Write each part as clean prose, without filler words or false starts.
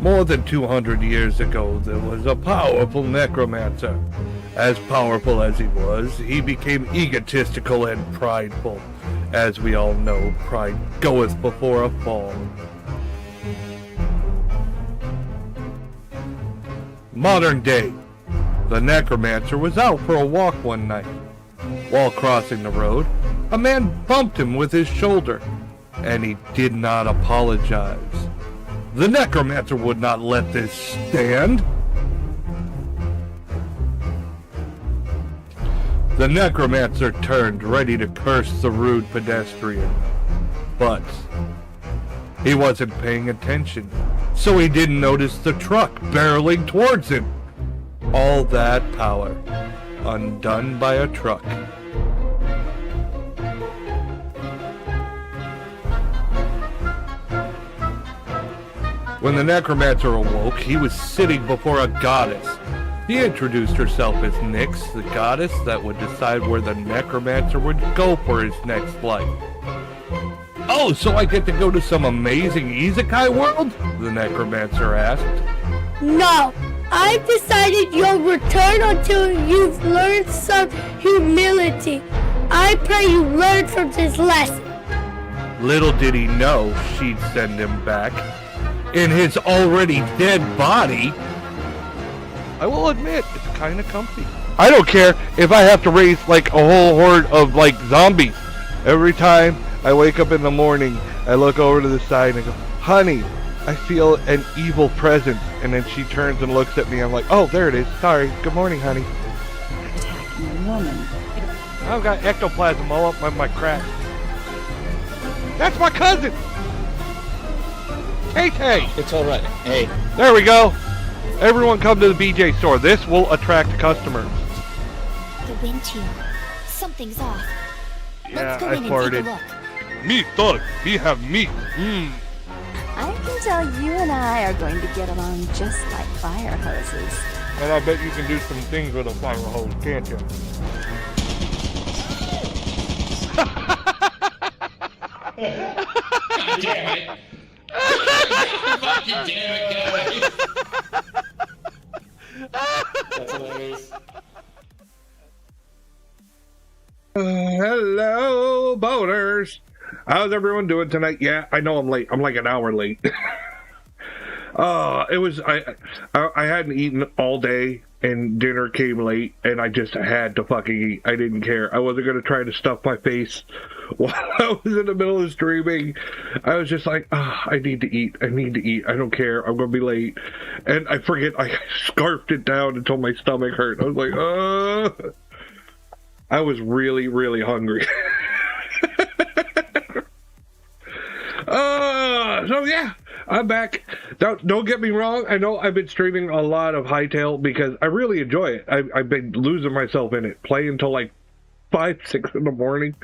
More than 200 years ago, there was a powerful necromancer. As powerful as he was, he became egotistical and prideful. As we all know, pride goeth before a fall. Modern day. The necromancer was out for a walk one night. While crossing the road, a man bumped him with his shoulder, and he did not apologize. The necromancer would not let this stand. The necromancer turned, ready to curse the rude pedestrian. But he wasn't paying attention, so he didn't notice the truck barreling towards him. All that power, undone by a truck. When the necromancer awoke, he was sitting before a goddess. He introduced herself as Nyx, the goddess that would decide where the necromancer would go for his next life. Oh, so I get to go to some amazing isekai world? The necromancer asked. No, I've decided you'll return until you've learned some humility. I pray you learn from this lesson. Little did he know she'd send him back. In his already dead body. I will admit, it's kind of comfy. I don't care if I have to raise like a whole horde of like zombies. Every time I wake up in the morning, I look over to the side and I go, honey, I feel an evil presence. And then she turns and looks at me. I'm like, oh, there it is. Sorry. Good morning, honey. Attacking woman. I've got ectoplasm all up my crack. That's my cousin! Tay-Tay! It's alright. Hey. There we go! Everyone come to the BJ store. This will attract customers. The wind chill. Something's off. Yeah, Let's go I in and farted. take a look. Meat, dog. We have meat. I can tell you and I are going to get along just like fire hoses. And I bet you can do some things with a fire hose, can't you? Damn it. Fucking damn it, guys. That's hilarious. Hello, boaters. How's everyone doing tonight? Yeah, I know I'm late. I'm like an hour late. I hadn't eaten all day and dinner came late and I just had to fucking eat. I didn't care. I wasn't going to try to stuff my face while I was in the middle of streaming. I was just like, I need to eat. I need to eat. I don't care. I'm going to be late. And I forget, I scarfed it down until my stomach hurt. I was like, I was really, really hungry. So yeah, I'm back. Don't get me wrong. I know I've been streaming a lot of Hytale because I really enjoy it. I've been losing myself in it, playing till like 5, 6 in the morning,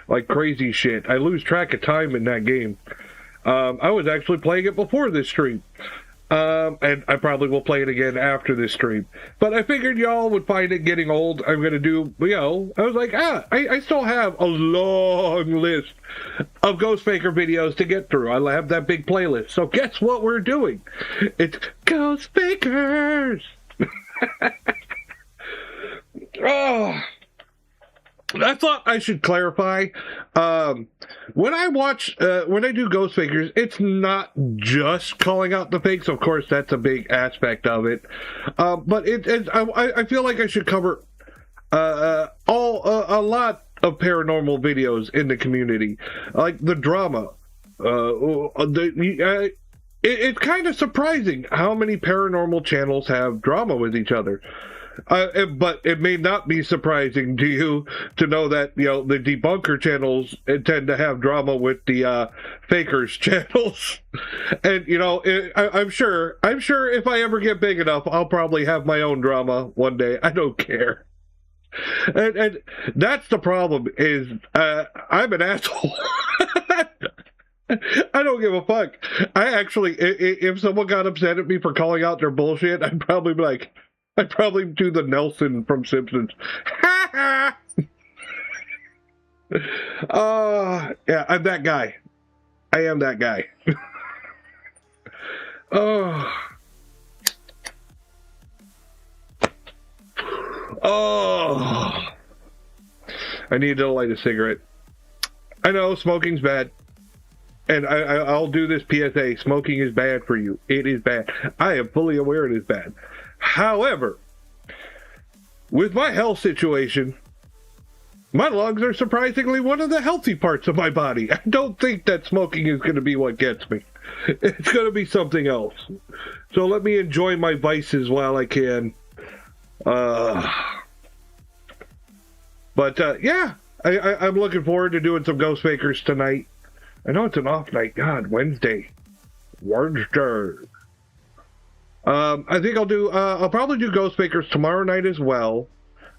like crazy shit. I lose track of time in that game. I was actually playing it before this stream. And I probably will play it again after this stream. But I figured y'all would find it getting old. I'm going to do, I was like, I still have a long list of Ghost Faker videos to get through. I have that big playlist. So guess what we're doing? It's Ghost Fakers! Oh, I thought I should clarify. When I do Ghost Fakers, it's not just calling out the fakes. Of course, that's a big aspect of it. But I feel like I should cover a lot of paranormal videos in the community, like the drama. It's kind of surprising how many paranormal channels have drama with each other. But it may not be surprising to you to know that, the debunker channels tend to have drama with the fakers channels. And, I'm sure if I ever get big enough, I'll probably have my own drama one day. I don't care. And that's the problem is, I'm an asshole. I don't give a fuck. I actually, if someone got upset at me for calling out their bullshit, I'd probably be like, I'd probably do the Nelson from Simpsons. Yeah, I'm that guy. I am that guy. Oh. Oh. I need to light a cigarette. I know smoking's bad. And I'll do this PSA. Smoking is bad for you. It is bad. I am fully aware it is bad. However, with my health situation, my lungs are surprisingly one of the healthy parts of my body. I don't think that smoking is going to be what gets me. It's going to be something else. So let me enjoy my vices while I can. Yeah, I'm looking forward to doing some Ghost Fakers tonight. I know it's an off night. God, Wednesday. I think I'll probably do Ghost Fakers tomorrow night as well.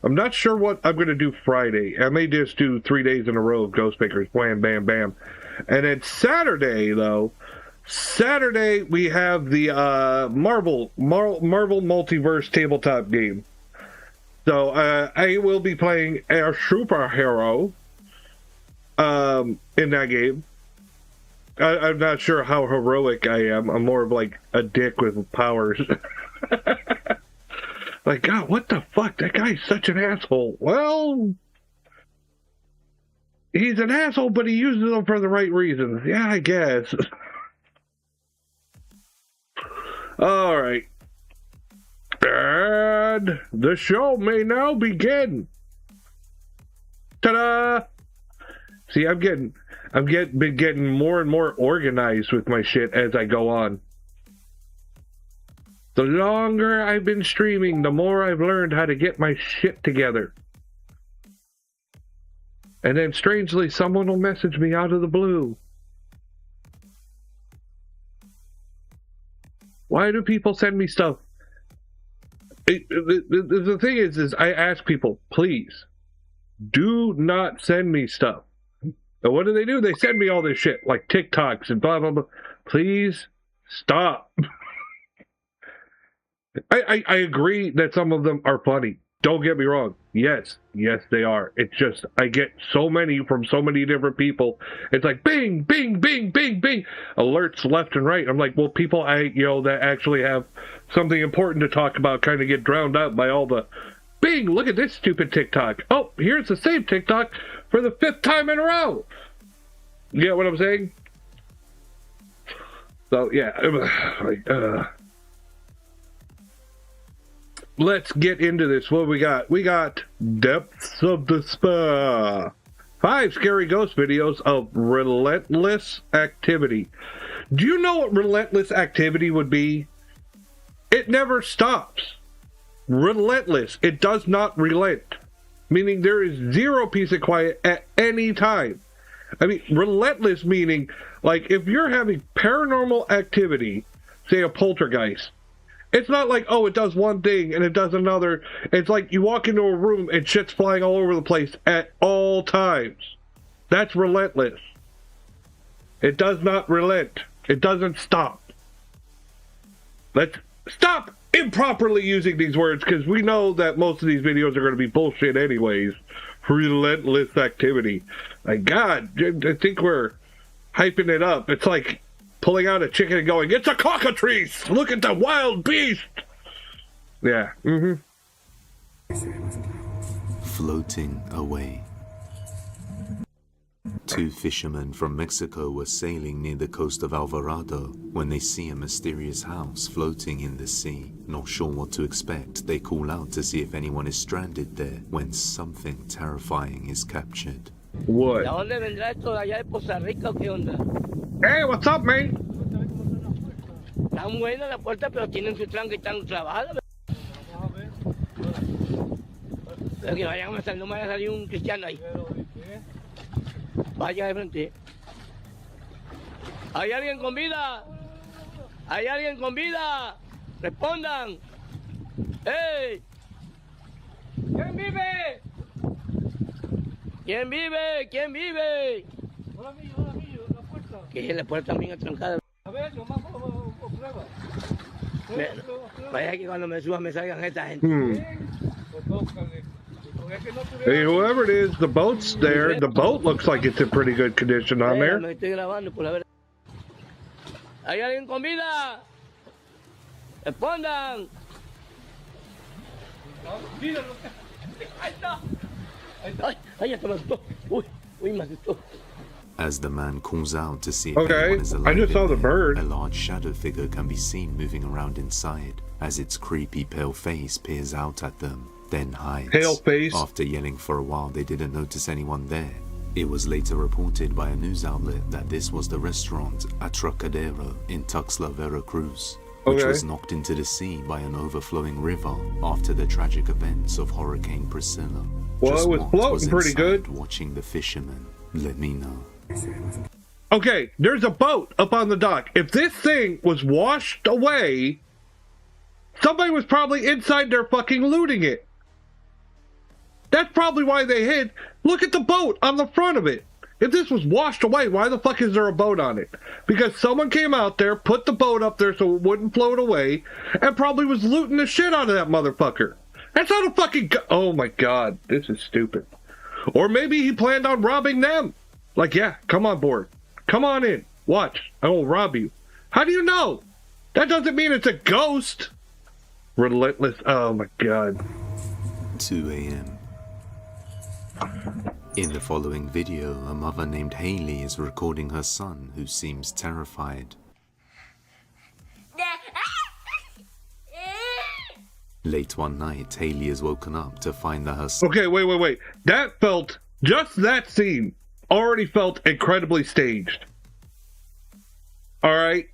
I'm not sure what I'm going to do Friday. I may just do 3 days in a row of Ghost Fakers. Wham, bam, bam. And then Saturday, though, we have the Marvel Multiverse tabletop game. So I will be playing a superhero in that game. I'm not sure how heroic I am. I'm more of like a dick with powers. Like, God, what the fuck? That guy's such an asshole. Well, he's an asshole, but he uses them for the right reasons. Yeah, I guess. All right. And the show may now begin. Ta-da! See, been getting more and more organized with my shit as I go on. The longer I've been streaming, the more I've learned how to get my shit together. And then strangely, someone will message me out of the blue. Why do people send me stuff? The thing is I ask people, please, do not send me stuff. And what do? They send me all this shit, like TikToks and blah, blah, blah. Please stop. I agree that some of them are funny. Don't get me wrong. Yes, they are. It's just, I get so many from so many different people. It's like, bing, bing, bing, bing, bing. Alerts left and right. I'm like, well, people that actually have something important to talk about kind of get drowned out by all the, bing, look at this stupid TikTok. Oh, here's the same TikTok for the 5th time in a row. You get what I'm saying? So, yeah. Let's get into this. What we got? We got Depths of Despair. 5 scary ghost videos of relentless activity. Do you know what relentless activity would be? It never stops. Relentless. It does not relent. Meaning there is zero peace and quiet at any time. I mean, relentless meaning, like, if you're having paranormal activity, say a poltergeist, it's not like, oh, it does one thing and it does another. It's like you walk into a room and shit's flying all over the place at all times. That's relentless. It does not relent. It doesn't stop. Let's stop improperly using these words, because we know that most of these videos are going to be bullshit anyways. Relentless activity. My God, I think we're hyping it up. It's like pulling out a chicken and going, it's a cockatrice! Look at the wild beast! Yeah, Floating away. 2 fishermen from Mexico were sailing near the coast of Alvarado when they see a mysterious house floating in the sea. Not sure what to expect, they call out to see if anyone is stranded there when something terrifying is captured. What? ¿De dónde vendrá esto? ¿De allá de Poza Rica o qué onda? Hey, what's up, man? Están buenas las puertas, pero tienen su tranca y están clavadas. Pero que vayan a pasar, no me vaya a salir un cristiano ahí. Vaya de frente. ¿Hay alguien con vida? ¿Hay alguien con vida? Respondan. ¡Ey! ¿Quién vive? ¿Quién vive? ¿Quién vive? Hola, mío, la puerta. Que la puerta también es trancada. A ver, nomás prueba. Vaya que cuando me suba me salgan esta gente. Hey, whoever it is, the boat's there. The boat looks like it's in pretty good condition on there. Me estoy grabando por la verdad. ¿Hay alguien con vida? Respondan. Ay, hasta me asustó. Uy, me asustó. As the man calls out to see if Okay, anyone is alive, I just saw the in bird. there, a large shadow figure can be seen moving around inside as its creepy pale face peers out at them, then hides. Pale face. After yelling for a while, they didn't notice anyone there. It was later reported by a news outlet that this was the restaurant Atracadero in Tuxtla, Veracruz, which Okay. was knocked into the sea by an overflowing river after the tragic events of Hurricane Priscilla. Well, Just it was what floating pretty inside good. Watching the fishermen, let me know. Okay, there's a boat up on the dock. If this thing was washed away, somebody was probably inside there fucking looting it. That's probably why they hid. Look at the boat on the front of it. If this was washed away, why the fuck is there a boat on it? Because someone came out there, put the boat up there so it wouldn't float away, and probably was looting the shit out of that motherfucker. That's not a fucking... Oh my god, this is stupid. Or maybe he planned on robbing them. Like, yeah, come on board. Come on in. Watch. I will rob you. How do you know? That doesn't mean it's a ghost. Relentless. Oh my god. 2 a.m. In the following video, a mother named Haley is recording her son, who seems terrified. Late one night, Haley is woken up to find that her son... Okay, wait. Just that scene already felt incredibly staged. Alright?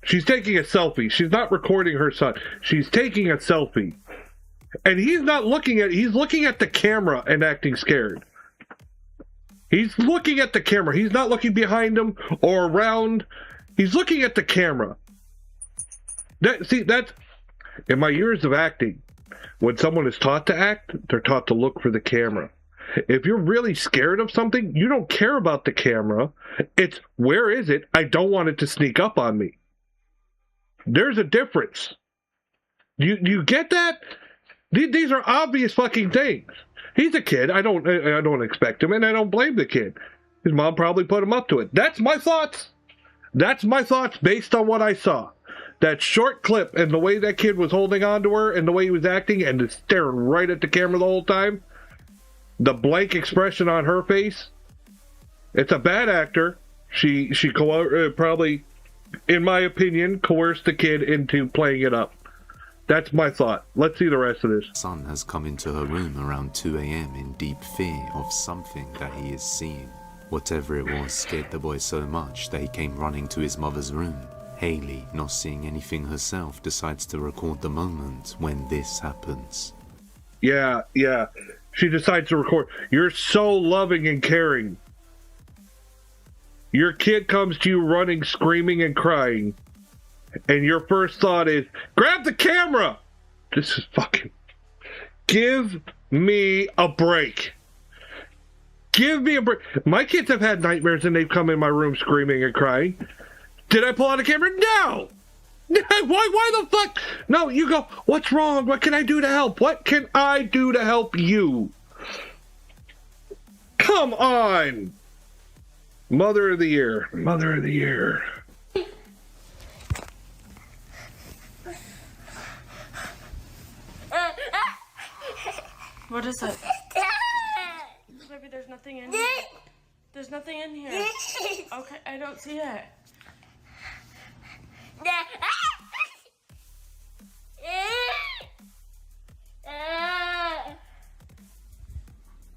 She's taking a selfie. She's not recording her son. She's taking a selfie. And he's looking at the camera and acting scared. He's looking at the camera. He's not looking behind him or around. He's looking at the camera. That's in my years of acting. When someone is taught to act, they're taught to look for the camera. If you're really scared of something, you don't care about the camera. It's, where is it? I don't want it to sneak up on me. There's a difference. You get that? These are obvious fucking things. He's a kid. I don't expect him, and I don't blame the kid. His mom probably put him up to it. That's my thoughts. That's my thoughts based on what I saw. That short clip and the way that kid was holding on to her and the way he was acting and just staring right at the camera the whole time. The blank expression on her face. It's a bad actor. She probably, in my opinion, coerced the kid into playing it up. That's my thought. Let's see the rest of this. Son has come into her room around 2 a.m. in deep fear of something that he is seeing. Whatever it was scared the boy so much that he came running to his mother's room. Haley, not seeing anything herself, decides to record the moment when this happens. Yeah. She decides to record. You're so loving and caring. Your kid comes to you running, screaming, and crying. And your first thought is, grab the camera! This is fucking... Give me a break. Give me a break. My kids have had nightmares and they've come in my room screaming and crying. Did I pull out a camera? No! Why the fuck? No, you go, what's wrong? What can I do to help? What can I do to help you? Come on! Mother of the Year. Mother of the Year. What is it? Baby, there's nothing in here. There's nothing in here. Okay, I don't see it.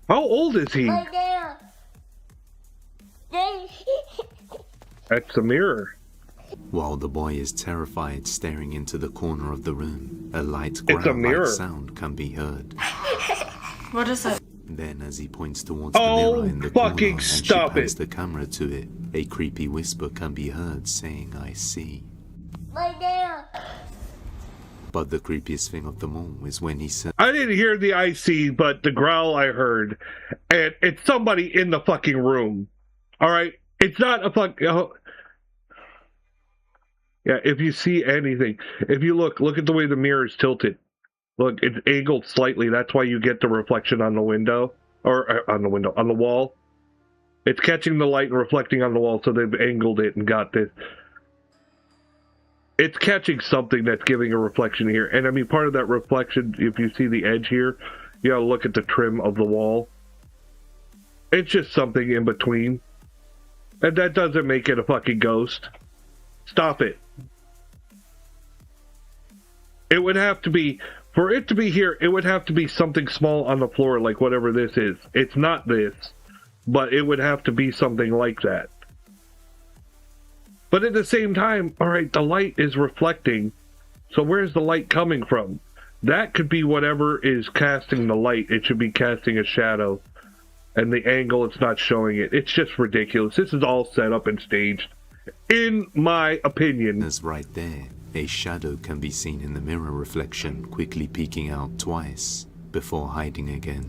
How old is he? That's a mirror. While the boy is terrified, staring into the corner of the room, a light It's a growl-like mirror. sound can be heard. What is it? Then, as he points towards the Oh, mirror in the fucking corner and stop she pans it. the camera to it, a creepy whisper can be heard saying, "I see." But the creepiest thing of them all is when he says, I didn't hear the IC, but the growl I heard. And it's somebody in the fucking room. Alright? It's not a fuck... Yeah, if you see anything, if you look at the way the mirror is tilted. Look, it's angled slightly. That's why you get the reflection on the window. Or on the wall. It's catching the light and reflecting on the wall, so they've angled it and got this. It's catching something that's giving a reflection here. And I mean, part of that reflection, if you see the edge here, you gotta look at the trim of the wall. It's just something in between. And that doesn't make it a fucking ghost. Stop it. It would have to be, for it to be here, it would have to be something small on the floor, like whatever this is. It's not this, but it would have to be something like that. But at the same time, alright, the light is reflecting, so where's the light coming from? That could be whatever is casting the light. It should be casting a shadow. And the angle, it's not showing it. It's just ridiculous. This is all set up and staged, in my opinion. As right there, a shadow can be seen in the mirror reflection, quickly peeking out twice, before hiding again.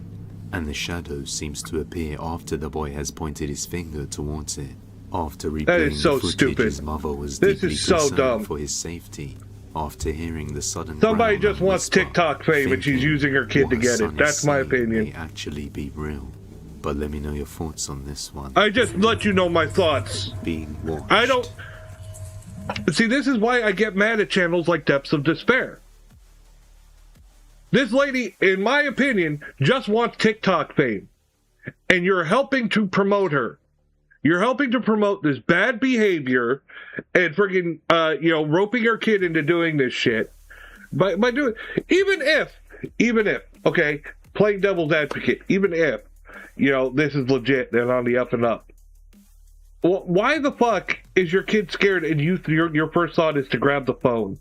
And the shadow seems to appear after the boy has pointed his finger towards it. After replaying so the footage, stupid. his mother was This deeply is so concerned dumb. for his safety. After hearing the sudden Somebody growl just and wants whisper, TikTok fame and she's thinking using her kid what to her get it. son is That's my saying opinion. May actually be real. But let me know your thoughts on this one. I just let you know my thoughts. Being watched. I don't... See, this is why I get mad at channels like Depths of Despair. This lady, in my opinion, just wants TikTok fame. And you're helping to promote her. You're helping to promote this bad behavior and friggin', roping her kid into doing this shit. By doing... Even if, okay, playing devil's advocate, even if, this is legit and on the up and up. Well, why the fuck is your kid scared and your first thought is to grab the phone?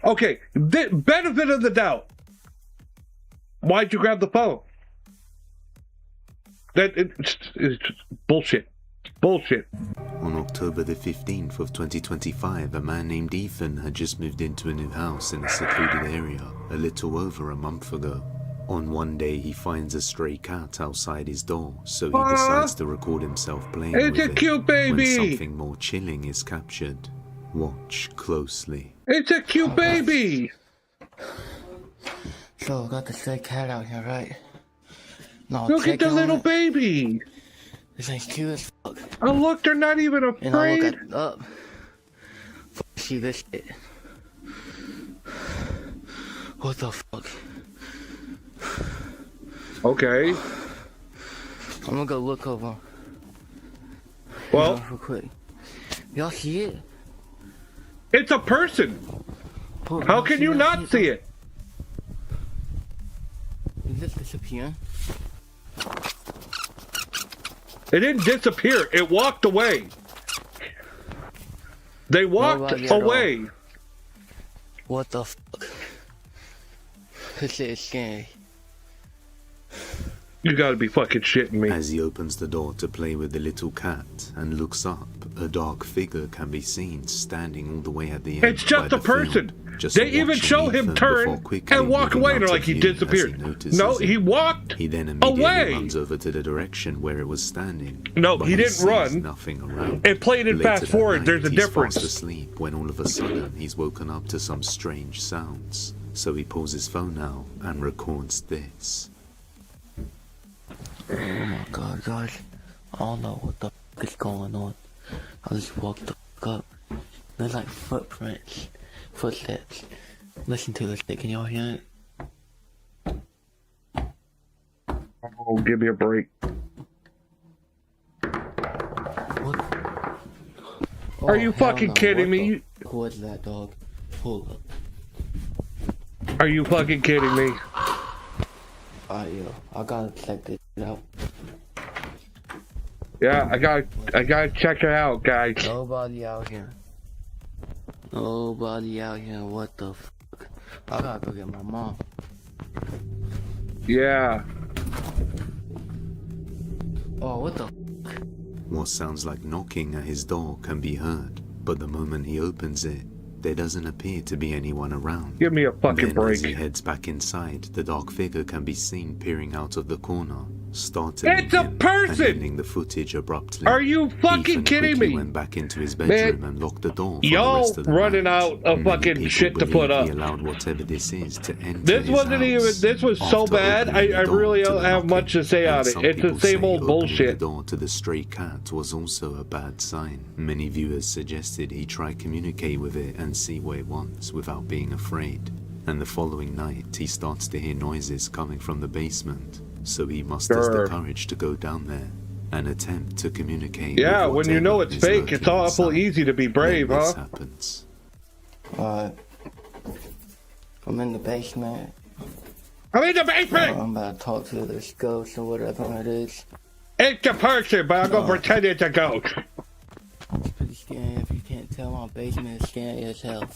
Okay, benefit of the doubt. Why'd you grab the phone? It's bullshit. Bullshit. On October the 15th of 2025, a man named Ethan had just moved into a new house in a secluded area a little over a month ago. On one day, he finds a stray cat outside his door, so he decides to record himself playing with it. It's a cute baby! When something more chilling is captured, watch closely. It's a cute baby! So, got the stray cat out here, right? No, Look at the little baby! This thing's cute as fuck. Oh, look, they're not even And I afraid. look at up. See this shit. What the fuck? Okay. I'm gonna go look over. Well, real quick. Y'all see it? it's a person. Hold How on, can you y'all not see it? Is this disappearing? It didn't disappear. It walked away. They walked Nobody at all. away. What the fuck? This shit is scary. You gotta be fucking shitting me. As he opens the door to play with the little cat and looks up, a dark figure can be seen standing all the way at the end. It's just by a the field, person. just They even watching show him Ethan turn before quickly and walk moving away. out They're of like he view as disappeared. notices No, it. he walked He then immediately away. runs over to the direction where it was standing. No, but he didn't sees run. nothing around. It played in Later fast that forward. night, There's a he's difference. fast asleep when all of a sudden he's woken up to some strange sounds. So he pulls his phone out and records this. Oh my god, guys. I don't know what the fuck is going on. I just walked the fuck up. There's like footprints. Footsteps. Listen to this shit. Can y'all hear it? Oh, give me a break. What? Are you hell fucking no. kidding What me? the fuck was that, dog? Hold up. Are you fucking kidding me? Alright, yo. I gotta check this shit out. Yeah, I gotta check it out, guys. Nobody out here. Nobody out here. What the fuck? I gotta go get my mom. Yeah. Oh, what the? What sounds like knocking at his door can be heard, but the moment he opens it, there doesn't appear to be anyone around. Give me a fucking Then, as he break. heads back inside, the dark figure can be seen peering out of the corner, startling It's a him person! and ending the footage abruptly. Are you fucking Ethan kidding quickly me? went back into his bedroom Man, and locked the door for the y'all rest of the running night. out of Many fucking people shit to put believe up. He allowed whatever this is to enter This his wasn't house. even. This was so After bad. opening I the door really to don't the have much to say knocking, on and it. some It's the people same say old opening bullshit. The door to the stray cat was also a bad sign. Many viewers suggested he try communicate with it and see what it wants without being afraid. And the following night, he starts to hear noises coming from the basement. So he musters the courage to go down there and attempt to communicate. Yeah, with when you know whatever it's is fake, it's lurking awful inside. easy to be brave, Then this huh? happens. Alright. I'm in the basement. I'm in the basement! I'm about to talk to this ghost or whatever it is. It's a person, but I'm gonna pretend it's a ghost. It's pretty scary. If you can't tell, my basement is scary as hell.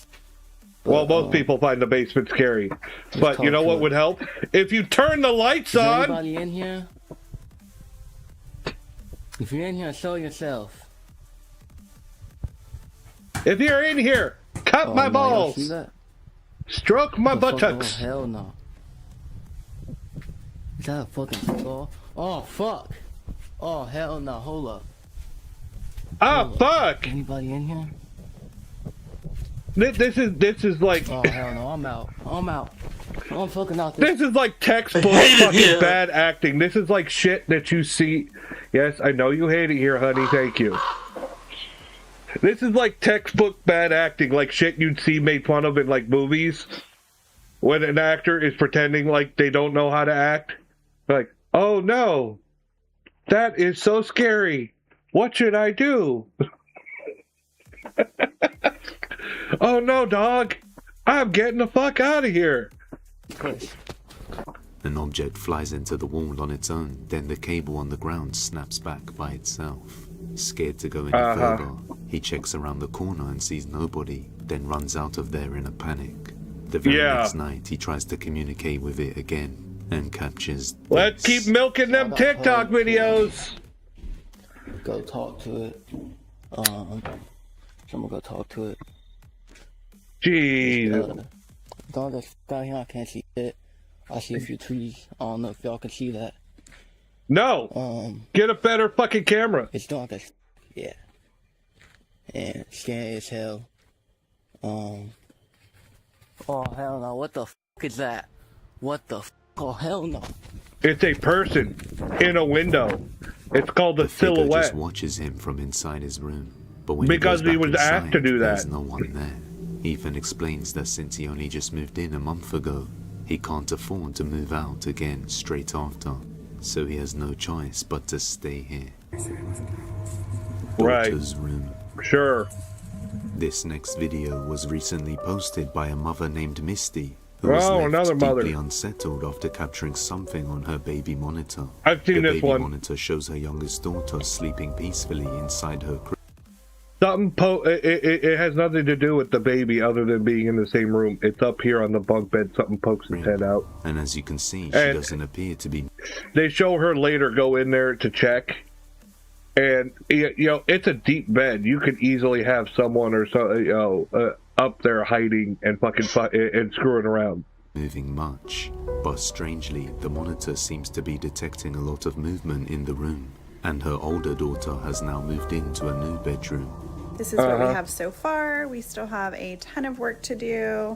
Well, most people find the basement scary. But you know what would help? If you turn the lights Is on... anybody in here? If you're in here, show yourself. If you're in here, cut my no, y'all balls. see that? Stroke my The fuck- buttocks. Oh, hell no. Is that a fucking skull? Oh, fuck. Oh, hell no. Hold up. Ah, fuck. Anybody in here? This is like... Oh, hell no. I'm out. I'm fucking out This is like textbook fucking bad acting. This is like shit that you see. Yes, I know you hate it here, honey. Thank you. This is like textbook bad acting, like shit you'd see made fun of in like movies. When an actor is pretending like they don't know how to act. Like, oh no, that is so scary. What should I do? Oh no, dog. I'm getting the fuck out of here. An object flies into the wall on its own, then the cable on the ground snaps back by itself. Scared to go any further, he checks around the corner and sees nobody, then runs out of there in a panic. The very next night, he tries to communicate with it again and captures this. Let's keep milking them TikTok videos. Go talk to it. I'm gonna go talk to it. Jeez. Don't just down here. I can't see it. I see a few trees. I don't know if y'all can see that. No. Get a better fucking camera. It's dark as yeah. And scary as hell. Oh hell no! What the is that? What the Oh hell no! It's a person in a window. It's called the figure silhouette. just watches him from inside his room. But when Because he he goes was back asked to do there's that. no one there. Ethan explains that since he only just moved in a month ago, he can't afford to move out again straight after. So he has no choice but to stay here. Right. Daughter's room. Sure. This next video was recently posted by a mother named Misty, who Oh, was left another mother. deeply unsettled after capturing something on her baby monitor. I've seen the this baby one. monitor shows her youngest daughter sleeping peacefully inside her crib. It has nothing to do with the baby other than being in the same room. It's up here on the bunk bed. Something pokes its head out. And as you can see, she doesn't appear to be... They show her later go in there to check. And, you know, it's a deep bed. You could easily have someone or so, up there hiding and and screwing around. moving much. But strangely, the monitor seems to be detecting a lot of movement in the room. And her older daughter has now moved into a new bedroom. This is what we have so far. We still have a ton of work to do.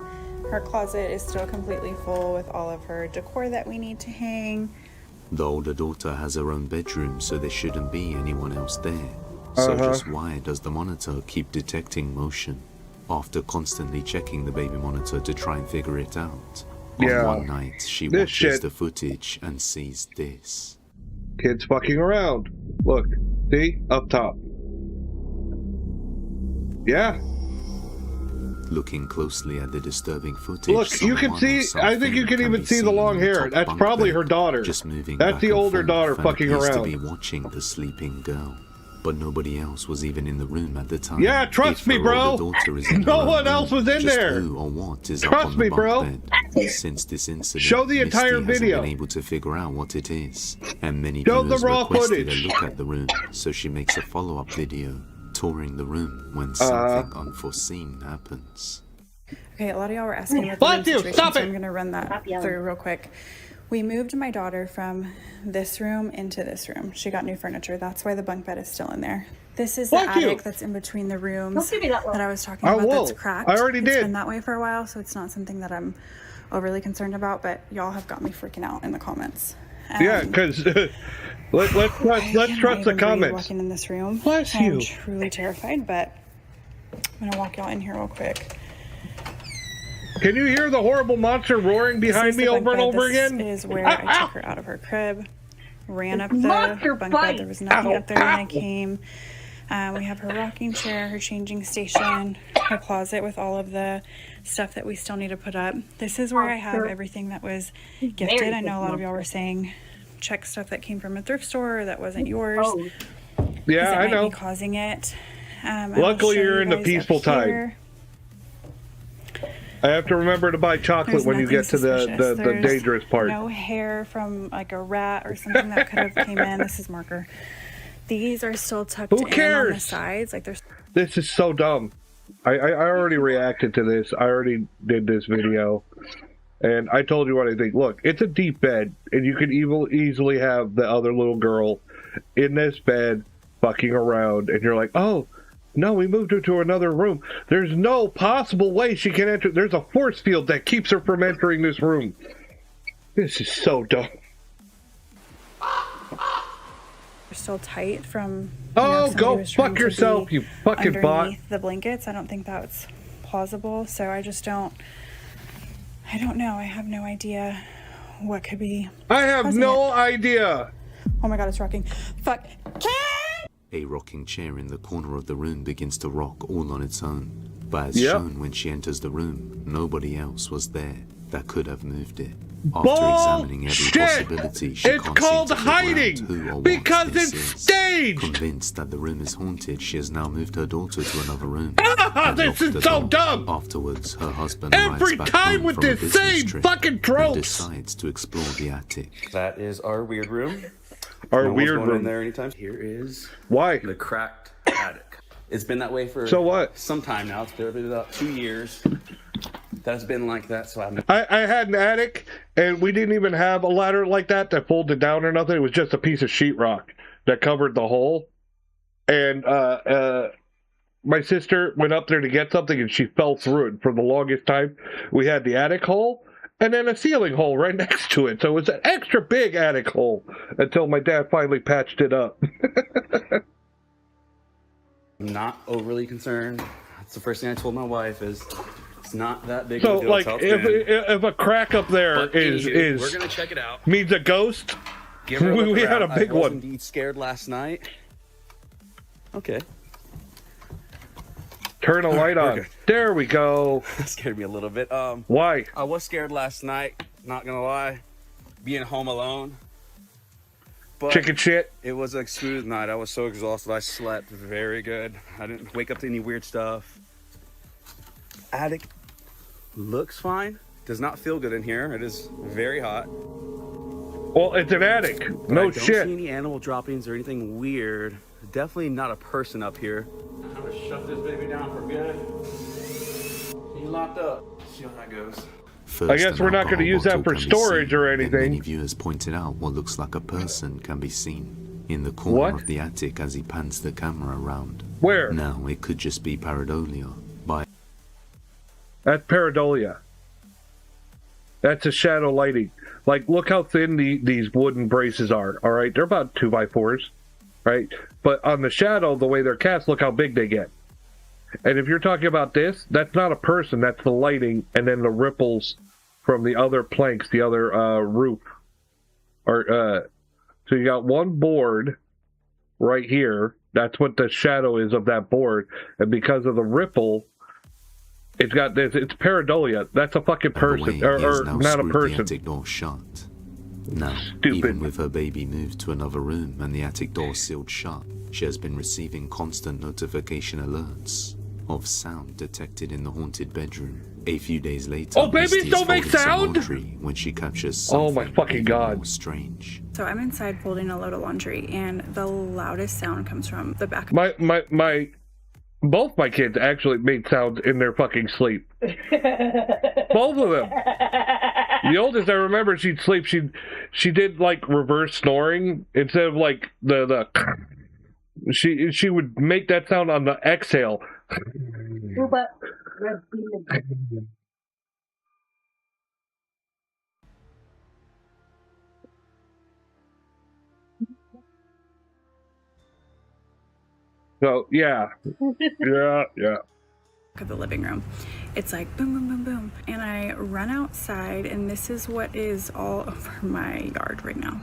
Her closet is still completely full with all of her decor that we need to hang. The older daughter has her own bedroom, so there shouldn't be anyone else there. So just why does the monitor keep detecting motion? After constantly checking the baby monitor to try and figure it out, on one night she watches the footage and sees this. Kids fucking around. Look, see? Up top. Yeah. Looking closely at the disturbing footage, look, you can see, I think you can even see the long hair. That's probably her daughter. Just moving That's back the and older forth daughter and fucking appears around. to be watching the sleeping girl. But nobody else was even in the room at the time. Yeah, trust If me, her bro. older daughter is in No her one own else was room, in just there. Who or what is Trust up on me, the bunk bro. bed. Since this incident, Show the Misty entire hasn't video. been able to figure out what it is, and many Show the viewers raw requested footage. a look at the room, so she makes a follow-up video touring the room when something unforeseen happens. Okay, a lot of y'all were asking about the room situation, Stop so it. I'm going to run that through real quick. We moved my daughter from this room into this room. She got new furniture. That's why the bunk bed is still in there. This is the attic that's in between the rooms that I was talking about that's cracked. I already did. It's been that way for a while, so it's not something that I'm overly concerned about, but y'all have got me freaking out in the comments. Yeah, because let's trust the comments. Walking in this room. Bless you. I'm truly terrified, but I'm gonna walk y'all in here real quick. Can you hear the horrible monster roaring behind me over and over again? This is where I took her out of her crib, ran up the bunk bed. There was nothing up there when I came. We have her rocking chair, her changing station, her closet with all of the stuff that we still need to put up. This is where I have everything that was gifted. I know a lot of y'all were saying check stuff that came from a thrift store or that wasn't yours. Yeah, I know. Be causing it. Luckily, you're in the peaceful time. I have to remember to buy chocolate when you get to the dangerous part. No hair from like a rat or something that could have came in. This is marker. These are still tucked in on the sides. Like there's. This is so dumb. I already reacted to this. I already did this video. And I told you what I think. Look, it's a deep bed. And you could easily have the other little girl in this bed fucking around. And you're like, oh, no, we moved her to another room. There's no possible way she can enter. There's a force field that keeps her from entering this room. This is so dumb. They're still tight from. Oh, go fuck yourself, you fucking bot. Underneath the blankets. I don't think that's plausible. So I just don't. I don't know. I have no idea what could be. I have no idea. Oh my god, it's rocking. Fuck. A rocking chair in the corner of the room begins to rock all on its own. But as shown when she enters the room, nobody else was there that could have moved it. After examining every possibility, she it's called hiding because it's staged. Convinced that the room is haunted, she has now moved her daughter to another room. This is so dumb. Afterwards, her husband every back time home with from this same fucking tropes. Decides to explore the attic. That is our weird room. Our weird room. In there anytime. Here is why the cracked attic. It's been that way for some time now. It's been about 2 years. That's been like that. So I had an attic, and we didn't even have a ladder like that folded down or nothing. It was just a piece of sheetrock that covered the hole. And my sister went up there to get something, and she fell through it. For the longest time, we had the attic hole and then a ceiling hole right next to it. So it was an extra big attic hole until my dad finally patched it up. I'm not overly concerned. That's the first thing I told my wife is it's not that big of a deal. So, like, if a crack up there is we're gonna check it out. Means a ghost. We had a big one. I was indeed scared last night. Okay. Turn a light on. Okay. There we go. That scared me a little bit. Why? I was scared last night. Not gonna lie, being home alone. But chicken shit. It was a smooth night. I was so exhausted. I slept very good. I didn't wake up to any weird stuff. Attic looks fine. Does not feel good in here. It is very hot. Well, it's an attic. No shit. I don't see any animal droppings or anything weird. Definitely not a person up here. I'm gonna shut this baby down for good. He's locked up. See how that goes. First, I guess we're not going to use that for storage or anything. Many viewers pointed out what looks like a person can be seen in the corner of the attic as he pans the camera around. Where? Now, it could just be pareidolia. That's pareidolia. That's a shadow lighting. Like, look how thin these wooden braces are, all right? They're about 2x4s, right? But on the shadow, the way they're cast, look how big they get. And if you're talking about this, that's not a person, that's the lighting, and then the ripples from the other planks, the other roof. So you got one board right here. That's what the shadow is of that board. And because of the ripple, it's got this. It's pareidolia. That's a fucking person, or not a person. The attic door shut. Now, Stupid. Even with her baby moved to another room and the attic door sealed shut, she has been receiving constant notification alerts of sound detected in the haunted bedroom. A few days later, babies don't make sound. When she captures something my fucking god, strange. So I'm inside folding a load of laundry, and the loudest sound comes from the back. Both my kids actually made sounds in their fucking sleep. Both of them. The oldest I remember, she'd sleep. She did like reverse snoring instead of like the. She would make that sound on the exhale. So yeah. Of the living room, it's like boom, boom, boom, boom, and I run outside, and this is what is all over my yard right now.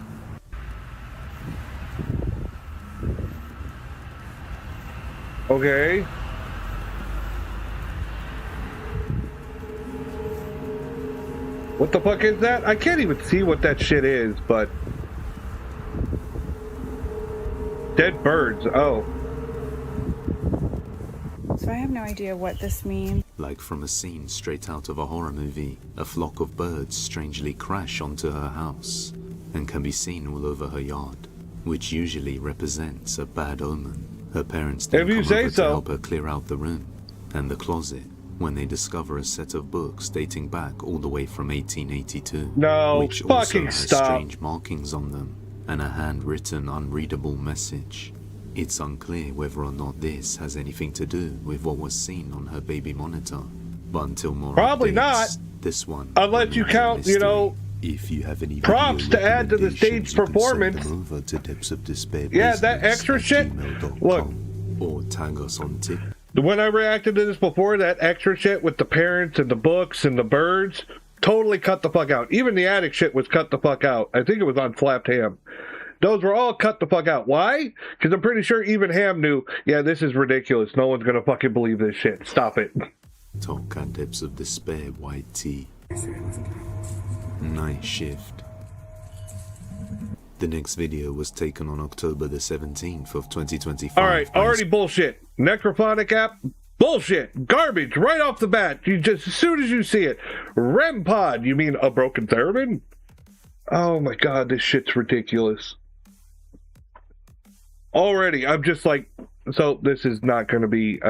Okay. What the fuck is that? I can't even see what that shit is, but dead birds. Oh. So I have no idea what this means. Like from a scene straight out of a horror movie, a flock of birds strangely crash onto her house and can be seen all over her yard, which usually represents a bad omen. Her parents then come over to help her clear out the room and the closet when they discover a set of books dating back all the way from 1882, which also has strange markings on them and a handwritten, unreadable message. It's unclear whether or not this has anything to do with what was seen on her baby monitor, but until more probably updates, not. This one, unless you count, you know, if you have any props to add to the stage performance. Over to Depths of Despair, yeah, that extra shit. Look, or tag us on TikTok. When I reacted to this before, that extra shit with the parents and the books and the birds, totally cut the fuck out. Even the attic shit was cut the fuck out. I think it was on Flapped Ham. Those were all cut the fuck out. Why? Because I'm pretty sure even Ham knew, yeah, this is ridiculous. No one's gonna fucking believe this shit. Stop it. Talk and Depths of Despair, white tea. Night shift. The next video was taken on October the 17th of 2025. Alright, already bullshit. Necrophonic app, bullshit. Garbage, right off the bat. You just, as soon as you see it. REM pod, you mean a broken theremin? Oh my god, this shit's ridiculous. Already, I'm just like, so this is not gonna be,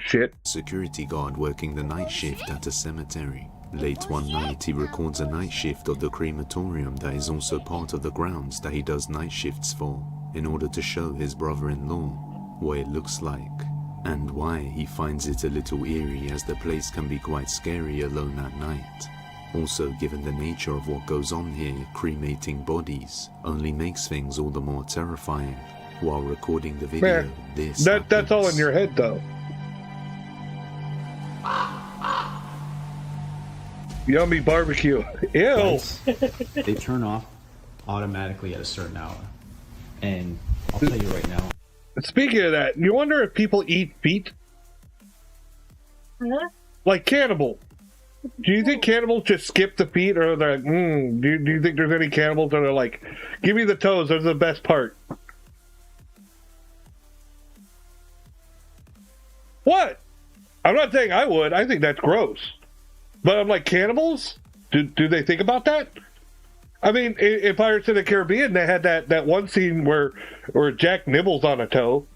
shit. Security guard working the night shift at a cemetery. Late one night, he records a night shift of the crematorium that is also part of the grounds that he does night shifts for, in order to show his brother-in-law what it looks like, and why he finds it a little eerie, as the place can be quite scary alone at night. Also, given the nature of what goes on here, cremating bodies only makes things all the more terrifying. While recording the video, man, that's all in your head, though. Yummy barbecue. Ew. They turn off automatically at a certain hour. And I'll tell you right now. Speaking of that, you wonder if people eat feet? Huh? Like cannibal. Do you think cannibals just skip the feet, or they're like, do you think there's any cannibals that are like, give me the toes, those are the best part? What? I'm not saying I would. I think that's gross. But I'm like, cannibals? Do they think about that? I mean, in Pirates of the Caribbean, they had that one scene where Jack nibbles on a toe.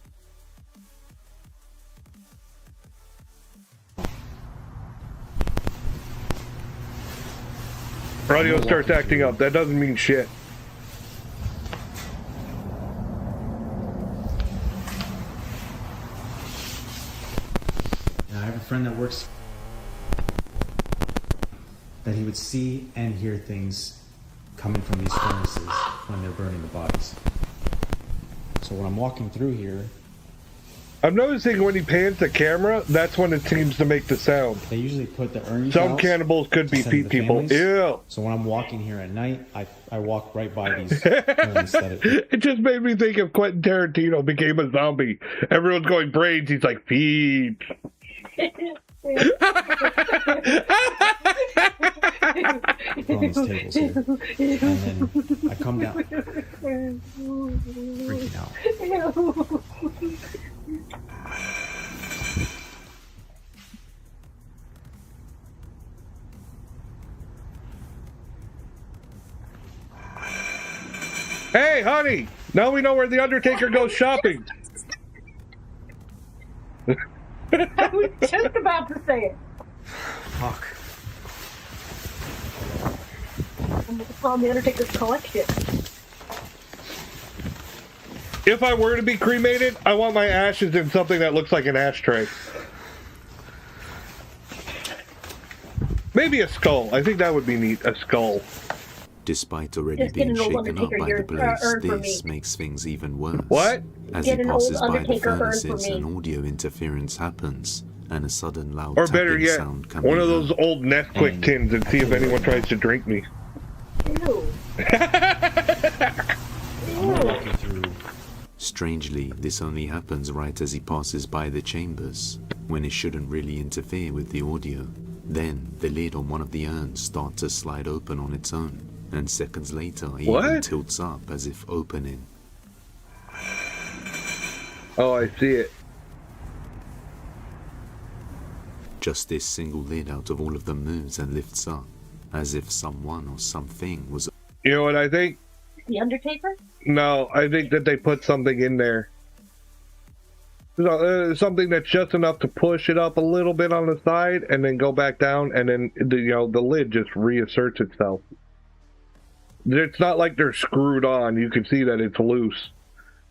Radio starts acting up. That doesn't mean shit. I have a friend that works that he would see and hear things coming from these furnaces when they're burning the bodies. So when I'm walking through here, I'm noticing when he pans the camera, that's when it seems to make the sound. They usually put the urns Some out cannibals could be feet people. Ew. So when I'm walking here at night, I walk right by these urns that it just made me think of Quentin Tarantino became a zombie. Everyone's going brains. He's like, feet. on these tables here. And then I come down, freaking out. Hey, honey! Now we know where the Undertaker goes shopping. I was just about to say it. Fuck. on the Undertaker's collection. If I were to be cremated, I want my ashes in something that looks like an ashtray. Maybe a skull. I think that would be neat. A skull. Despite already being shaken up by the blaze, this makes things even worse. What? As he passes by the furnaces, an audio interference happens, and a sudden loud or better tapping yet, sound can one be of heard. those old Nesquik tins and see if anyone tries to drink me. Ew. Strangely, this only happens right as he passes by the chambers, when it shouldn't really interfere with the audio. Then, the lid on one of the urns starts to slide open on its own, and seconds later, it even tilts up as if opening. Oh, I see it. Just this single lid out of all of them moves and lifts up, as if someone or something was... You know what I think? The Undertaker? No, I think that they put something in there. Something that's just enough to push it up a little bit on the side and then go back down, and then the lid just reasserts itself. It's not like they're screwed on. You can see that it's loose.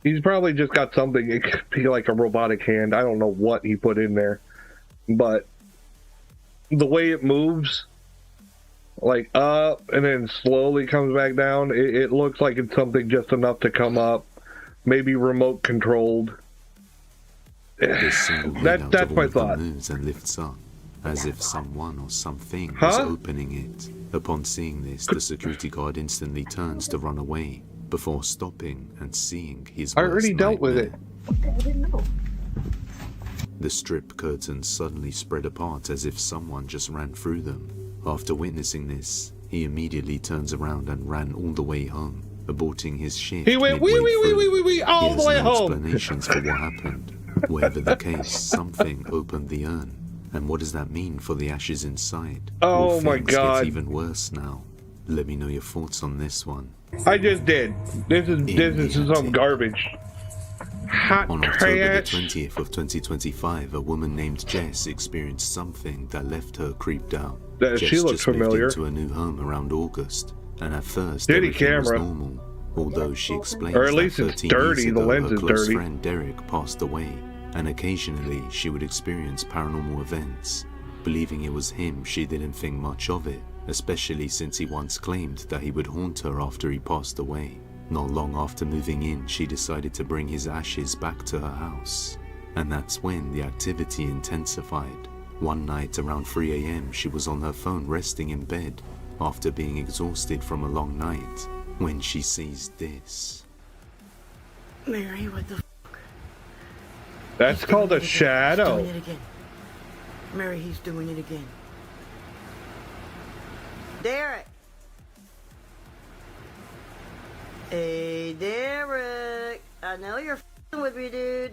He's probably just got something. It could be like a robotic hand. I don't know what he put in there, but the way it moves, like up and then slowly comes back down, it looks like it's something just enough to come up, maybe remote controlled. That's my thought. Moves and lifts up, as if someone or something was opening it. Upon seeing this, the security guard instantly turns to run away, before stopping and seeing his I already dealt with it. I didn't know. The strip curtains suddenly spread apart as if someone just ran through them. After witnessing this, he immediately turns around and ran all the way home, aborting his shift. He went wee all the way home. Explanations for what happened. Whatever the case, something opened the urn. And what does that mean for the ashes inside? Oh my God. It's even worse now. Let me know your thoughts on this one. I just did. This is some garbage. Hot On October the trash. 20th of 2025, a woman named Jess experienced something that left her creeped out. She Jess looks just familiar. moved into a new home around August, and at first Dirty everything was camera. normal. Although she explains Or at that least it's 13 dirty, years the ago, lens her is close dirty. friend Derek passed away, and occasionally she would experience paranormal events. Believing it was him, she didn't think much of it, especially since he once claimed that he would haunt her after he passed away. Not long after moving in, she decided to bring his ashes back to her house. And that's when the activity intensified. One night around 3 a.m, she was on her phone resting in bed after being exhausted from a long night, when she sees this. Mary, what the f***? That's called a shadow. He's doing it again. Mary, he's doing it again. Derek! Hey, Derek! I know you're f***ing with me, dude.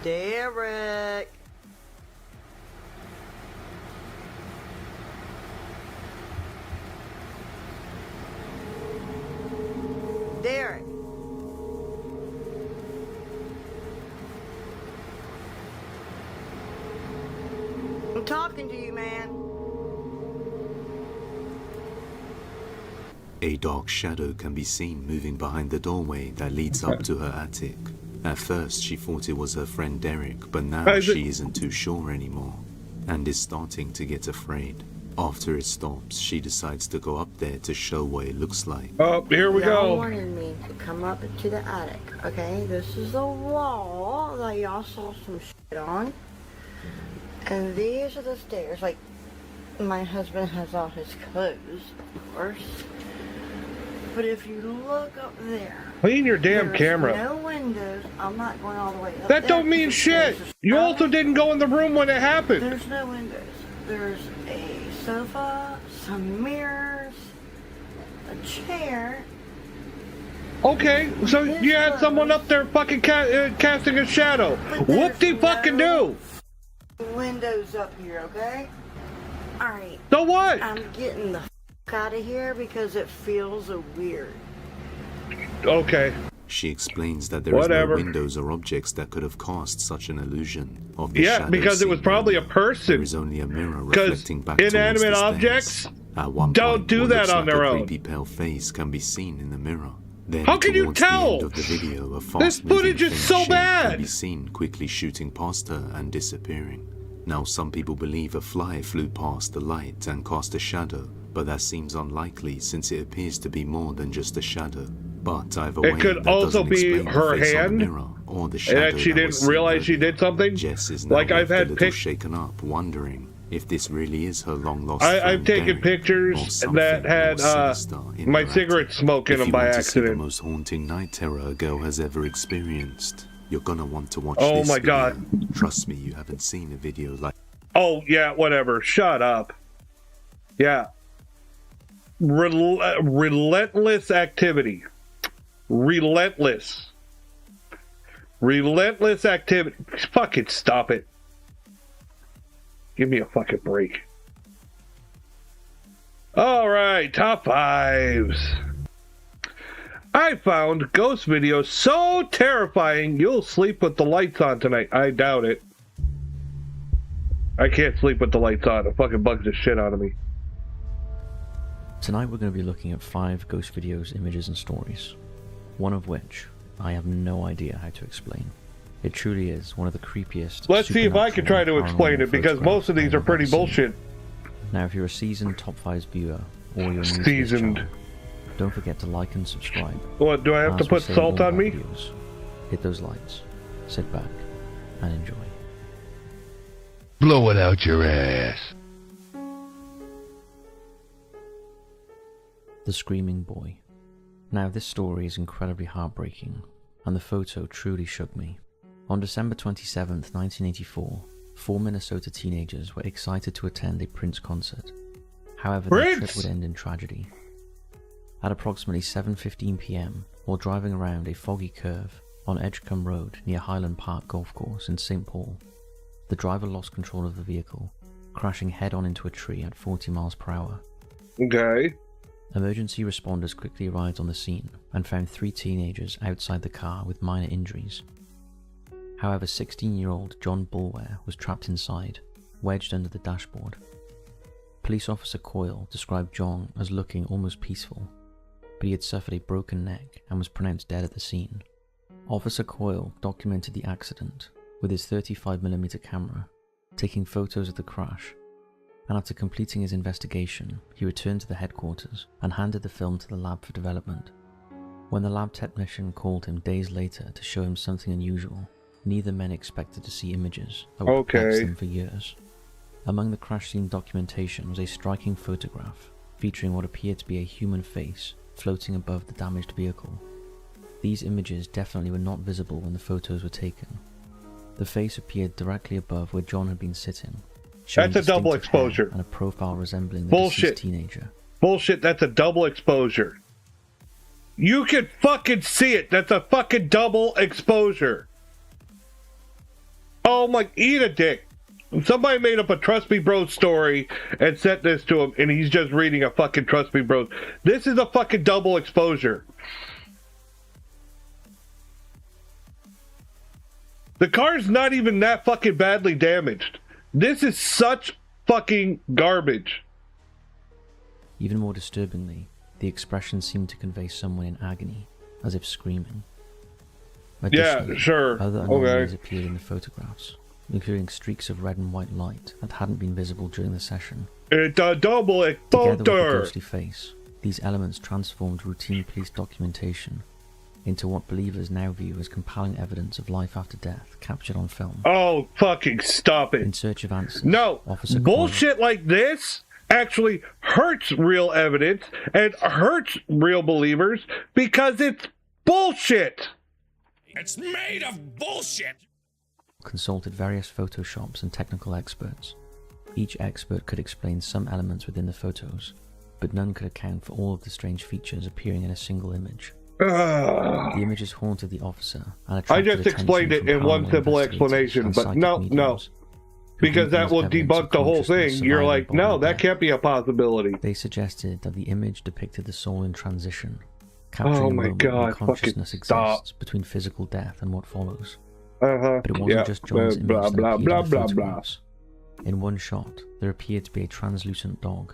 Derek! Derek! I'm talking to you, man. A dark shadow can be seen moving behind the doorway that leads up to her attic. At first, she thought it was her friend Derek, but now she isn't too sure anymore, and is starting to get afraid. After it stops, she decides to go up there to show what it looks like. Oh, here we Y'all go. wanted me to come up into the attic, okay? This is the wall that y'all saw some shit on. And these are the stairs. Like, my husband has all his clothes, of course. But if you look up there, Clean your damn there's camera. no windows. I'm not going all the way up That there don't mean because shit. there's a You stone. also didn't go in the room when it happened. There's no windows. There's a sofa, some mirrors, a chair. Okay, so you had someone up there fucking casting a shadow. Whoop-de-fucking-do. Windows up here, okay? Alright. So what? I'm getting the f*** out of here because it feels weird. Okay. She explains that there is no windows or objects that could have caused such an illusion of the shadow because it was probably a person. There is only a mirror reflecting back inanimate towards the objects At one don't point, do what that looks on like their a own. creepy pale face can be seen in the mirror. Then, How can you towards tell? the end of the video, a This footage is so can bad. be seen quickly shooting past her and disappearing. Now, some people believe a fly flew past the light and cast a shadow, but that seems unlikely since it appears to be more than just a shadow. But either way, It could that also doesn't be explain the her face on the hand, mirror or the and shadow that she that was didn't seen realize she earlier. did something. Jess is now Like I've left a had little shaken up, wondering if this really is her long-lost I've friend taken Derek, or pictures something that had more sinister in my her cigarette smoke in If them you by want to see the accident. most haunting night terror a girl has ever experienced, you're gonna want to watch Oh this my video. God. Trust me, you haven't seen a video like. Oh yeah, whatever. Shut up. Yeah. Relentless activity. Relentless activity. Fucking stop it. Give me a fucking break. Alright, top fives. I found ghost videos so terrifying you'll sleep with the lights on tonight. I doubt it. I can't sleep with the lights on. It fucking bugs the shit out of me. Tonight we're going to be looking at 5 ghost videos, images and stories. One of which I have no idea how to explain. It truly is one of the creepiest. Let's see if I can try to explain it, because most of these are pretty bullshit. Now, if you're a seasoned Top 5s viewer, or you're new to this Seasoned. channel, don't forget to like and subscribe. What, do I have As to we put say in salt all on of our me? videos, hit those lights, sit back, and enjoy. Blow it out your ass. The Screaming Boy. Now, this story is incredibly heartbreaking, and the photo truly shook me. On December 27th, 1984, 4 Minnesota teenagers were excited to attend a Prince concert. However, their trip would end in tragedy. At approximately 7:15 p.m., while driving around a foggy curve on Edgecombe Road near Highland Park Golf Course in St. Paul, the driver lost control of the vehicle, crashing head-on into a tree at 40 miles per hour. Okay. Emergency responders quickly arrived on the scene and found 3 teenagers outside the car with minor injuries. However, 16-year-old John Bulware was trapped inside, wedged under the dashboard. Police officer Coyle described John as looking almost peaceful, but he had suffered a broken neck and was pronounced dead at the scene. Officer Coyle documented the accident with his 35mm camera, taking photos of the crash, and after completing his investigation, he returned to the headquarters and handed the film to the lab for development. When the lab technician called him days later to show him something unusual, neither men expected to see images that would perplex them for years. Among the crash scene documentation was a striking photograph featuring what appeared to be a human face floating above the damaged vehicle. These images definitely were not visible when the photos were taken. The face appeared directly above where John had been sitting. That's a double exposure. And a profile resembling the Bullshit. deceased teenager. Bullshit, that's a double exposure. You can fucking see it. That's a fucking double exposure. Oh my, eat a dick. Somebody made up a Trust Me Bro story and sent this to him, and he's just reading a fucking Trust Me Bro. This is a fucking double exposure. The car's not even that fucking badly damaged. This is such fucking garbage. Even more disturbingly, the expression seemed to convey someone in agony, as if screaming. Additionally, sure. Other anomalies appeared in the photographs, including streaks of red and white light that hadn't been visible during the session. It's a double exposure. Together with the ghostly face, these elements transformed routine police documentation into what believers now view as compelling evidence of life after death captured on film. Oh, fucking stop it. In search of answers, No, Officer bullshit like this actually hurts real evidence and hurts real believers because it's bullshit. It's made of bullshit. Consulted various photoshops and technical experts. Each expert could explain some elements within the photos, but none could account for all of the strange features appearing in a single image. The images haunted the officer and I attracted just explained it in one simple explanation, but no. Because that will debunk the whole thing. You're like, no, that can't be a possibility. They suggested that the image depicted the soul in transition, capturing Oh a my moment when God, consciousness fucking stop. exists between physical death and what follows. Uh-huh. But it wasn't just John's image blah, that blah, appeared blah, in the blah, blah. photographs. In one shot, there appeared to be a translucent dog,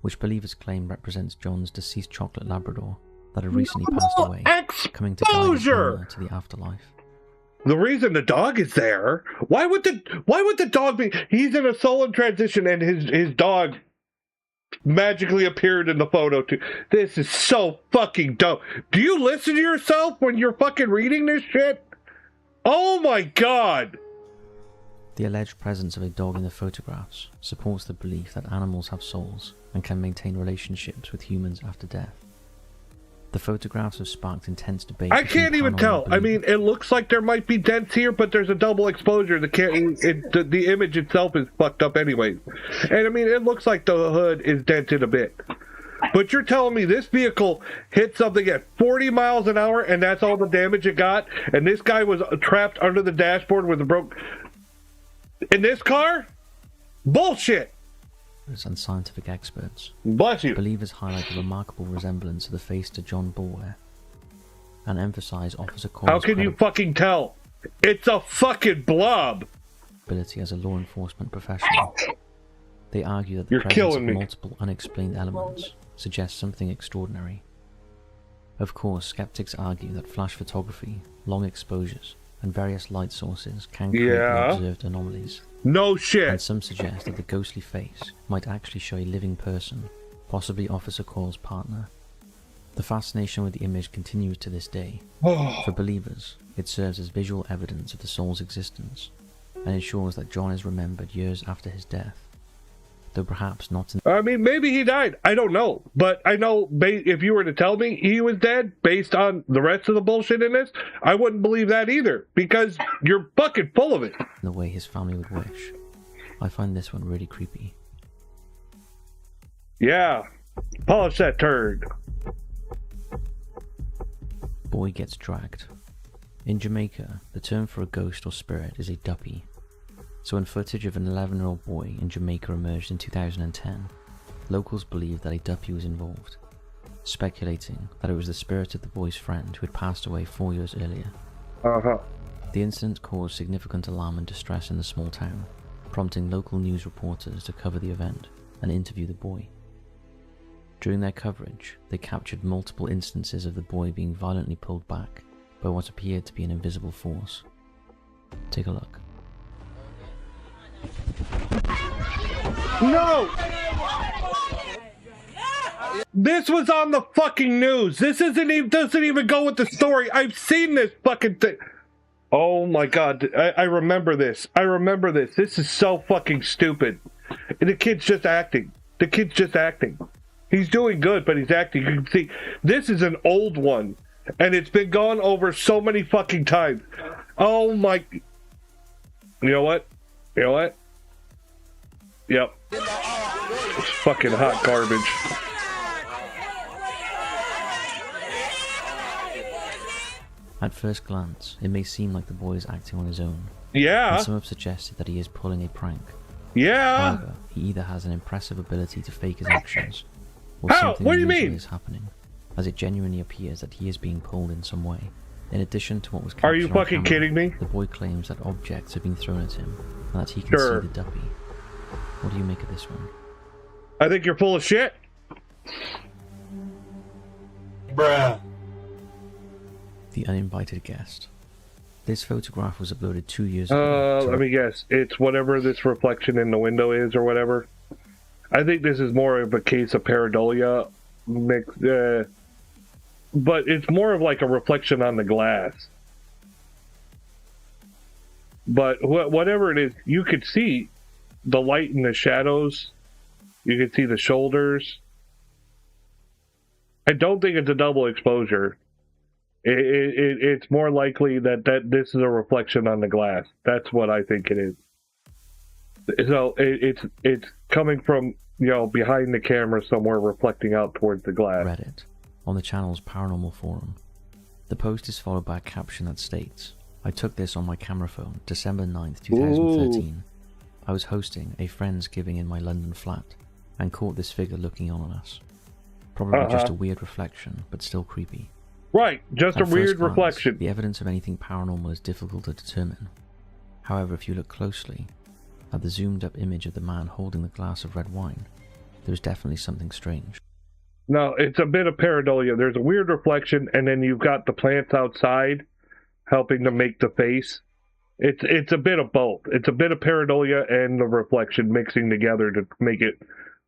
which believers claim represents John's deceased chocolate Labrador that had recently passed away, coming to guide his owner to the afterlife. The reason the dog is there, why would the dog be? He's in a soul transition and his dog magically appeared in the photo too. This is so fucking dumb. Do you listen to yourself when you're fucking reading this shit? Oh my God. The alleged presence of a dog in the photographs supports the belief that animals have souls and can maintain relationships with humans after death. The photographs have sparked intense debate. I can't even tell. I mean, it looks like there might be dents here, but there's a double exposure. The image itself is fucked up anyway. And I mean, it looks like the hood is dented a bit. But you're telling me this vehicle hit something at 40 miles an hour and that's all the damage it got? And this guy was trapped under the dashboard with a broke... In this car? Bullshit! And scientific experts. Bless you. Believers highlight the remarkable resemblance of the face to John Bulwer and emphasize Officer Cole's How can you fucking tell? It's a fucking blob! ...ability as a law enforcement professional. They argue that the You're presence of killing me. multiple unexplained elements suggests something extraordinary. Of course, skeptics argue that flash photography, long exposures, and various light sources can create the observed anomalies. No shit. And some suggest that the ghostly face might actually show a living person, possibly Officer Cole's partner. The fascination with the image continues to this day. For believers, it serves as visual evidence of the soul's existence, and ensures that John is remembered years after his death. Though perhaps not in... I mean, maybe he died. I don't know. But I know if you were to tell me he was dead based on the rest of the bullshit in this, I wouldn't believe that either. Because you're fucking full of it. the way his family would wish. I find this one really creepy. Yeah. Polish that turd. Boy gets dragged. In Jamaica, the term for a ghost or spirit is a duppy. So when footage of an 11-year-old boy in Jamaica emerged in 2010, locals believed that a duppy was involved, speculating that it was the spirit of the boy's friend who had passed away 4 years earlier. The incident caused significant alarm and distress in the small town, prompting local news reporters to cover the event and interview the boy. During their coverage, they captured multiple instances of the boy being violently pulled back by what appeared to be an invisible force. Take a look. No! This was on the fucking news. This doesn't even go with the story. I've seen this fucking thing. Oh my God. I remember this. I remember this. This is so fucking stupid. And the kid's just acting. The kid's just acting. He's doing good, but he's acting. You can see this is an old one. And it's been gone over so many fucking times. Oh my... You know what? You know what? Yep. It's fucking hot garbage. At first glance, it may seem like the boy is acting on his own. Yeah. And some have suggested that he is pulling a prank. Yeah. However, he either has an impressive ability to fake his actions, or How? something What do you unusual mean? is happening, as it genuinely appears that he is being pulled in some way. In addition to what was captured Are you on fucking camera, kidding me? The boy claims that objects have been thrown at him, and that he can Sure. see the duppy. What do you make of this one? I think you're full of shit. Bruh. The uninvited guest. This photograph was uploaded 2 years ago. Let me guess. It's whatever this reflection in the window is or whatever. I think this is more of a case of pareidolia mixed, but it's more of like a reflection on the glass. But whatever it is, you could see the light in the shadows. You can see the shoulders. I don't think it's a double exposure. It's more likely that this is a reflection on the glass. That's what I think it is. So it's coming from, you know, behind the camera somewhere, reflecting out towards the glass. Reddit, on the channel's paranormal forum. The post is followed by a caption that states, "I took this on my camera phone, December 9th, 2013. I was hosting a Friendsgiving in my London flat and caught this figure looking on us. Probably just a weird reflection, but still creepy. Right, just a At first weird glance, reflection. The evidence of anything paranormal is difficult to determine. However, if you look closely at the zoomed up image of the man holding the glass of red wine, there is definitely something strange. No, it's a bit of pareidolia. There's a weird reflection, and then you've got the plants outside helping to make the face. It's a bit of both. It's a bit of pareidolia and the reflection mixing together to make it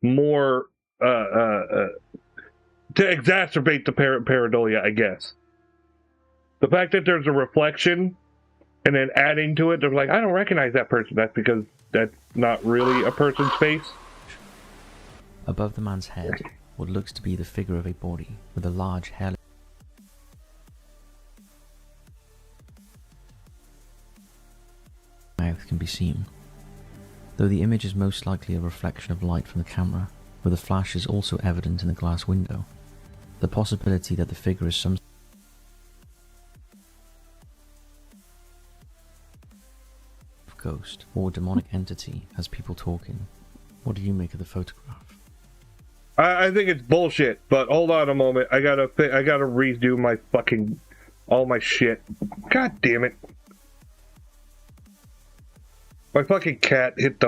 more to exacerbate the pareidolia, I guess. The fact that there's a reflection and then adding to it, they're like, I don't recognize that person. That's because that's not really a person's face. Above the man's head, what looks to be the figure of a body with a large hairless mouth can be seen. Though the image is most likely a reflection of light from the camera, where the flash is also evident in the glass window, the possibility that the figure is some ghost or demonic entity has people talking. What do you make of the photograph? I think it's bullshit, but hold on a moment. I gotta redo my fucking all my shit. God damn it! My fucking cat hit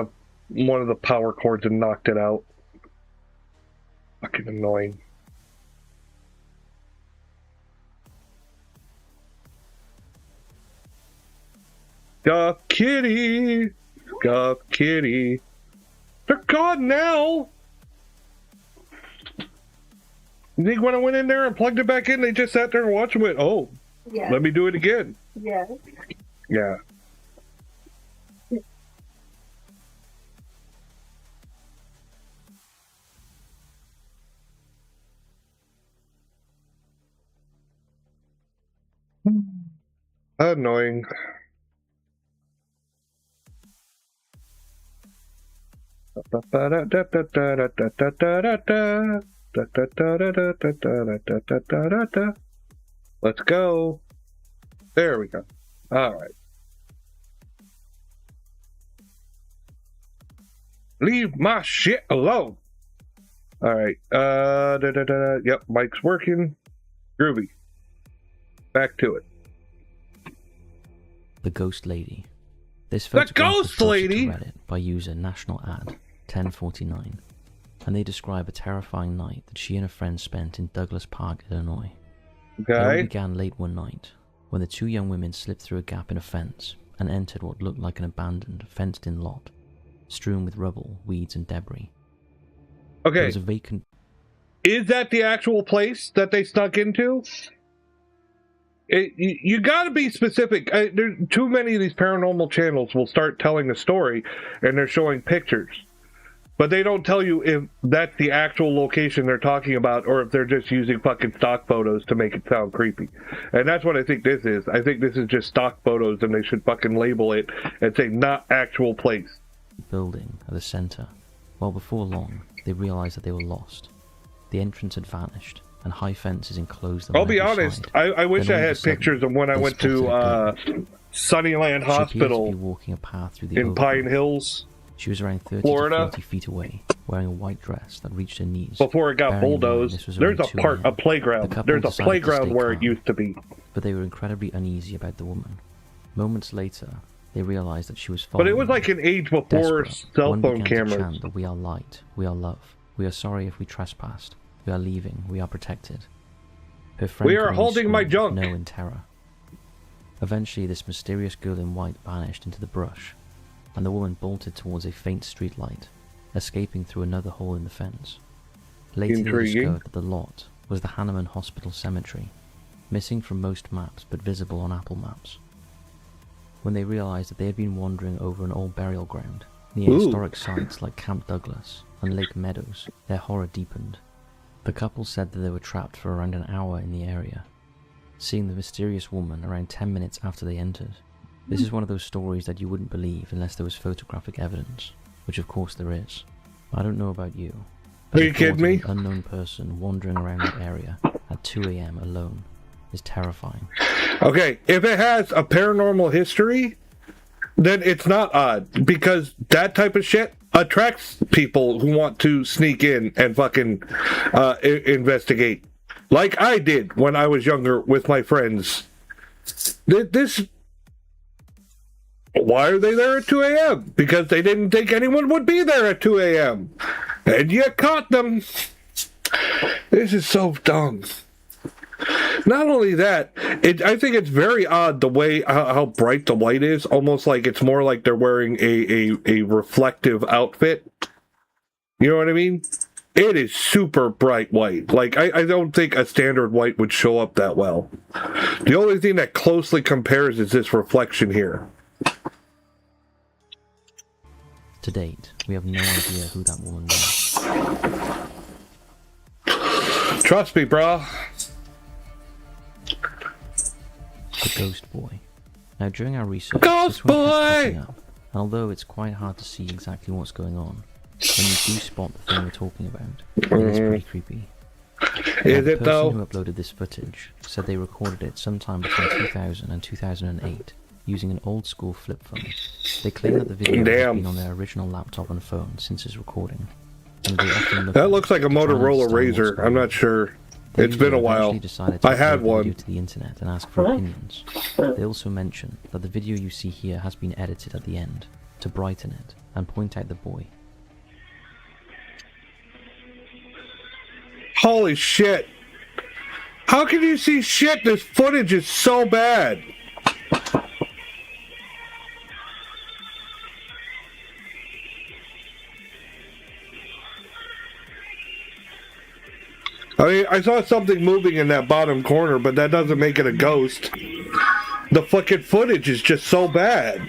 one of the power cords and knocked it out. Fucking annoying. Scuff kitty, scuff kitty. They're gone now. You think when I went in there and plugged it back in, they just sat there and watched it? Oh, yeah. Let me do it again. Yeah. Yeah. Annoying. Let's go. There we go. All right. Leave my shit alone. All right. Yep, mic's working. Groovy. Back to it. The Ghost Lady. This photograph was posted to Reddit by user National Ad 1049, and they describe a terrifying night that she and a friend spent in Douglas Park, Illinois. Okay. It all began late one night when the two young women slipped through a gap in a fence and entered what looked like an abandoned, fenced-in lot, strewn with rubble, weeds, and debris. Okay. There was a vacant. Is that the actual place that they snuck into? You gotta be specific. There's too many of these paranormal channels will start telling a story and they're showing pictures, but they don't tell you if that's the actual location they're talking about or if they're just using fucking stock photos to make it sound creepy. And that's what I think this is. I think this is just stock photos and they should fucking label it and say not actual place. Building at the center. Well, before long, they realized that they were lost. The entrance had vanished, and high fences enclosed them. I'll be honest, I wish I had pictures of when I went to Sunnyland Hospital walking a path through the in Pine Hills. She was around 30 Florida. to 40 feet away, wearing a white dress that reached her knees. Before it got bulldozed, there's a playground. There's a playground where it used to be. But they were incredibly uneasy about the woman. Moments later, they realized that she was following. But it was like an age before cell phone cameras. To chant that we are light, we are love, we are sorry if we trespassed, we are leaving, we are protected. Her friend we are holding my junk. No, in terror. Eventually, this mysterious girl in white vanished into the brush, and the woman bolted towards a faint streetlight, escaping through another hole in the fence. Later, they discovered that the lot was the Hanneman Hospital Cemetery, missing from most maps but visible on Apple Maps. When they realized that they had been wandering over an old burial ground near historic sites like Camp Douglas and Lake Meadows, their horror deepened. The couple said that they were trapped for around an hour in the area, seeing the mysterious woman around 10 minutes after they entered. This is one of those stories that you wouldn't believe unless there was photographic evidence, which of course there is. I don't know about you, but are you kidding me? An unknown person wandering around that area at 2 a.m. alone is terrifying. Okay, if it has a paranormal history, then it's not odd, because that type of shit, attracts people who want to sneak in and fucking investigate. Like I did when I was younger with my friends. Why are they there at 2 a.m.? Because they didn't think anyone would be there at 2 a.m. And you caught them. This is so dumb. Not only that, I think it's very odd the way how bright the light is. Almost like it's more like they're wearing a reflective outfit. You know what I mean? It is super bright white. Like, I don't think a standard white would show up that well. The only thing that closely compares is this reflection here. To date, we have no idea who that woman was. Trust me, bro. The Ghost Boy. Now, during our research, Ghost this one kept Boy! popping up, and although it's quite hard to see exactly what's going on, when you do spot the thing we're talking about, it is pretty creepy. Is the it though? person who uploaded this footage said they recorded it sometime between 2000 and 2008 using an old school flip phone. They claim that the video has been on their original laptop and phone since its recording. And they often look That looks like a Motorola Razor. I'm not sure. It's been a while. I had one. To the internet and ask for opinions. They also mention that the video you see here has been edited at the end to brighten it and point out the boy. Holy shit. How can you see shit? This footage is so bad. I mean, I saw something moving in that bottom corner, but that doesn't make it a ghost. The fucking footage is just so bad.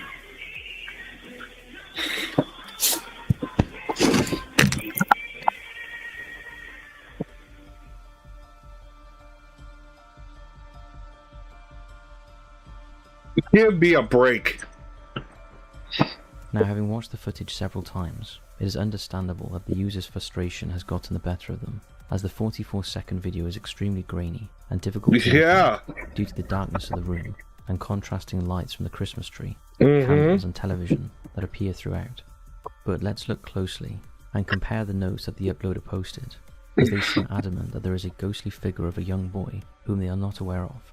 Give me a break. Now, having watched the footage several times, it is understandable that the user's frustration has gotten the better of them, as the 44-second video is extremely grainy and difficult to look due to the darkness of the room and contrasting lights from the Christmas tree, candles and television that appear throughout. But let's look closely and compare the notes that the uploader posted, as they seem adamant that there is a ghostly figure of a young boy whom they are not aware of.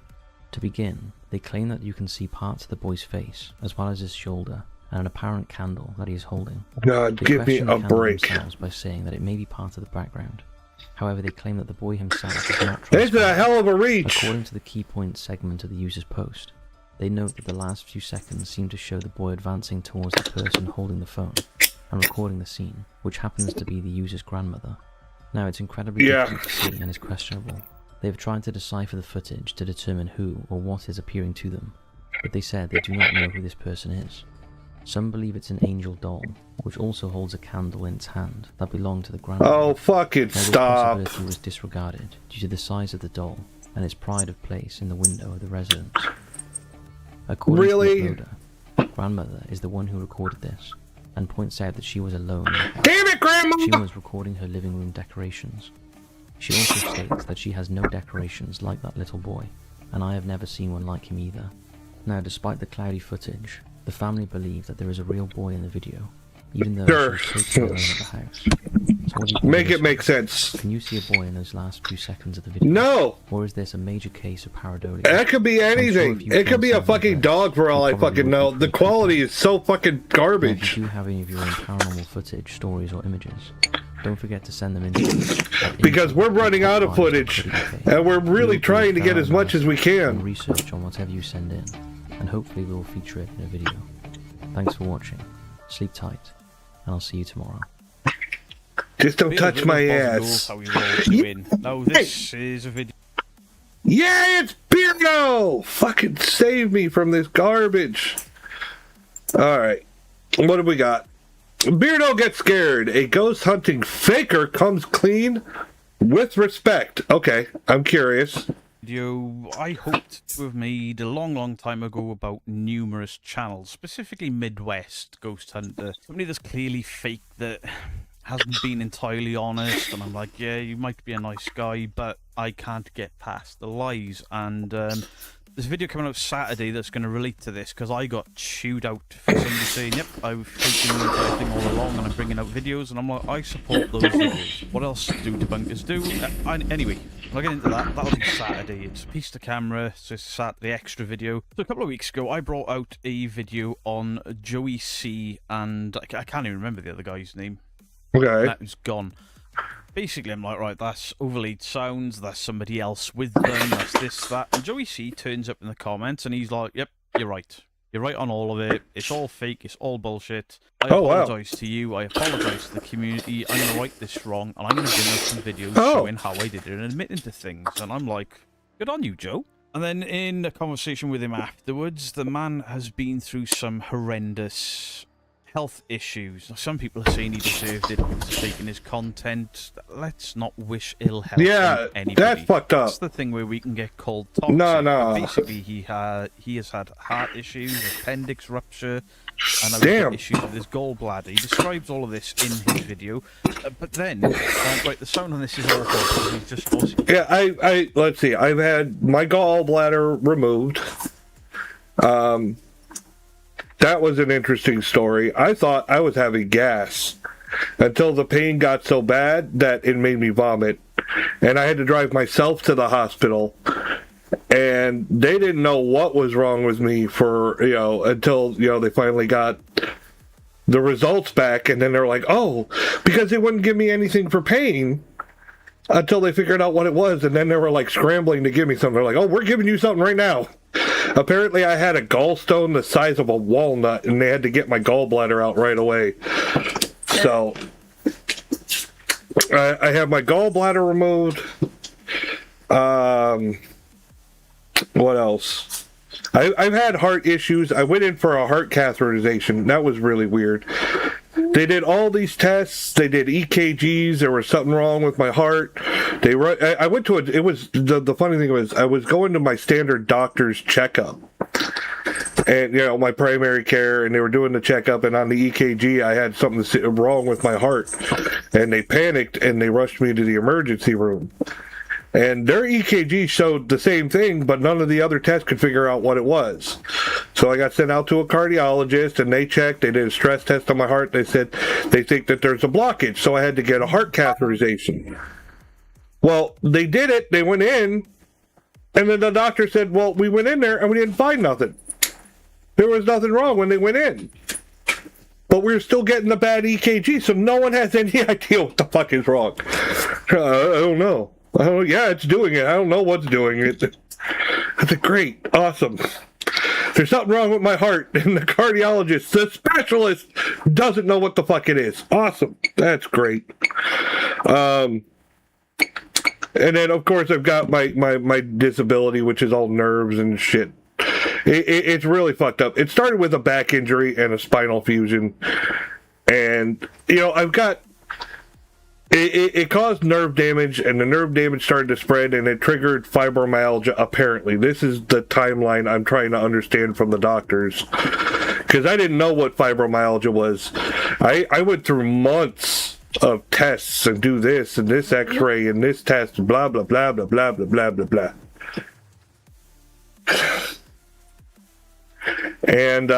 To begin, they claim that you can see parts of the boy's face, as well as his shoulder, and an apparent candle that he is holding. God, they give me question a the candle break. themselves by saying that it may be part of the background. However, they claim that the boy himself is not This is a hell of a reach! According to the key point segment of the user's post, they note that the last few seconds seem to show the boy advancing towards the person holding the phone and recording the scene, which happens to be the user's grandmother. Now, it's incredibly difficult to see and is questionable. They have tried to decipher the footage to determine who or what is appearing to them, but they said they do not know who this person is. Some believe it's an angel doll, which also holds a candle in its hand that belonged to the grandmother. Oh, fucking This stop. possibility was disregarded due to the size of the doll and its pride of place in the window of the residence. According to the uploader, grandmother is the one who recorded this, and points out that she was alone. Damn it, Grandma! She was recording her living room decorations. She also states that she has no decorations like that little boy, and I have never seen one like him either. Now, despite the cloudy footage, the family believe that there is a real boy in the video, even though she was totally alone at the house. So what do you think Make it make sense. Can you see a boy in those last few seconds of the video? No! Or is this a major case of pareidolia? That could be anything. It could be a fucking dog for all I fucking know. The quality is so fucking garbage. If you do have any of your own paranormal footage, stories, or images, don't forget to send them in. Because we're running out of footage, and we're really trying to get as much as we can. Research on whatever you send in, and hopefully we'll feature it in a video. Thanks for watching. Sleep tight, and I'll see you tomorrow. Just don't touch my ass. Now this is a video. Yeah, it's Beardo! Fucking save me from this garbage. Alright. What do we got? Beardo gets scared. A ghost hunting faker comes clean with respect. Okay, I'm curious. Video I hoped to have made a long time ago about numerous channels, specifically Midwest Ghost Hunter. Somebody that's clearly fake, that hasn't been entirely honest, and I'm like, yeah, you might be a nice guy, but I can't get past the lies. And There's a video coming out Saturday that's going to relate to this because I got chewed out for somebody saying, "Yep, I've taken the entire thing all along and I'm bringing out videos," and I'm like, I support those videos. What else do debunkers do? Anyway, I'll get into that. That'll be Saturday. It's a piece to camera, so it's a Saturday extra video. So a couple of weeks ago, I brought out a video on Joey C and I can't even remember the other guy's name. Okay. That was gone. Basically, I'm like, right, that's overlaid sounds, that's somebody else with them, that's this, that. And Joey C turns up in the comments and he's like, yep, you're right. You're right on all of it. It's all fake. It's all bullshit. I apologise to you. I apologise to the community. I'm going to right this wrong and I'm going to bring out some videos showing how I did it and admitting to things. And I'm like, good on you, Joe. And then in a conversation with him afterwards, the man has been through some horrendous health issues. Some people are saying he deserved it because of taking his content. Let's not wish ill health on anybody. That's fucked up. That's the thing where we can get called toxic. No. But basically, he has had heart issues, appendix rupture, and now he's got issues with his gallbladder. He describes all of this in his video. But then, right, the sound on this is awful. He's just awesome. Yeah, I let's see. I've had my gallbladder removed. That was an interesting story. I thought I was having gas until the pain got so bad that it made me vomit. And I had to drive myself to the hospital. And they didn't know what was wrong with me until, they finally got the results back. And then they're like, oh, because they wouldn't give me anything for pain until they figured out what it was. And then they were like scrambling to give me something. They're like, oh, we're giving you something right now. Apparently, I had a gallstone the size of a walnut, and they had to get my gallbladder out right away. So, I have my gallbladder removed. What else? I've had heart issues. I went in for a heart catheterization. That was really weird. They did all these tests. They did EKGs. There was something wrong with my heart. I went to it was the funny thing was I was going to my standard doctor's checkup, and my primary care, and they were doing the checkup, and on the EKG I had something wrong with my heart, and they panicked and they rushed me to the emergency room. And their EKG showed the same thing, but none of the other tests could figure out what it was. So I got sent out to a cardiologist, and they checked. They did a stress test on my heart. They said they think that there's a blockage, so I had to get a heart catheterization. Well, they did it. They went in, and then the doctor said, well, we went in there, and we didn't find nothing. There was nothing wrong when they went in. But we're still getting the bad EKG, so no one has any idea what the fuck is wrong. I don't know. Yeah, it's doing it. I don't know what's doing it. I said, great, awesome. There's something wrong with my heart, and the cardiologist, the specialist, doesn't know what the fuck it is. Awesome. That's great. And then, of course, I've got my disability, which is all nerves and shit. It's really fucked up. It started with a back injury and a spinal fusion. And, I've got... It caused nerve damage, and the nerve damage started to spread, and it triggered fibromyalgia, apparently. This is the timeline I'm trying to understand from the doctors, because I didn't know what fibromyalgia was. I went through months of tests and do this and this x-ray and this test, blah, blah, blah, blah, blah, blah, blah, blah, blah. And,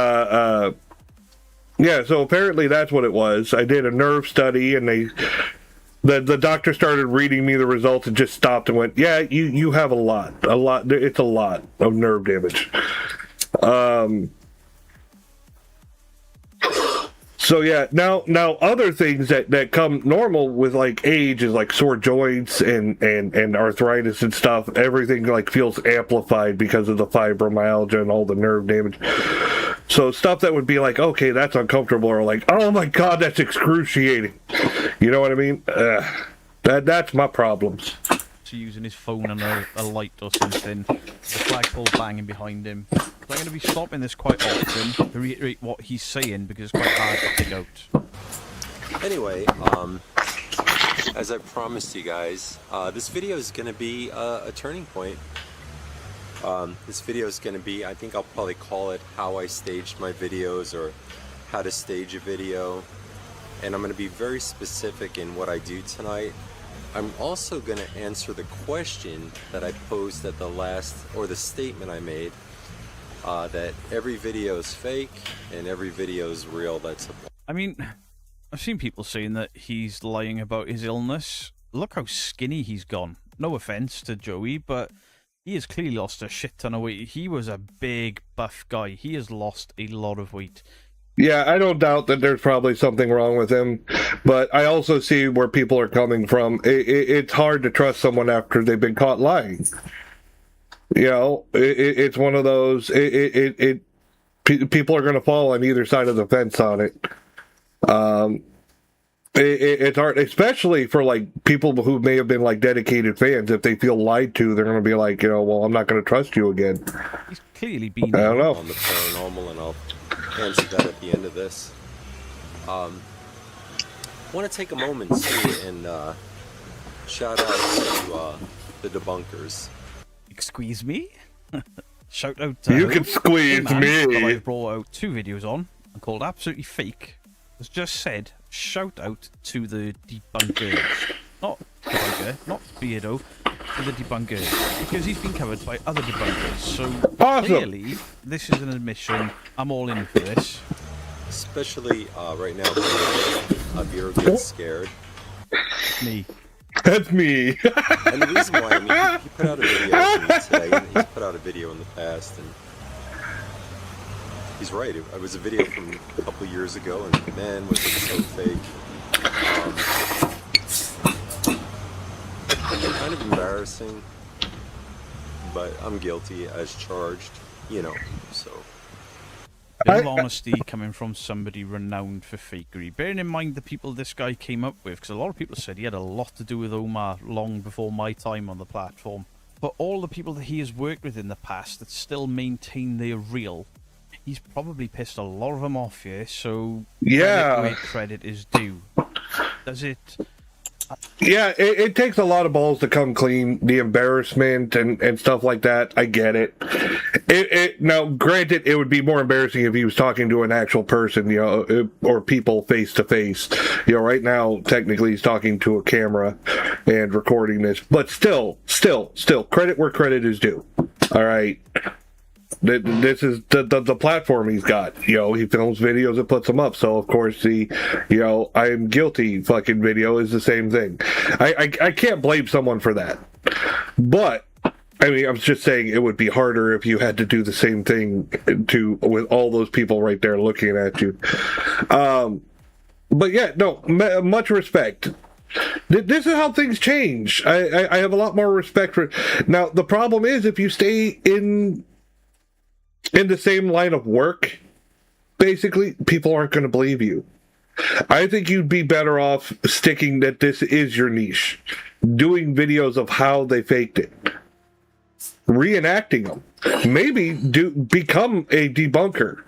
yeah, so apparently that's what it was. I did a nerve study, and the doctor started reading me the results and just stopped and went, yeah, you have a lot. It's a lot of nerve damage. So yeah, now other things that come normal with like age is like sore joints and arthritis and stuff. Everything like feels amplified because of the fibromyalgia and all the nerve damage. So stuff that would be like, okay, that's uncomfortable, or like, oh my god, that's excruciating. You know what I mean? That's my problems. Using his phone and a light or something. The flagpole banging behind him. So I'm going to be stopping this quite often to reiterate what he's saying because it's quite hard to pick out. Anyway, as I promised you guys, this video is going to be a turning point. This video is going to be, I think I'll probably call it how I staged my videos or how to stage a video. And I'm going to be very specific in what I do tonight. I'm also going to answer the question that I posed at the last, or the statement I made, that every video is fake and every video is real. I mean, I've seen people saying that he's lying about his illness. Look how skinny he's gone. No offense to Joey, but he has clearly lost a shit ton of weight. He was a big, buff guy. He has lost a lot of weight. Yeah, I don't doubt that there's probably something wrong with him, but I also see where people are coming from. It's hard to trust someone after they've been caught lying. You know, it's one of those. People are going to fall on either side of the fence on it. It's hard, especially for like people who may have been like dedicated fans. If they feel lied to, they're going to be like, you know, well, I'm not going to trust you again. He's clearly been. I don't know. On the paranormal, and I'll answer that at the end of this. I want to take a moment too and shout out to the debunkers. Squeeze me? Shout out you can squeeze me. That I brought out 2 videos on and called Absolutely Fake. As just said, shout out to the debunkers. Not debunker, not Beardo, to the debunkers. Because he's been covered by other debunkers. So clearly, this is an admission. I'm all in for this. Especially right now, Abir gets scared. Me. That's me. And the reason why, I mean, he put out a video today, and he's put out a video in the past, and he's right. It was a video from a couple years ago, and man, was it so fake. Kind of embarrassing, but I'm guilty as charged, you know, so. Bit of honesty coming from somebody renowned for fakery. Bearing in mind the people this guy came up with, because a lot of people said he had a lot to do with Omar long before my time on the platform. But all the people that he has worked with in the past that still maintain they're real, he's probably pissed a lot of them off here, so yeah, where credit is due. Does it... Yeah, it takes a lot of balls to come clean. The embarrassment and stuff like that, I get it. Now, granted, it would be more embarrassing if he was talking to an actual person, you know, or people face to face. You know, right now, technically, he's talking to a camera and recording this. But still, credit where credit is due. All right. This is the platform he's got. You know, he films videos and puts them up. So, of course, the, you know, I'm guilty fucking video is the same thing. I can't blame someone for that. But, I mean, I'm just saying it would be harder if you had to do the same thing with all those people right there looking at you. But, yeah, no, much respect. This is how things change. I have a lot more respect for it. Now, the problem is if you stay in the same line of work, basically, people aren't going to believe you. I think you'd be better off sticking that this is your niche. Doing videos of how they faked it. Reenacting them. Maybe become a debunker.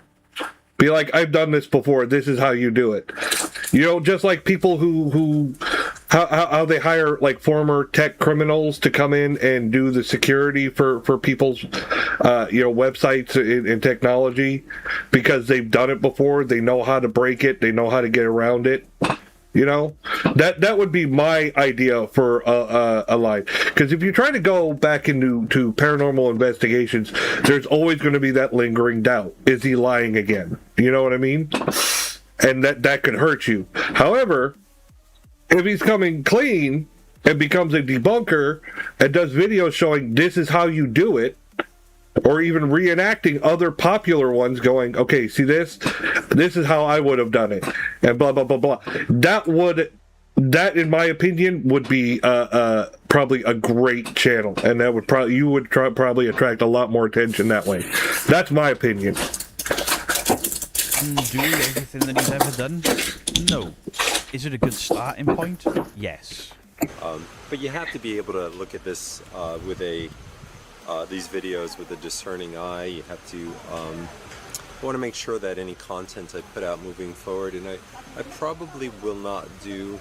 Be like, I've done this before, this is how you do it. You know, just like people how they hire like former tech criminals to come in and do the security for people's websites and technology because they've done it before, they know how to break it, they know how to get around it. You know, that would be my idea for a line. Because if you try to go back into paranormal investigations, there's always going to be that lingering doubt. Is he lying again? You know what I mean? And that could hurt you. However, if he's coming clean and becomes a debunker and does videos showing this is how you do it, or even reenacting other popular ones going, okay, see this is how I would have done it, and blah, blah, blah, blah. That, in my opinion, would be probably a great channel, and that would probably attract a lot more attention that way. That's my opinion. Do everything that he's ever done? No. Is it a good starting point? Yes. But you have to be able to look at this with these videos with a discerning eye. You have to want to make sure that any content I put out moving forward, and I probably will not do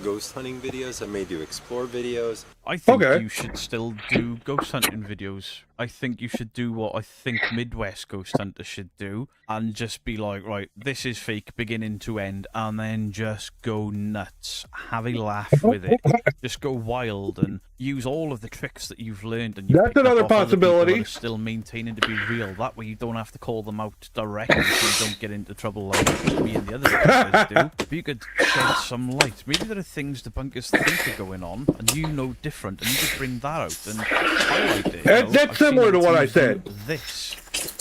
ghost hunting videos. I may do explore videos. I think Okay. you should still do ghost hunting videos. I think you should do what I think Midwest ghost hunters should do, and just be like, right, this is fake beginning to end, and then just go nuts, have a laugh with it, just go wild, and use all of the tricks that you've learned and you've That's picked up another off other people possibility. that are still maintaining to be real. That way you don't have to call them out directly, so you don't get into trouble like me and the other guys do. If you could shed some light, maybe there are things the bunkers think are going on, and you know different, and you could bring that out and highlight it. That's similar to what I said. This,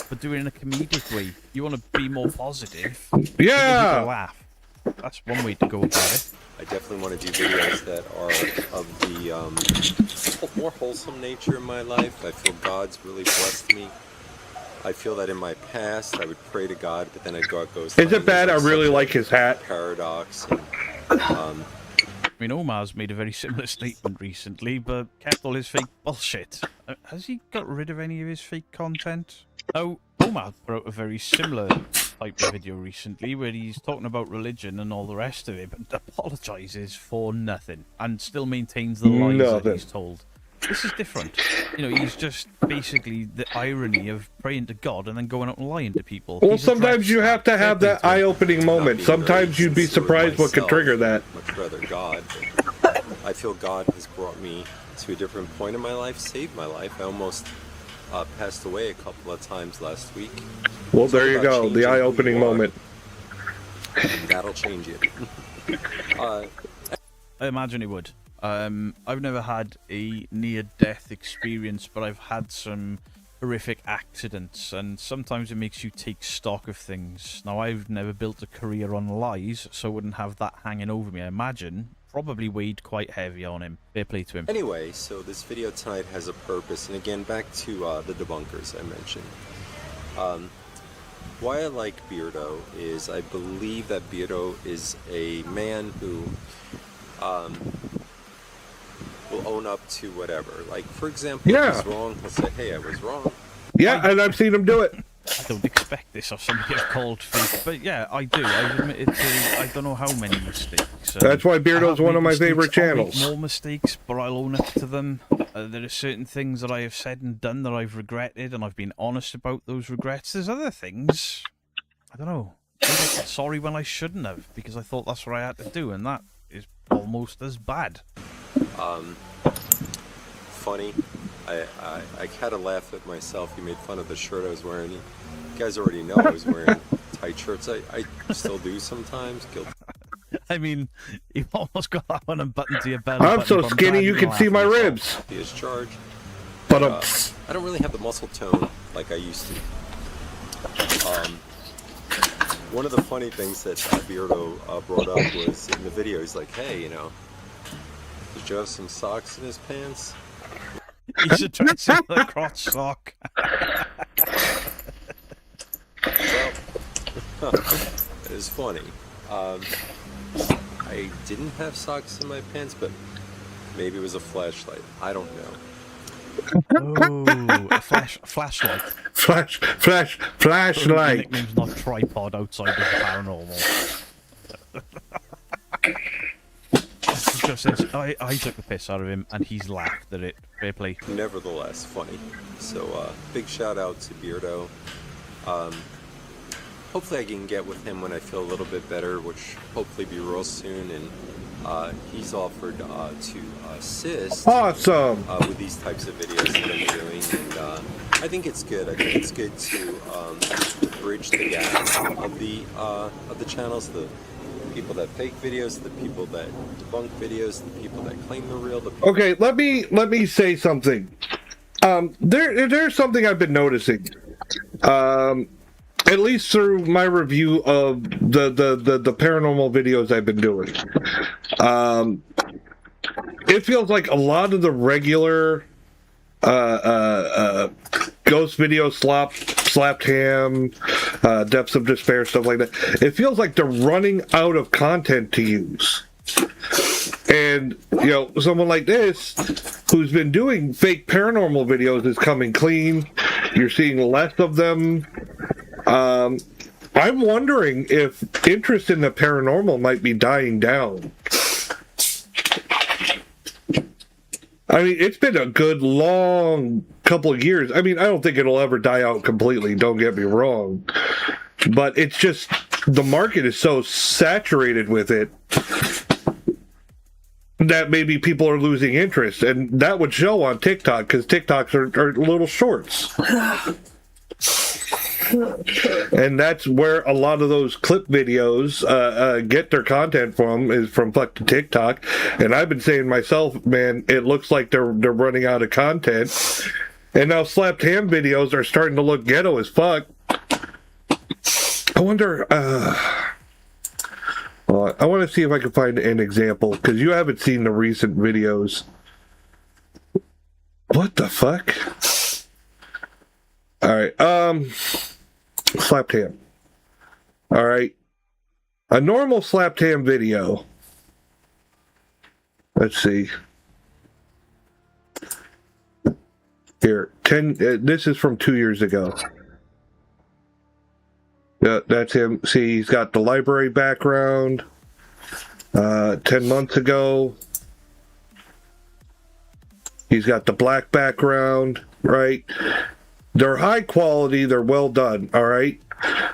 but do it in a comedic way. You want to be more positive. Yeah. Give people a laugh. That's one way to go about it. I definitely want to do videos that are of the more wholesome nature in my life. I feel God's really blessed me. I feel that in my past I would pray to God, but then I'd go out ghost. Is it bad? I really like his hat. Paradox. And, I mean, Omar's made a very similar statement recently, but kept all his fake bullshit. Has he got rid of any of his fake content? Oh, Omar put out a very similar type of video recently where he's talking about religion and all the rest of it, but apologises for nothing and still maintains the lies that he's told. This is different. You know, he's just basically the irony of praying to God and then going out and lying to people. Well, sometimes you have to have that eye-opening moment. Sometimes you'd be surprised what could trigger that. much rather God. I feel God has brought me to a different point in my life, saved my life. I almost passed away a couple of times last week. Well, there you go, the eye-opening moment. That'll change you. I imagine it would. I've never had a near-death experience, but I've had some horrific accidents, and sometimes it makes you take stock of things. Now, I've never built a career on lies, so I wouldn't have that hanging over me, I imagine. Probably weighed quite heavy on him. Fair play to him. Anyway, so this video tonight has a purpose, and again, back to the debunkers I mentioned. Why I like Beardo is I believe that Beardo is a man who will own up to whatever. Like, for example, if he's wrong, he'll say, hey, I was wrong. Yeah, and I've seen him do it. I don't expect this of somebody I've called fake, but yeah, I do. I admit it. I don't know how many mistakes. That's why Beardo's one of my favorite channels. I'll make more mistakes, but I'll own up to them. There are certain things that I have said and done that I've regretted, and I've been honest about those regrets. There's other things, I don't know. I got sorry when I shouldn't have, because I thought that's what I had to do, and that is almost as bad. Funny. I kind of laughed at myself. You made fun of the shirt I was wearing. You guys already know I was wearing tight shirts. I still do sometimes. Guilty. I mean, you've almost got that one unbuttoned to your belly. I'm so skinny you can see my ribs. His charge. But I don't really have the muscle tone like I used to. One of the funny things that Beardo brought up was in the video, he's like, hey, you know, does Joe have some socks in his pants? He's a triangular crotch sock. It is funny. I didn't have socks in my pants, but maybe it was a flashlight. I don't know. Oh, a flashlight. Flashlight. Nickname's not tripod outside of the paranormal. Just says, I took the piss out of him and he's laughed at it. Fair play. Nevertheless, funny. So, big shout out to Beardo. Hopefully I can get with him when I feel a little bit better, which hopefully be real soon. And he's offered to assist with these types of videos that I'm doing. And I think it's good. I think it's good to bridge the gap of the channels, the people that fake videos, the people that debunk videos, the people that claim they're real. Okay, let me say something. There's something I've been noticing. At least through my review of the paranormal videos I've been doing. It feels like a lot of the regular ghost videos, slapped ham, depths of despair, stuff like that. It feels like they're running out of content to use. And, you know, someone like this, who's been doing fake paranormal videos, is coming clean. You're seeing less of them. I'm wondering if interest in the paranormal might be dying down. I mean, it's been a good long couple of years. I mean, I don't think it'll ever die out completely, don't get me wrong. But it's just, the market is so saturated with it that maybe people are losing interest. And that would show on TikTok, because TikToks are little shorts. And that's where a lot of those clip videos get their content from, is from fucking TikTok. And I've been saying myself, man, it looks like they're running out of content. And now slapped ham videos are starting to look ghetto as fuck. I wonder, well, I want to see if I can find an example, because you haven't seen the recent videos. What the fuck? Alright, slapped ham. Alright. A normal slapped ham video. Let's see. Here, this is from 2 years ago. Yeah, that's him. See, he's got the library background. 10 months ago. He's got the black background, right? They're high quality, they're well done, all right?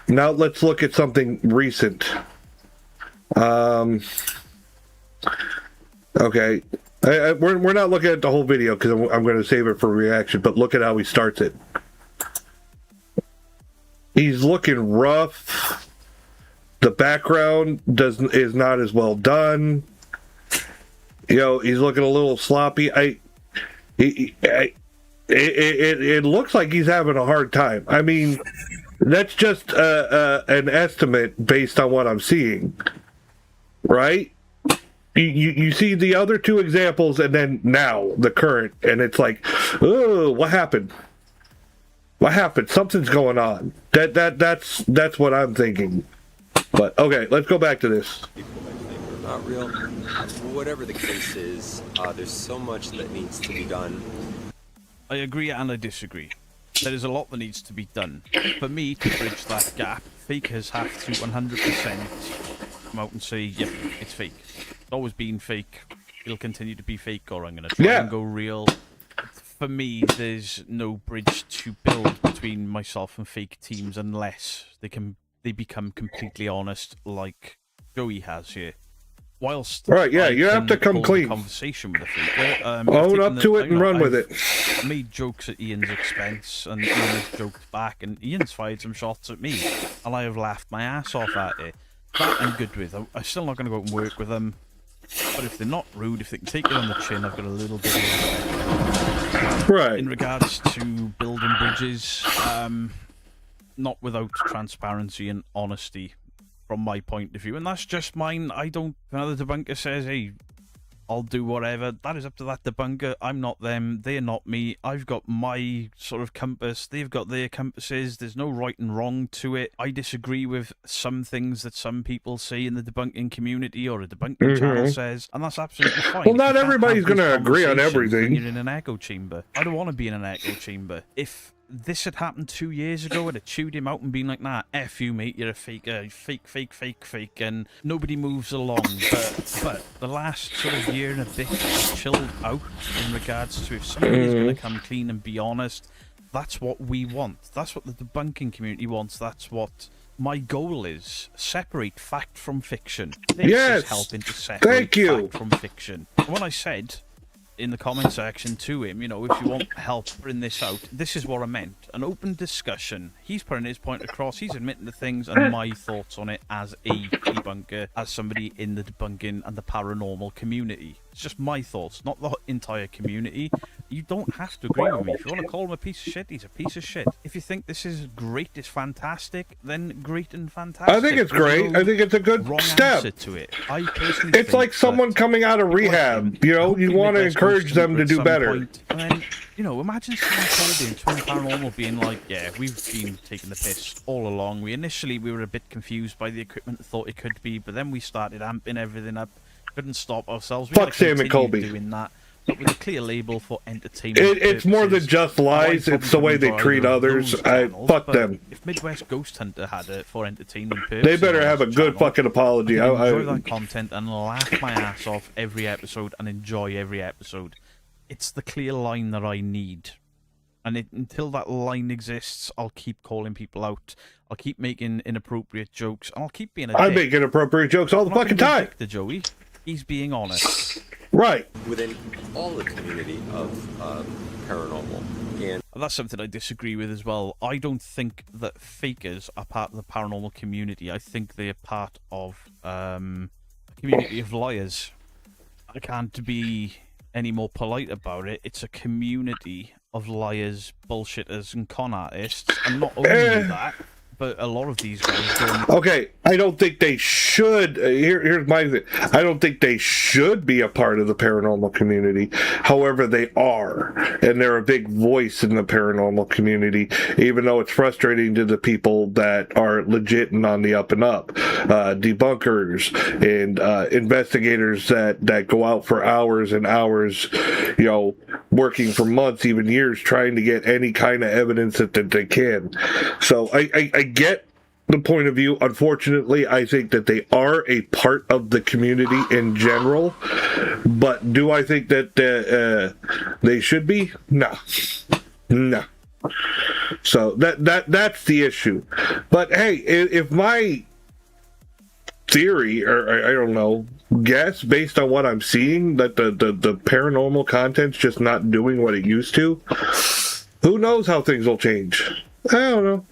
Now let's look at something recent. Okay. We're not looking at the whole video because I'm going to save it for reaction, but look at how he starts it. He's looking rough. The background is not as well done. You know, he's looking a little sloppy. It looks like he's having a hard time. I mean, that's just an estimate based on what I'm seeing, right? You see the other two examples, and then now the current, and it's like, oh, what happened? What happened? Something's going on. That's what I'm thinking. But okay, let's go back to this. People that think they're not real. Whatever the case is, there's so much that needs to be done. I agree and I disagree. There is a lot that needs to be done. For me to bridge that gap, fakers have to 100% come out and say, yep, it's fake. It's always been fake. It'll continue to be fake, or I'm going to try and go real. For me, there's no bridge to build between myself and fake teams unless they become completely honest, like Joey has here. Whilst right, yeah, you have to come clean. Conversation with a faker, own up to it and run with it. I made jokes at Ian's expense, and Ian has joked back, and Ian's fired some shots at me, and I have laughed my ass off at it. That I'm good with. I'm still not going to go out and work with them, but if they're not rude, if they can take it on the chin, I've got a little bit of respect. Right. In regards to building bridges, not without transparency and honesty. From my point of view, and that's just mine. I don't. Another debunker says, "Hey, I'll do whatever." That is up to that debunker. I'm not them. They're not me. I've got my sort of compass. They've got their compasses. There's no right and wrong to it. I disagree with some things that some people say in the debunking community or a debunking channel says, and that's absolutely fine. Well, not everybody's going to agree on everything. You're in an echo chamber. I don't want to be in an echo chamber. If this had happened 2 years ago, I'd have chewed him out and been like, nah, F you, mate, you're a faker, fake, and nobody moves along. But the last sort of year and a bit, I've chilled out in regards to if somebody is going to come clean and be honest, that's what we want. That's what the debunking community wants. That's what my goal is. Separate fact from fiction. This is helping to separate fact from fiction. When I said in the comment section to him, you know, if you want help bring this out, this is what I meant. An open discussion. He's putting his point across, he's admitting the things and my thoughts on it as a debunker, as somebody in the debunking and the paranormal community. It's just my thoughts, not the entire community. You don't have to agree with me. If you want to call him a piece of shit, he's a piece of shit. If you think this is great, it's fantastic, then great and fantastic. I think it's great. I think it's a good step. To it. I personally it's like someone coming out of rehab. You know, you want to encourage them to do better. And then, you know, imagine someone told you in Twin Paranormal being like, yeah, we've been taking the piss all along. We were a bit confused by the equipment, thought it could be, but then we started amping everything up. Couldn't stop ourselves. We Fuck Sam and Colby. Doing that, but with a clear label for entertainment. It's more than just lies. It's the way they treat others. Fuck them. If Midwest Ghost Hunter had it for entertainment purposes, they better have a good fucking apology. I enjoy that content and laugh my ass off every episode and enjoy every episode. it's the clear line that I need. And until that line exists, I'll keep calling people out. I'll keep making inappropriate jokes. And I'll keep being a dick. I make inappropriate jokes all the fucking time. The Joey, he's being honest. Right. Within all the community of paranormal. And that's something I disagree with as well. I don't think that fakers are part of the paranormal community. I think they're part of a community of liars. I can't be any more polite about it. It's a community of liars, bullshitters, and con artists. And not only that, but a lot of these guys don't... Okay, I don't think they should. Here's my thing. I don't think they should be a part of the paranormal community. However, they are. And they're a big voice in the paranormal community, even though it's frustrating to the people that are legit and on the up and up. Debunkers and investigators that go out for hours and hours, you know, working for months, even years, trying to get any kind of evidence that they can. So I get the point of view. Unfortunately, I think that they are a part of the community in general, but do I think that they should be? No. So that's the issue. But hey, if my theory, or I don't know, guess based on what I'm seeing, that the paranormal content's just not doing what it used to, who knows how things will change? I don't know.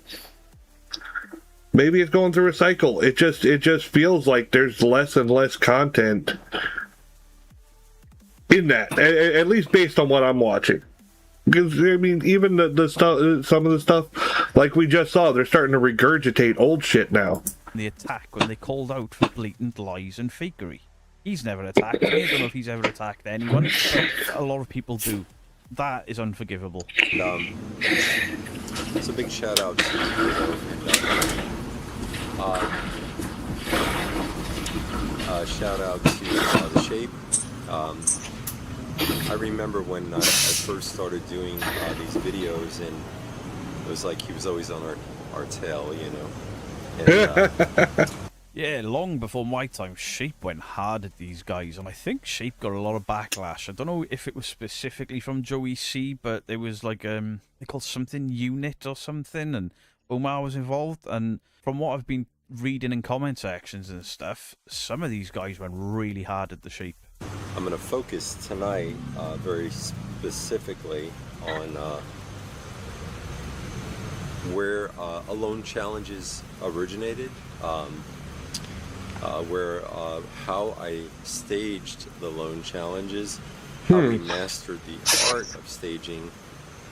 Maybe it's going through a cycle. It just feels like there's less and less content in that, at least based on what I'm watching. Because I mean, even the stuff, some of the stuff, like we just saw, they're starting to regurgitate old shit now. The attack when they called out for blatant lies and fakery. He's never attacked me. I don't know if he's ever attacked anyone, but a lot of people do. That is unforgivable. It's a big shout out to shout out to the Shape. I remember when I first started doing these videos, and it was like he was always on our tail, you know. And, yeah, long before my time, Shape went hard at these guys, and I think Shape got a lot of backlash. I don't know if it was specifically from Joey C, but there was like they called something Unit or something, and Omar was involved. And from what I've been reading in comment sections and stuff, some of these guys went really hard at the Shape. I'm going to focus tonight very specifically on where Alone Challenges originated, where how I staged the Alone Challenges, how we mastered the art of staging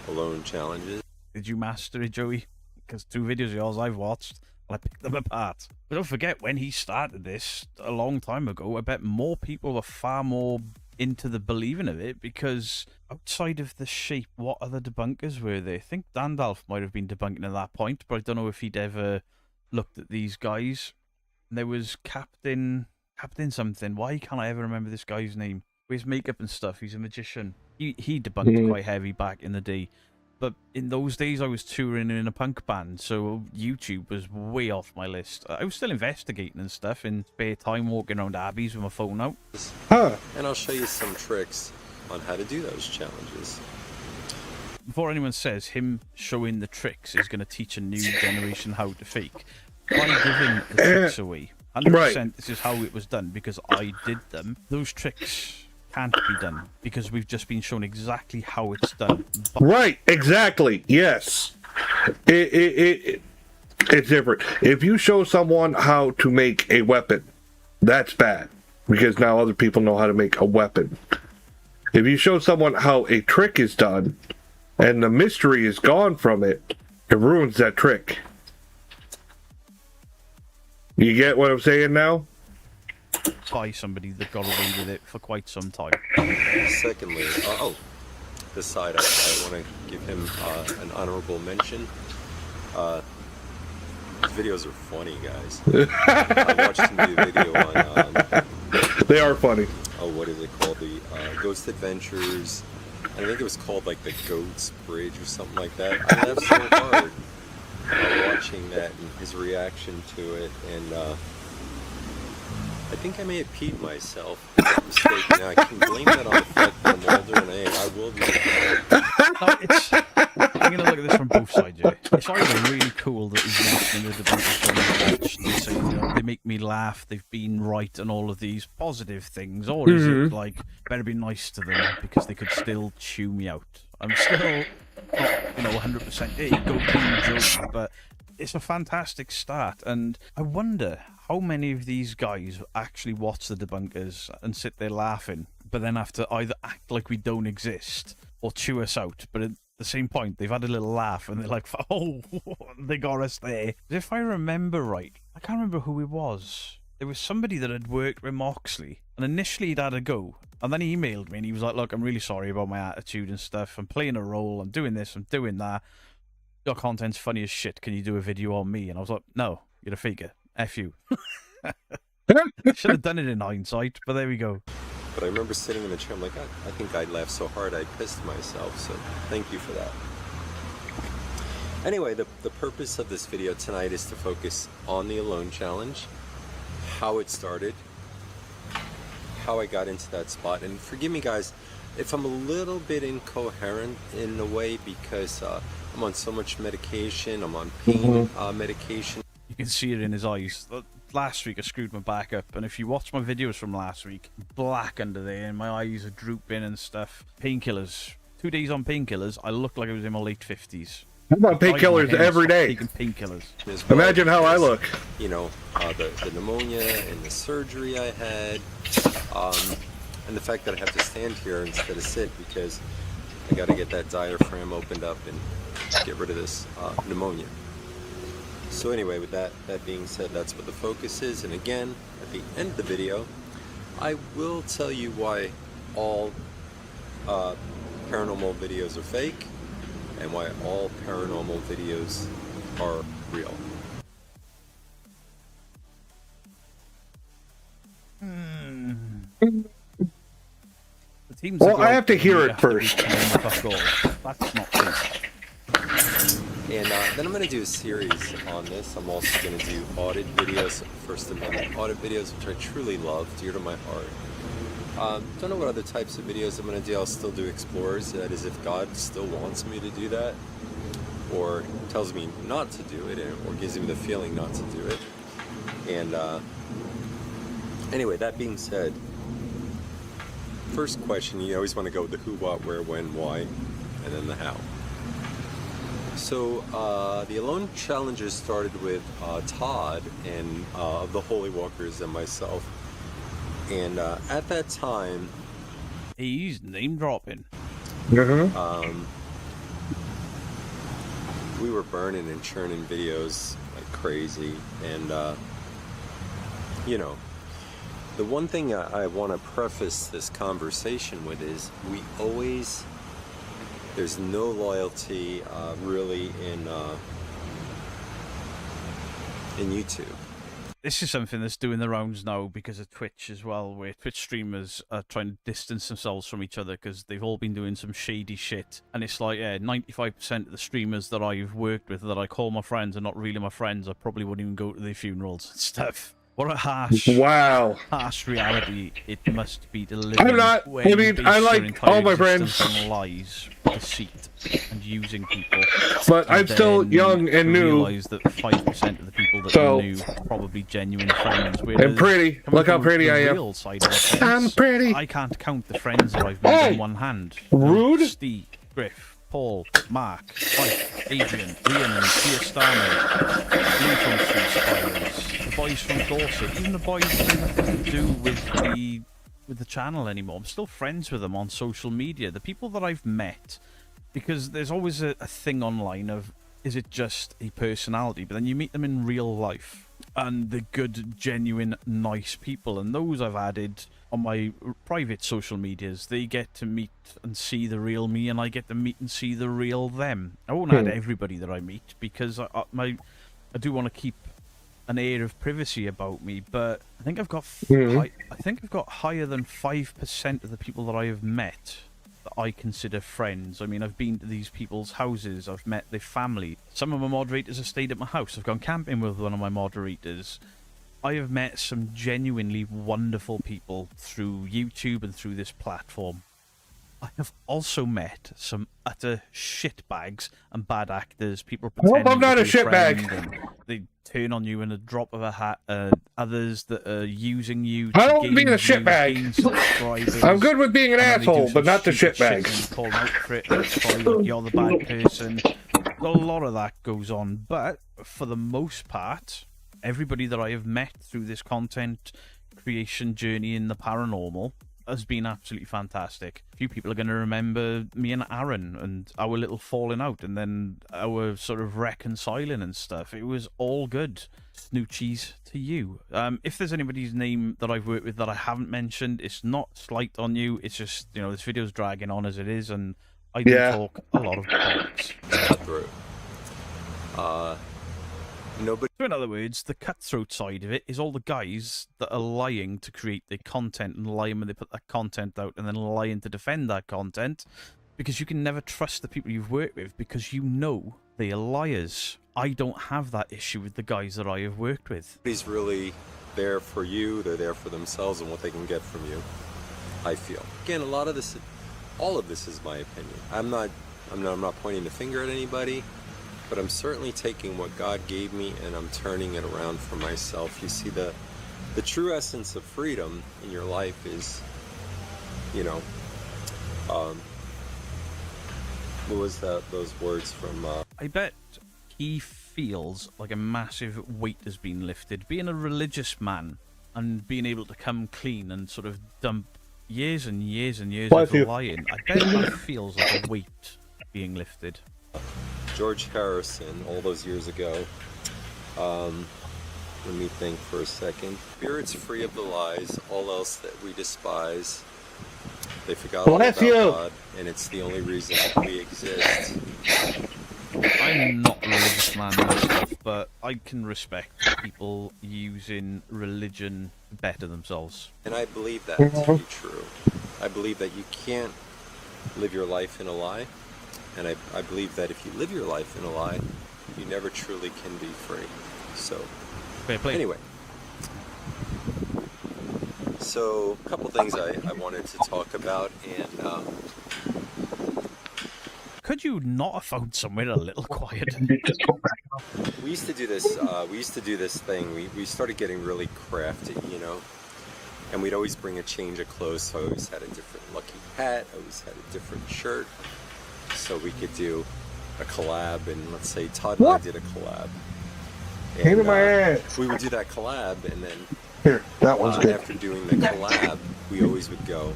Alone Challenges. Did you master it, Joey? Because 2 videos of yours I've watched, and I picked them apart. But don't forget, when he started this a long time ago, I bet more people were far more into the believing of it, because outside of the Shape, what other debunkers were there? I think Dandalf might have been debunking at that point, but I don't know if he'd ever looked at these guys. And there was Captain something. Why can't I ever remember this guy's name? With his makeup and stuff, he's a magician. He debunked quite heavy back in the day. But in those days, I was touring in a punk band, so YouTube was way off my list. I was still investigating and stuff in spare time, walking around Abby's with my phone out. And I'll show you some tricks on how to do those challenges. Before anyone says him showing the tricks is going to teach a new generation how to fake, by giving the tricks away, 100% this is how it was done, because I did them. Those tricks can't be done, because we've just been shown exactly how it's done. Right, exactly, yes. It's different. If you show someone how to make a weapon, that's bad, because now other people know how to make a weapon. If you show someone how a trick is done, and the mystery is gone from it, it ruins that trick. You get what I'm saying now? By somebody that got away with it for quite some time. Secondly, this side, I want to give him an honorable mention. His videos are funny, guys. I watched him do a video on... they are funny. Oh, what is it called? The Ghost Adventures. I think it was called like the Goat's Bridge or something like that. I laughed so hard watching that and his reaction to it, and I think I may have peed myself. Now, I can blame that on the fact that I'm older, and I will cool. No, I'm going to look at this from both sides, yeah. It's either really cool that he's watching the debunkers and say, you know, they make me laugh, they've been right, and all of these positive things, or is it like, better be nice to them because they could still chew me out? I'm still not, 100% hey, go team Joe, but it's a fantastic start, and I wonder how many of these guys actually watch the debunkers and sit there laughing, but then have to either act like we don't exist or chew us out. But at the same point, they've had a little laugh and they're like, oh, they got us there. If I remember right, I can't remember who it was. There was somebody that had worked with Moxley, and initially he'd had a go, and then he emailed me and he was like, look, I'm really sorry about my attitude and stuff. I'm playing a role, I'm doing this, I'm doing that. Your content's funny as shit. Can you do a video on me? And I was like, no, you're a faker. F you. Should have done it in hindsight, but there we go. But I remember sitting in the chair, I'm like, I think I laughed so hard I pissed myself, so thank you for that. Anyway, the purpose of this video tonight is to focus on the Alone Challenge, how it started, how I got into that spot, and forgive me guys if I'm a little bit incoherent in a way because I'm on so much medication, I'm on pain medication. You can see it in his eyes. Last week I screwed my back up, and if you watch my videos from last week, black under there, and my eyes are drooping and stuff. Painkillers. 2 days on painkillers, I look like I was in my late 50s. I'm on painkillers every day. Taking painkillers. Well, imagine how I look. You know, the pneumonia and the surgery I had, and the fact that I have to stand here instead of sit because I got to get that diaphragm opened up and get rid of this pneumonia. So anyway, with that being said, that's what the focus is. And again, at the end of the video, I will tell you why all paranormal videos are fake and why all paranormal videos are real. Well, I have to hear it first. That's not true. And then I'm going to do a series on this. I'm also going to do audit videos, First Amendment audit videos, which I truly love, dear to my heart. Don't know what other types of videos I'm going to do. I'll still do explorers. That is if God still wants me to do that, or tells me not to do it, or gives me the feeling not to do it. And anyway, that being said, first question, you always want to go with the who, what, where, when, why, and then the how. So the Alone Challenges started with Todd and the Holy Walkers and myself. And at that time... He's name dropping. We were burning and churning videos like crazy. And, you know, the one thing I want to preface this conversation with is we always... There's no loyalty really in YouTube. This is something that's doing the rounds now because of Twitch as well, where Twitch streamers are trying to distance themselves from each other because they've all been doing some shady shit. And it's like, yeah, 95% of the streamers that I've worked with that I call my friends are not really my friends. I probably wouldn't even go to their funerals and stuff. What a harsh reality it must be to live I'm not. I mean, I like all my friends. On lies, deceit, and using people. But I'm still young and new. Realize that 5% of the people that you knew are probably genuine friends. I'm pretty. Look how pretty I am. I'm pretty. I can't count the friends that I've made on one hand. Rude. Steve, Griff, Paul, Mark, Mike, Adrian, Ian, and Kiastano, Blue from Street Spirals, the boys from Dorset, even the boys that have nothing to do with the channel anymore. I'm still friends with them on social media. The people that I've met, because there's always a thing online of, is it just a personality? But then you meet them in real life, and they're good, genuine, nice people, and those I've added on my private social medias. They get to meet and see the real me, and I get to meet and see the real them. I won't add everybody that I meet because I do want to keep an air of privacy about me, but I think I've got I think I've got higher than 5% of the people that I have met that I consider friends. I mean, I've been to these people's houses, I've met their family. Some of my moderators have stayed at my house. I've gone camping with one of my moderators. I have met some genuinely wonderful people through YouTube and through this platform. I have also met some utter shitbags and bad actors. People I hope pretending I'm not to a be your shitbag. friend, and they turn on you in a drop of a hat. Others that are using you. I to don't gain being a views, gain shitbag. subscribers, I'm good with being an and then they do asshole, some but not the stupid shit shitbag. and call them out for it, and cry like you're the bad person. A lot of that goes on, but for the most part, everybody that I have met through this content creation journey in the paranormal has been absolutely fantastic. A few people are going to remember me and Aaron and our little falling out and then our sort of reconciling and stuff. It was all good. Snoochies to you. If there's anybody's name that I've worked with that I haven't mentioned, it's not slight on you. It's just, you know, this video's dragging on as it is, and I do talk a lot of bollocks. Nobody. So in other words, the cutthroat side of it is all the guys that are lying to create their content and lying when they put that content out and then lying to defend that content, because you can never trust the people you've worked with because you know they are liars. I don't have that issue with the guys that I have worked with. Nobody's really there for you. They're there for themselves and what they can get from you, I feel. Again, all of this is my opinion. I'm not pointing the finger at anybody. But I'm certainly taking what God gave me and I'm turning it around for myself. You see, the true essence of freedom in your life is, you know, what was those words from? I bet he feels like a massive weight has been lifted. Being a religious man and being able to come clean and sort of dump years and years and years of lying, I bet that feels like a weight being lifted. George Harrison, all those years ago. Let me think for a second. Spirit's free of the lies, all else that we despise. They forgot all about God, and it's the only reason that we exist. I'm not a religious man myself, but I can respect people using religion to better themselves. And I believe that to be true. I believe that you can't live your life in a lie. And I believe that if you live your life in a lie, you never truly can be free. So, anyway. So, a couple things I wanted to talk about, and could you not have found somewhere a little quieter? We used to do this. We used to do this thing. We started getting really crafty, you know. And we'd always bring a change of clothes. So I always had a different lucky hat. I always had a different shirt. So we could do a collab, and let's say Todd and I did a collab. Into my ass. We would do that collab, and then here, that one's good. After doing the collab, we always would go,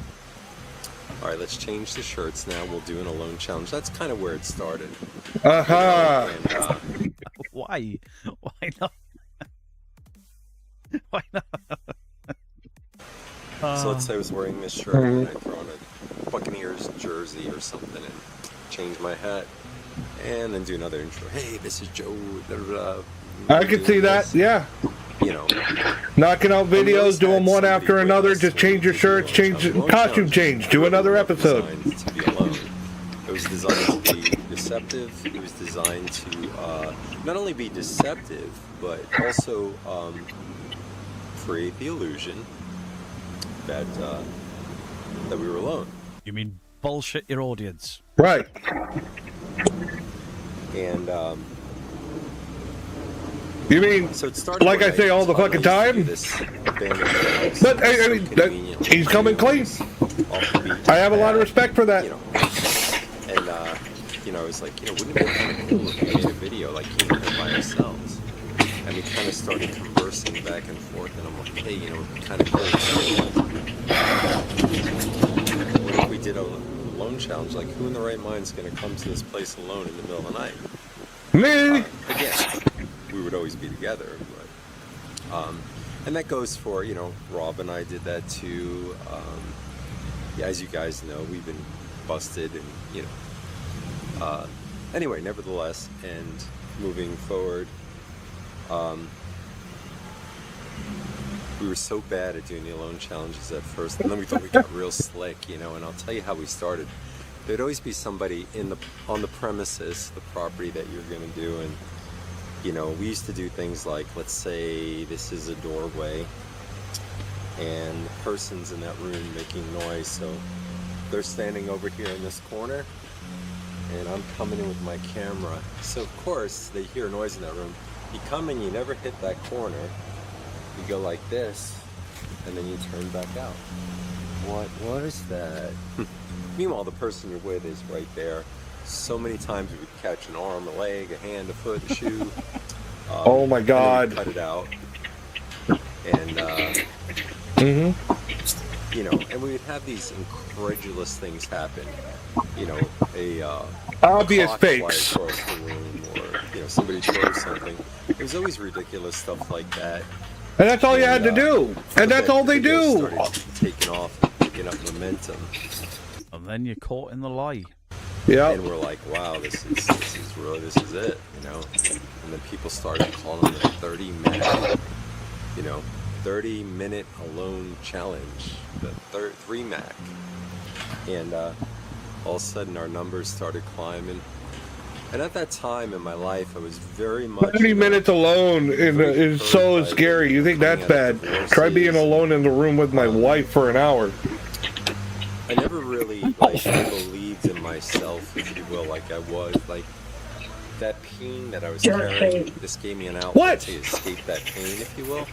all right, let's change the shirts now. We'll do an alone challenge. That's kind of where it started. Aha! Why? Why not? Why not? So let's say I was wearing this shirt, and I throw on a Buccaneers jersey or something, and change my hat, and then do another intro. Hey, this is Joe. Blah, blah, blah. I can see that, yeah. You know, knocking out videos, doing one after another, just change your shirts, change costume change, do another episode. To be alone. It was designed to be deceptive. It was designed to not only be deceptive, but also create the illusion that we were alone. You mean bullshit your audience? Right. And you mean, so it started like I say all the fucking time? But I mean, he's coming clean. I have a lot of respect for that. You know, and you know, it's like, you know, wouldn't it be kind of cool if we made a video like him and by ourselves? And we kind of started conversing back and forth, and I'm like, hey, you know, it'd be kind of cool. What if we did a alone challenge? Like, who in the right mind is going to come to this place alone in the middle of the night? Me. Again, we would always be together, but and that goes for, you know, Rob and I did that too. Yeah, as you guys know, we've been busted, and you know. Anyway, nevertheless, and moving forward, we were so bad at doing the alone challenges at first, and then we thought we got real slick, you know. And I'll tell you how we started. There'd always be somebody on the premises, the property that you're going to do, and you know, we used to do things like, let's say this is a doorway, and the person's in that room making noise. So they're standing over here in this corner, and I'm coming in with my camera. So of course they hear a noise in that room. You come in, you never hit that corner. You go like this, and then you turn back out. What is that? Meanwhile, the person you're with is right there. So many times we would catch an arm, a leg, a hand, a foot, a shoe. Oh my God! Cut it out, and you know, and we would have these incredulous things happen. You know, obvious clock fakes. fly across the room, or you know, somebody throws something. It was always ridiculous stuff like that. And that's all you had to do. And that's all they do. Started taking off and picking up momentum. And then you're caught in the lie. Yeah. And we're like, wow, this is it, you know. And then people started calling it a 30-minute, you know, 30-minute alone challenge, the 3-Mac. And all of a sudden our numbers started climbing. And at that time in my life, I was very much 30 minutes alone is so scary. You think that's bad? Try being alone in the room with my wife for an hour. I never really like believed in myself, if you will, like I was like that pain that I was carrying. This gave me an outlet to escape that pain, if you will.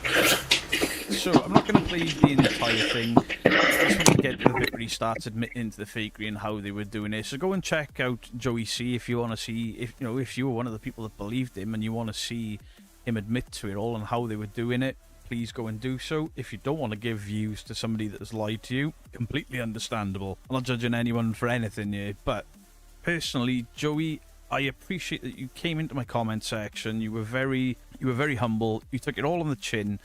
So I'm not going to play the entire thing. I just want to get to the bit where he starts admitting to the fakery and how they were doing it. So go and check out Joey C if you want to see, if you know, if you were one of the people that believed him and you want to see him admit to it all and how they were doing it. Please go and do so. If you don't want to give views to somebody that has lied to you, completely understandable. I'm not judging anyone for anything here, but personally, Joey, I appreciate that you came into my comment section. You were very humble. You took it all on the chin.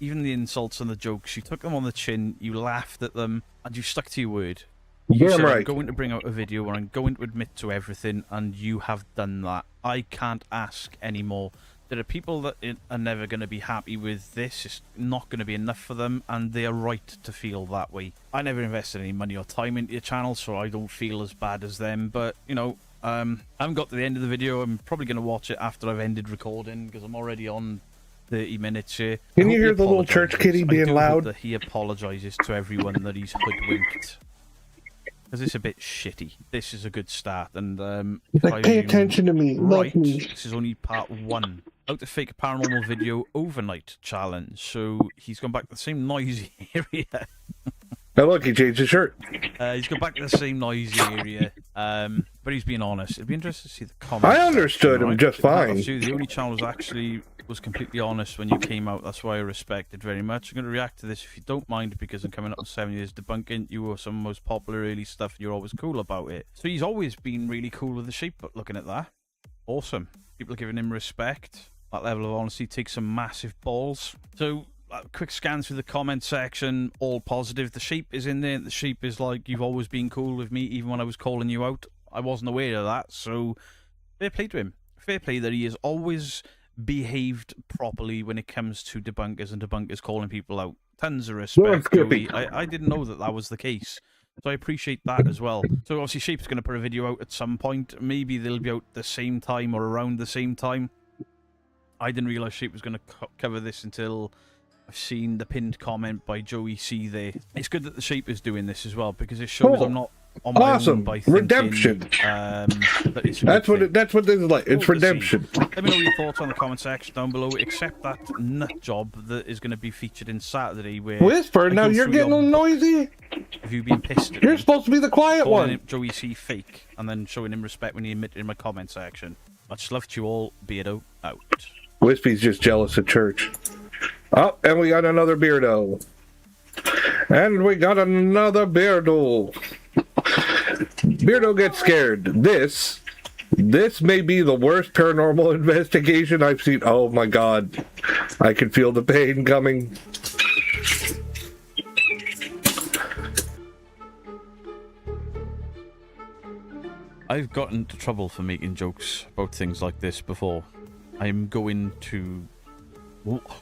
Even the insults and the jokes, you took them on the chin. You laughed at them, and you stuck to your word. You said, I'm going to bring out a video where I'm going to admit to everything, and you have done that. I can't ask anymore. There are people that are never going to be happy with this. It's not going to be enough for them, and they are right to feel that way. I never invested any money or time into your channel, so I don't feel as bad as them. But, you know, I haven't got to the end of the video. I'm probably going to watch it after I've ended recording, because I'm already on 30 minutes here. Can you hear the little church kitty being loud? That he apologizes to everyone that he's hoodwinked. Because it's a bit shitty. This is a good start, and like, pay attention to me. Right, Me. this is only part 1. How to fake a paranormal video overnight challenge. So he's gone back to the same noisy area. Now look, he changed his shirt. He's gone back to the same noisy area, but he's being honest. It'd be interesting to see the comments. I understood him just fine. The only channel was completely honest when you came out. That's why I respect it very much. I'm going to react to this if you don't mind, because I'm coming up in 7 years debunking you or some of the most popular early stuff, and you're always cool about it. So he's always been really cool with the sheep, but looking at that, awesome. People are giving him respect. That level of honesty takes some massive balls. So quick scan through the comment section, all positive. The sheep is in there. The sheep is like, you've always been cool with me, even when I was calling you out. I wasn't aware of that, so fair play to him. Fair play that he has always behaved properly when it comes to debunkers and debunkers calling people out. Tons of respect, Joey. I didn't know that was the case, so I appreciate that as well. So obviously Sheep's going to put a video out at some point. Maybe they'll be out the same time or around the same time. I didn't realise Sheep was going to cover this until I've seen the pinned comment by Joey C there. It's good that the Sheep is doing this as well, because it shows I'm not on my own by thinking, redemption. That it's that's what this is like. It's redemption. Let me know your thoughts on the comment section down below, except that nut job that is going to be featured in Saturday. Where Whisper, now you're getting noisy. Have you been pissed at You're me? supposed to be the quiet Calling one. Joey C fake, and then showing him respect when he admitted in my comment section. Much love to you all. Beardo out. Wispy's just jealous of church. Oh, and we got another Beardo. And we got another Beardo. Beardo gets scared. This may be the worst paranormal investigation I've seen. Oh my god. I can feel the pain coming. I've gotten into trouble for making jokes about things like this before. I'm going to...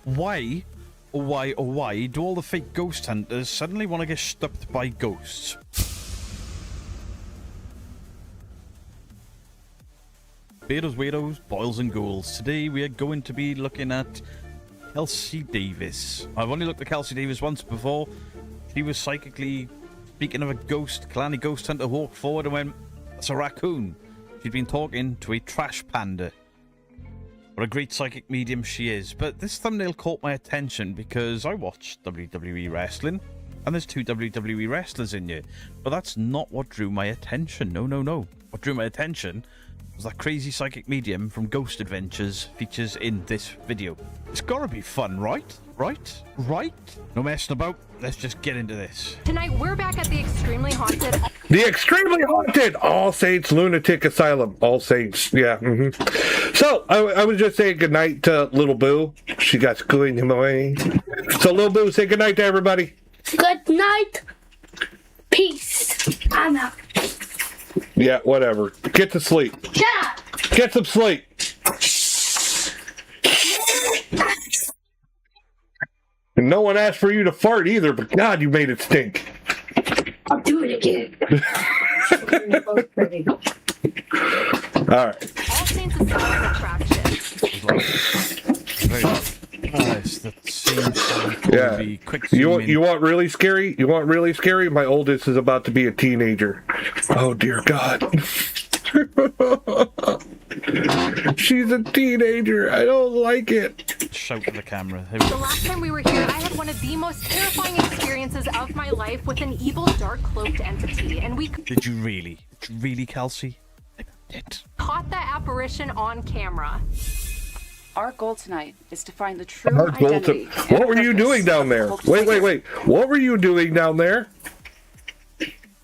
Why do all the fake ghost hunters suddenly want to get stopped by ghosts? Beardos, weirdos, boils and ghouls. Today we are going to be looking at Kelsey Davis. I've only looked at Kelsey Davis once before. She was psychically speaking of a ghost, Kalani Ghost Hunter walked forward and went, "That's a raccoon." She'd been talking to a trash panda. What a great psychic medium she is. But this thumbnail caught my attention because I watched WWE wrestling, and there's 2 WWE wrestlers in here. But that's not what drew my attention. No, no, no. What drew my attention was that crazy psychic medium from Ghost Adventures features in this video. It's gotta be fun, right? Right? Right? No messing about. Let's just get into this. Tonight, we're back at the extremely haunted... The extremely haunted All Saints Lunatic Asylum. All Saints, yeah. So, I was just saying goodnight to Little Boo. She got going away. So, Little Boo, say goodnight to everybody. Good night. Peace. I'm out. Yeah, whatever. Get to sleep. Yeah. Get some sleep. And no one asked for you to fart either, but God, you made it stink. I'll do it again. All right. All Saints Asylum attraction. Very nice. That seems Yeah. be quick You want really scary? You want really scary? My oldest is about to be a teenager. Oh dear God. She's a teenager. I don't like it. Shout to the camera. The last time we were here, I had one of the most terrifying experiences of my life with an evil, dark, cloaked entity, and we Did you really? Really, Kelsey? I did. caught that apparition on camera. Our goal tonight is to find the true Our goal identity. what were you doing down there? Wait. What were you doing down there?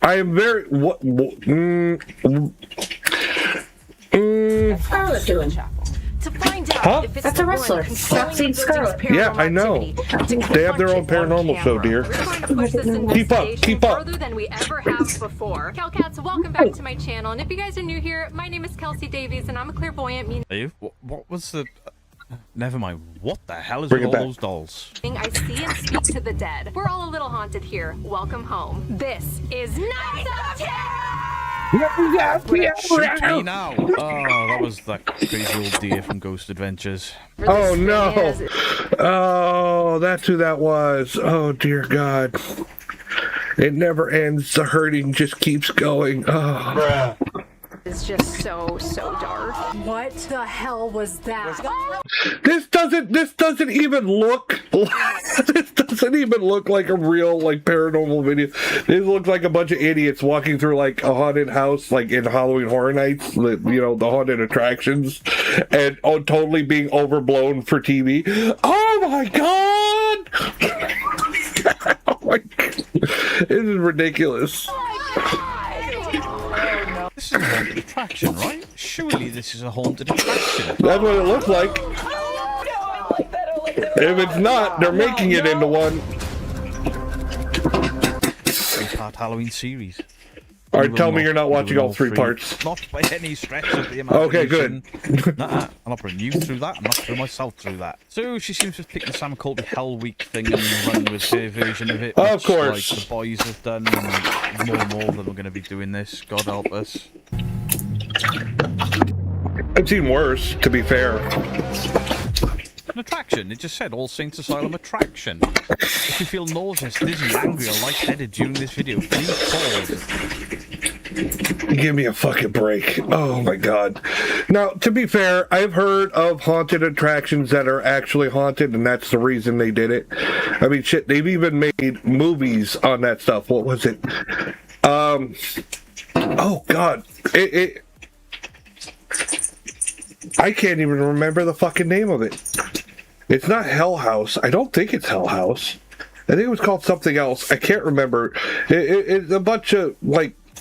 I am very... What? Scarlet doing? To find out Huh? if it's That's the a wrestler. one controlling I've seen the building's Scarlet. Yeah, paranormal I know. activity. They have their own paranormal show, dear. We're trying to push this Keep up, investigation keep up. further than we ever have before. Calcats, welcome back to my channel. And if you guys are new here, my name is Kelsey Davies, and I'm a clairvoyant, meaning Are you? What was the... Never mind. What the hell is Bring with it all back. those dolls? I see and speak to the dead. We're all a little haunted here. Welcome home. This is Night of Shoot me now! Oh, that was that crazy old deer from Ghost Adventures. Oh no! Oh, that's who that was. Oh dear God! It never ends. The hurting just keeps going. Oh. It's just so dark. What the hell was that? This doesn't even look. This doesn't even look like a real paranormal video. This looks like a bunch of idiots walking through a haunted house, in Halloween Horror Nights, the haunted attractions, and totally being overblown for TV. Oh my God! Oh my God. This is ridiculous. This is a haunted attraction, right? Surely this is a haunted attraction. That's what it looks like. If it's not, they're making it into one. 3-part Halloween series. All right, tell me you're not watching all 3 parts. Not by any stretch of the imagination. Okay, good. Nuh-uh. I'm not putting you through that. I'm not putting myself through that. So she seems to have picked the Sam Colby Hell Week thing and run with her version of it. Of much course. Like the boys have done, and more of them are going to be doing this. God help us. I've seen worse, to be fair. An attraction. It just said All Saints Asylum attraction. If you feel nauseous, dizzy, angry, or lightheaded during this video, please pause. Give me a fucking break. Oh my God. Now, to be fair, I've heard of haunted attractions that are actually haunted, and that's the reason they did it. I mean, shit, they've even made movies on that stuff. What was it? Oh God. I can't even remember the fucking name of it. It's not Hell House. I don't think it's Hell House. I think it was called something else. I can't remember. It's a bunch of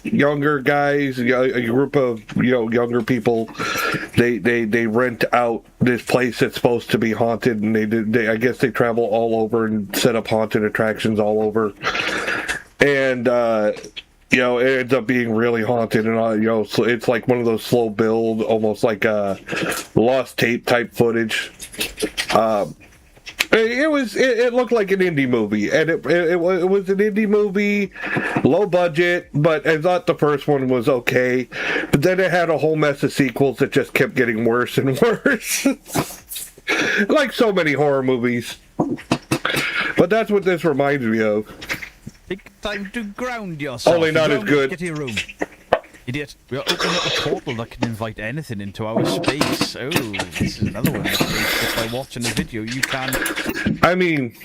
younger guys, a group of younger people. They rent out this place that's supposed to be haunted, and I guess they travel all over and set up haunted attractions all over. And it ends up being really haunted, and so it's like one of those slow build, almost like lost tape type footage. It looked like an indie movie, and it was an indie movie, low budget, but I thought the first one was okay. But then it had a whole mess of sequels that just kept getting worse and worse, like so many horror movies. But that's what this reminds me of. Take time to ground yourself. Only not as good. Get to your room. Idiot. We are opening up a portal that can invite anything into our space. Oh, this is another one. Just by watching a video, you can... I mean...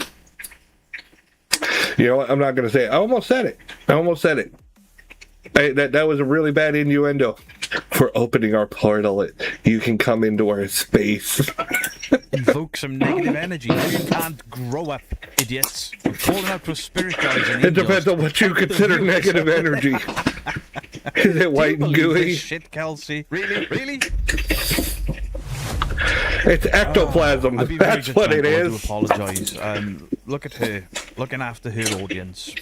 You know what? I'm not going to say it. I almost said it. That was a really bad innuendo. For opening our portal, you can come into our space. Invoke some negative energy. You can't grow up, idiots. You're calling out for spirit guides and It depends on what you consider negative energy. Is it white and gooey? Shit, Kelsey. Really? Really? It's ectoplasm. I'd be very That's what it judgmental, is. I do apologise. Look at her. Looking after her audience.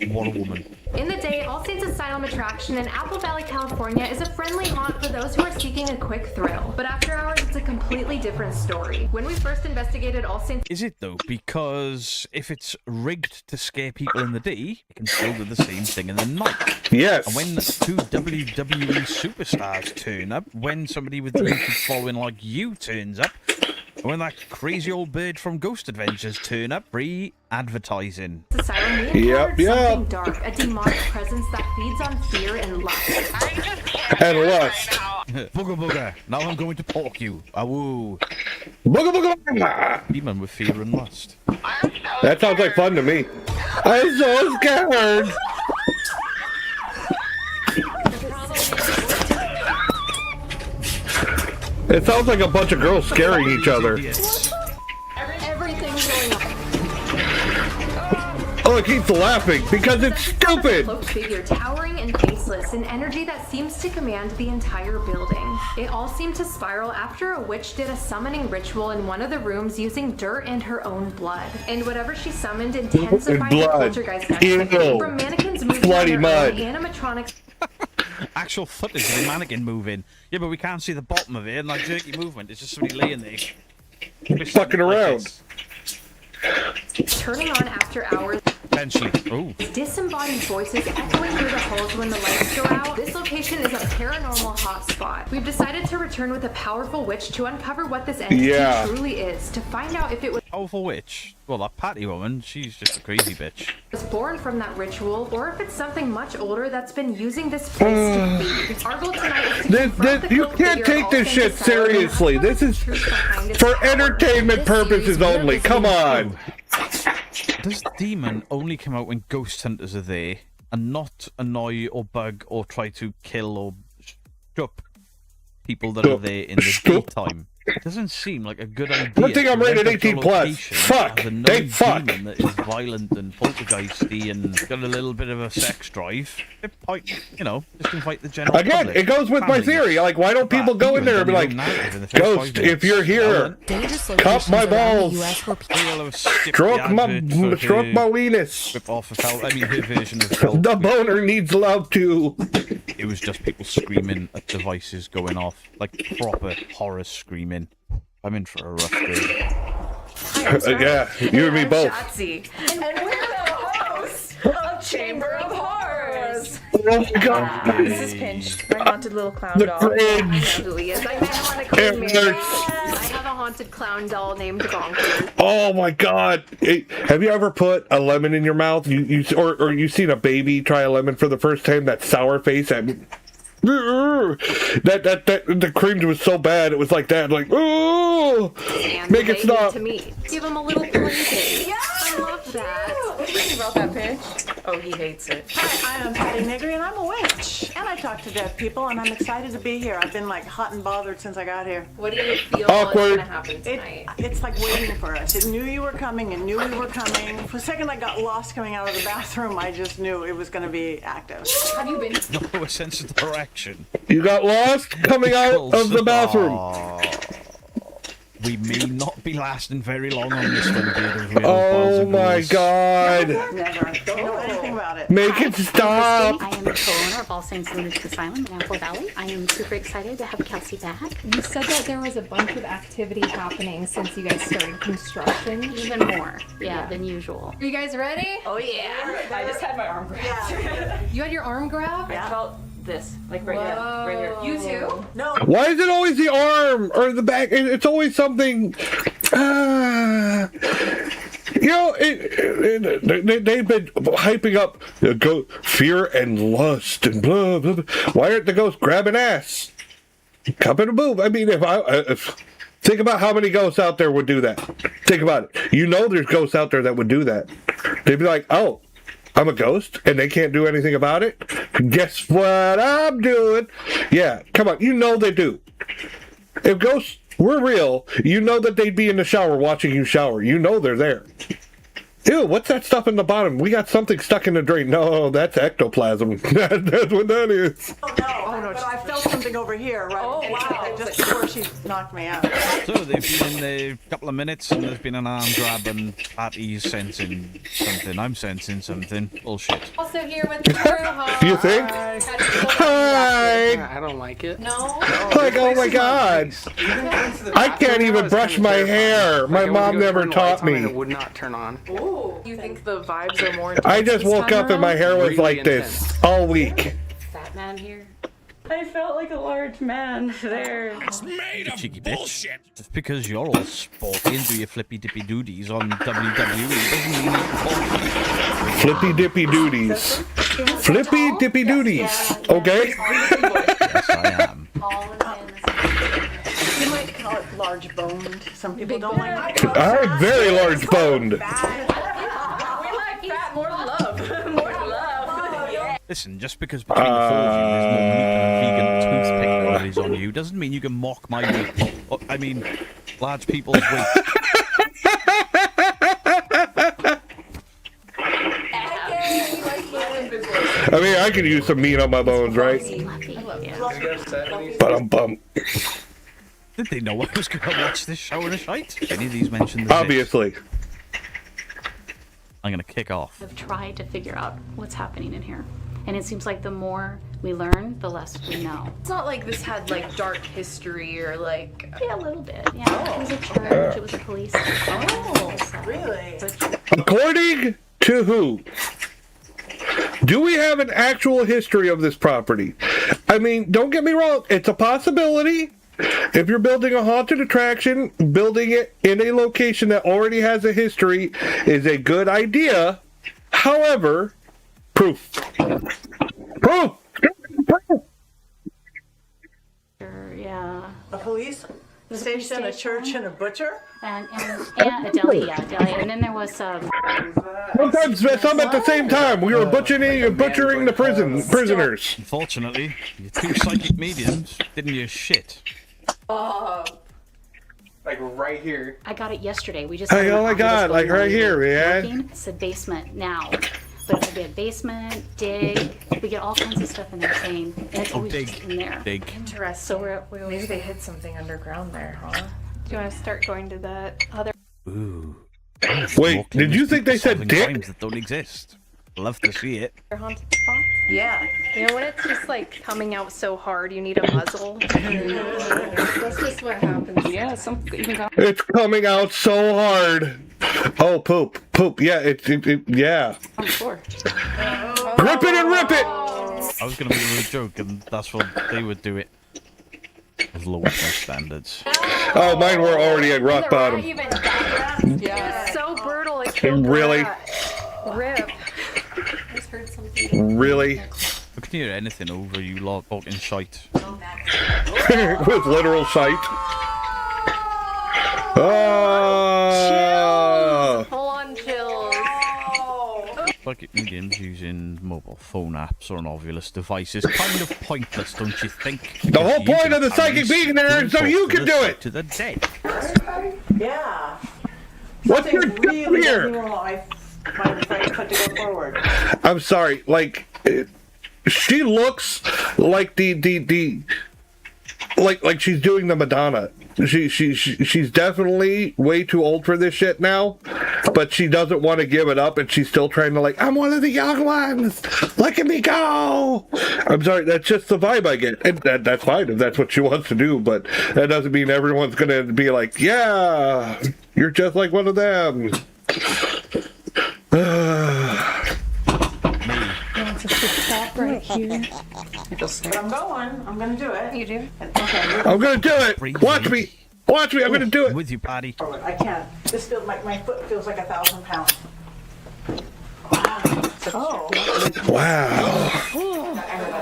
What a woman. In the day, All Saints Asylum attraction in Apple Valley, California is a friendly haunt for those who are seeking a quick thrill. But after hours, it's a completely different story. When we first investigated All Saints... Is it though? Because if it's rigged to scare people in the day, it can still do the same thing in the night. Yes. And when two WWE superstars turn up, when somebody with a YouTube following like you turns up, and when that crazy old bird from Ghost Adventures turn up, free advertising. Asylum, we encountered something dark, a demonic presence that feeds on fear and lust. And lust. Booga booga. Now I'm going to pork you. Awoo. Booga booga booga. Demon with fear and lust. That sounds like fun to me. I'm so scared. It sounds like a bunch of girls scaring each other. Everything's going on. Oh, it keeps laughing because it's stupid. Cloaked figure, towering and faceless, an energy that seems to command the entire building. It all seemed to spiral after a witch did a summoning ritual in one of the rooms using dirt and her own blood. And whatever she summoned intensified the poltergeist activity. From mannequins moving bloody on their mud. own, animatronics. Actual footage of the mannequin moving. Yeah, but we can't see the bottom of it, and that jerky movement. It's just somebody laying there. Just fucking around. Turning on after hours. Potentially. Oh. Disembodied voices echoing through the halls when the lights go out. This location is a paranormal hotspot. We've decided to return with a powerful witch to uncover what this entity truly is, to find out if it was Powerful witch? Well, that Patty woman, she's just a crazy bitch. born from that ritual, or if it's something much older that's been using this place to feed. Our goal tonight is to confront the You cloaked can't figure take of this All shit Saints Asylum and seriously. uncover This the is truth behind its for power. entertainment purposes only. Come on. Does demon only come out when ghost hunters are there and not annoy or bug or try to kill or stop people that are there in the daytime? It doesn't seem like a good idea. Good thing I'm rated 18 plus. Fuck. They fuck. Demon that is violent and poltergeisty and got a little bit of a sex drive. You know, just invite the general Again, public. it goes with my theory. Like, why don't people go in there and be like, Ghost, if you're here, cup my balls, stroke my weenus. Rip off of I mean, her version of The boner needs love too. It was just people screaming at devices going off, like proper horror screaming. I'm in for a rough day. Yeah, you and me both. Shotzi. And we're the hosts of Chamber of Horrors. Oh my god. This is Pinch, my haunted little clown The doll. cringe. I know who he is. I met him on a Queen It Mary. hurts. I have a haunted clown doll named Bonkers. Oh my god. Have you ever put a lemon in your mouth? Or you seen a baby try a lemon for the first time? That sour face the cringe was so bad. It was like that, like, oh, make it stop. To me. Give him a little plaything. Yeah, I love that. He wrote that pitch. Oh, he hates it. Hi, I am Patty Niggery, and I'm a witch. And I talk to dead people, and I'm excited to be here. I've been like hot and bothered since I got here. What do you feel Awkward. is going to happen tonight? It's like waiting for us. It knew you were coming and knew we were coming. For a second, I got lost coming out of the bathroom. I just knew it was going to be active. Have you been? No, a sense of direction. You got lost coming out of the bathroom. We may not be lasting very long on this one, dear. Oh my god. Never. Don't know anything about it. Make it stop. I am the co-owner of All Saints Lunatic Asylum in Apple Valley. I am super excited to have Kelsey back. You said that there was a bunch of activity happening since you guys started construction. Even more, than usual. Are you guys ready? Oh, yeah. I just had my arm grabbed. You had your arm grabbed? I felt this, like right here. Right here. You too? No. Why is it always the arm or the back? It's always something. You know, they've been hyping up fear and lust and blah, blah, blah. Why aren't the ghosts grabbing ass? Cup and a boob. I mean, think about how many ghosts out there would do that. Think about it. You know there's ghosts out there that would do that. They'd be like, oh, I'm a ghost, and they can't do anything about it? Guess what I'm doing? Yeah, come on. You know they do. If ghosts were real, you know that they'd be in the shower watching you shower. You know they're there. Ew, what's that stuff in the bottom? We got something stuck in the drain. No, that's ectoplasm. That's what that is. Oh, no, but I felt something over here, right? Oh, wow. Just before she knocked me out. So they've been in there a couple of minutes and there's been an arm grab and Patty's sensing something. I'm sensing something. Bullshit. Also here with the crew. Do you think? Hi. I don't like it. No. Like, oh my God. I can't even brush my hair. My mom never taught me. It would not turn on. You think the vibes are more I just woke up and my hair was like this all week. Fat man here. I felt like a large man there. It's made of Cheeky bullshit. Bitch. Just because you're all sporty and do your flippy dippy doodies on WWE doesn't mean it's Flippy dippy duties. Flippy dippy duties. Okay? Yes, I am. You might call it large boned. Some people don't like it. I'm very large boned. We like fat, more love. More love. Listen, just because between the four of you there's more meat than a vegan toothpick there is on you doesn't mean you can mock my weight. I mean, large people's weight. I mean, I could use some meat on my bones, right? But I'm bummed. Did they know I was going to watch this show in a shite? Any of these mentioned the Obviously. I'm going to kick off. I've tried to figure out what's happening in here. And it seems like the more we learn, the less we know. It's not like this had like dark history or like. Yeah, a little bit. Yeah, it was a church. It was a police. Oh, really? According to who? Do we have an actual history of this property? I mean, don't get me wrong. It's a possibility. If you're building a haunted attraction, building it in a location that already has a history is a good idea. However, proof. Proof! Yeah. A police station, a church, and a butcher? And a deli, yeah, deli. And then there was some. Sometimes some at the same time. We were butchering the prisoners. Unfortunately, your two psychic mediums didn't use shit. Like right here. I got it yesterday. We just. Hey, oh my God! Like right here, man. It's a basement now, but it could be a basement, dig. We get all kinds of stuff in there saying, and it's always just in there. Dig. Interesting. So maybe they hid something underground there, huh? Do you want to start going to the other? Ooh. Wait, did you think they said dick? Crimes that don't exist. Love to see it. Haunted spots? Yeah. You know when it's just like coming out so hard, you need a muzzle. That's just what happens. Yeah, some even got. It's coming out so hard. Oh, poop. Yeah, yeah. On the floor. Rip it and rip it! I was going to make a joke, and that's what they would do it. Lower their standards. Oh, mine were already at rock bottom. Even yeah. It's so brutal. It killed Really? Rip. I just heard something. Really? I can hear anything over you lot talking shite. With literal sight. Oh! Full on chills. Psychic mediums using mobile phone apps or an ovulous device is kind of pointless, don't you think? The whole point of the psychic being there is so you can do it! To the dead. Yeah. What's your Something really here? wrong. I find it very put to go forward. I'm sorry, like, she looks like like she's doing the Madonna. She's definitely way too old for this shit now, but she doesn't want to give it up, and she's still trying to I'm one of the young ones. Look at me go! I'm sorry, that's just the vibe I get, and that's fine if that's what she wants to do, but that doesn't mean everyone's gonna be like, yeah, you're just like one of them. It's a stop right here. But I'm going. I'm going to do it. You do? Okay. I'm gonna do it. Watch me. Watch me, I'm gonna do it. With you, Patty. I can't. This feels like my foot feels like 1,000 pounds. Wow.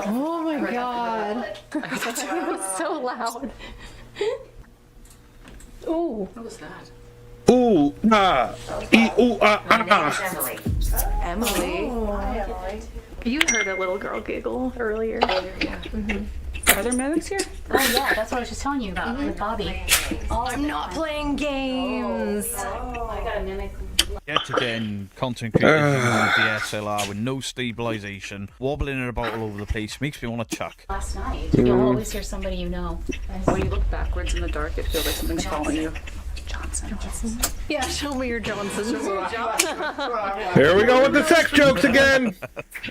Oh my god. That was so loud. Ooh. What was that? Ooh, ah, ooh, Emily. Hi, Emily. You heard a little girl giggle earlier. Are there medics here? Oh yeah, that's what I was just telling you about with Bobby. I'm not playing games. I got a mimic. Yet again, content creators using a DSLR with no stabilization, wobbling it about all over the place, makes me want to chuck. Last night, you'll always hear somebody you know. When you look backwards in the dark, it feels like something's following you. Johnson. Yeah, show me your Johnson. Here we go with the sex jokes again.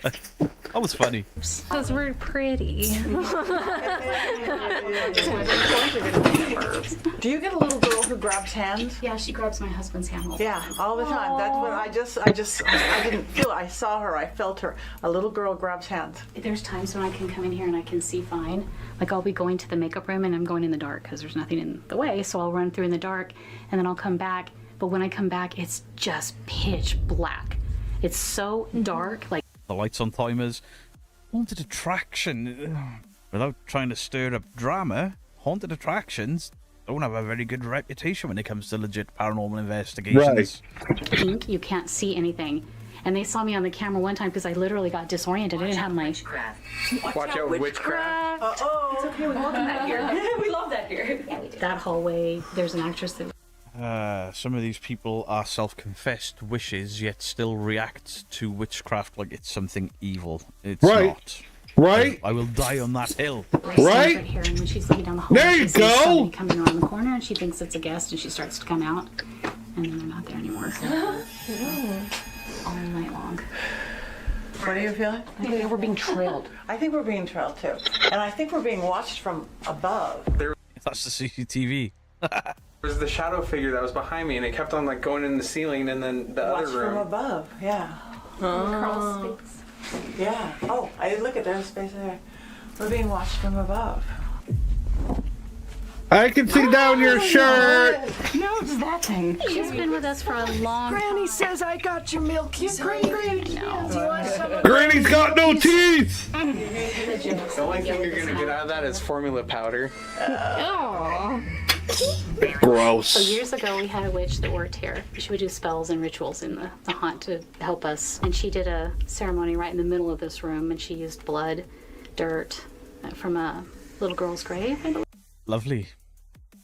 That was funny. Those were pretty. Do you get a little girl who grabs hands? Yeah, she grabs my husband's hand. Yeah, all the time. That's what I didn't feel it. I saw her. I felt her. A little girl grabs hands. There's times when I can come in here and I can see fine. Like I'll be going to the makeup room and I'm going in the dark because there's nothing in the way. So I'll run through in the dark and then I'll come back. But when I come back, it's just pitch black. It's so dark. Like The lights on timers. Haunted attraction. Without trying to stir up drama, haunted attractions don't have a very good reputation when it comes to legit paranormal investigations. pink, you can't see anything. And they saw me on the camera one time because I literally got disoriented. I didn't have my... Watch out, witchcraft. Uh-oh. It's okay, we welcome that here. We love that here. Yeah, we did. That hallway, there's an actress that... Some of these people are self-confessed witches, yet still react to witchcraft like it's something evil. It's not. Right? I will die on that hill. Right? Here, and when she's looking down the hallway, There you she sees go. somebody coming around the corner, and she thinks it's a guest, and she starts to come out, and then they're not there anymore. All night long. What are you feeling? I think we're being trailed. I think we're being trailed too. And I think we're being watched from above. That's the CCTV. There was the shadow figure that was behind me, and it kept on like going in the ceiling, and then the Watched other room. from above, yeah. Crawl space. Yeah. Oh, I didn't look at there's space there. We're being watched from above. I can see down your shirt. No, it's that thing. She's been with us for a long time. Granny says I got your milk. You great. No. Granny's got no teeth. The only thing you're gonna get out of that is formula powder. Oh. Gross. So years ago, we had a witch that worked here. She would do spells and rituals in the haunt to help us. And she did a ceremony right in the middle of this room, and she used blood, dirt from a little girl's grave, I believe. Lovely.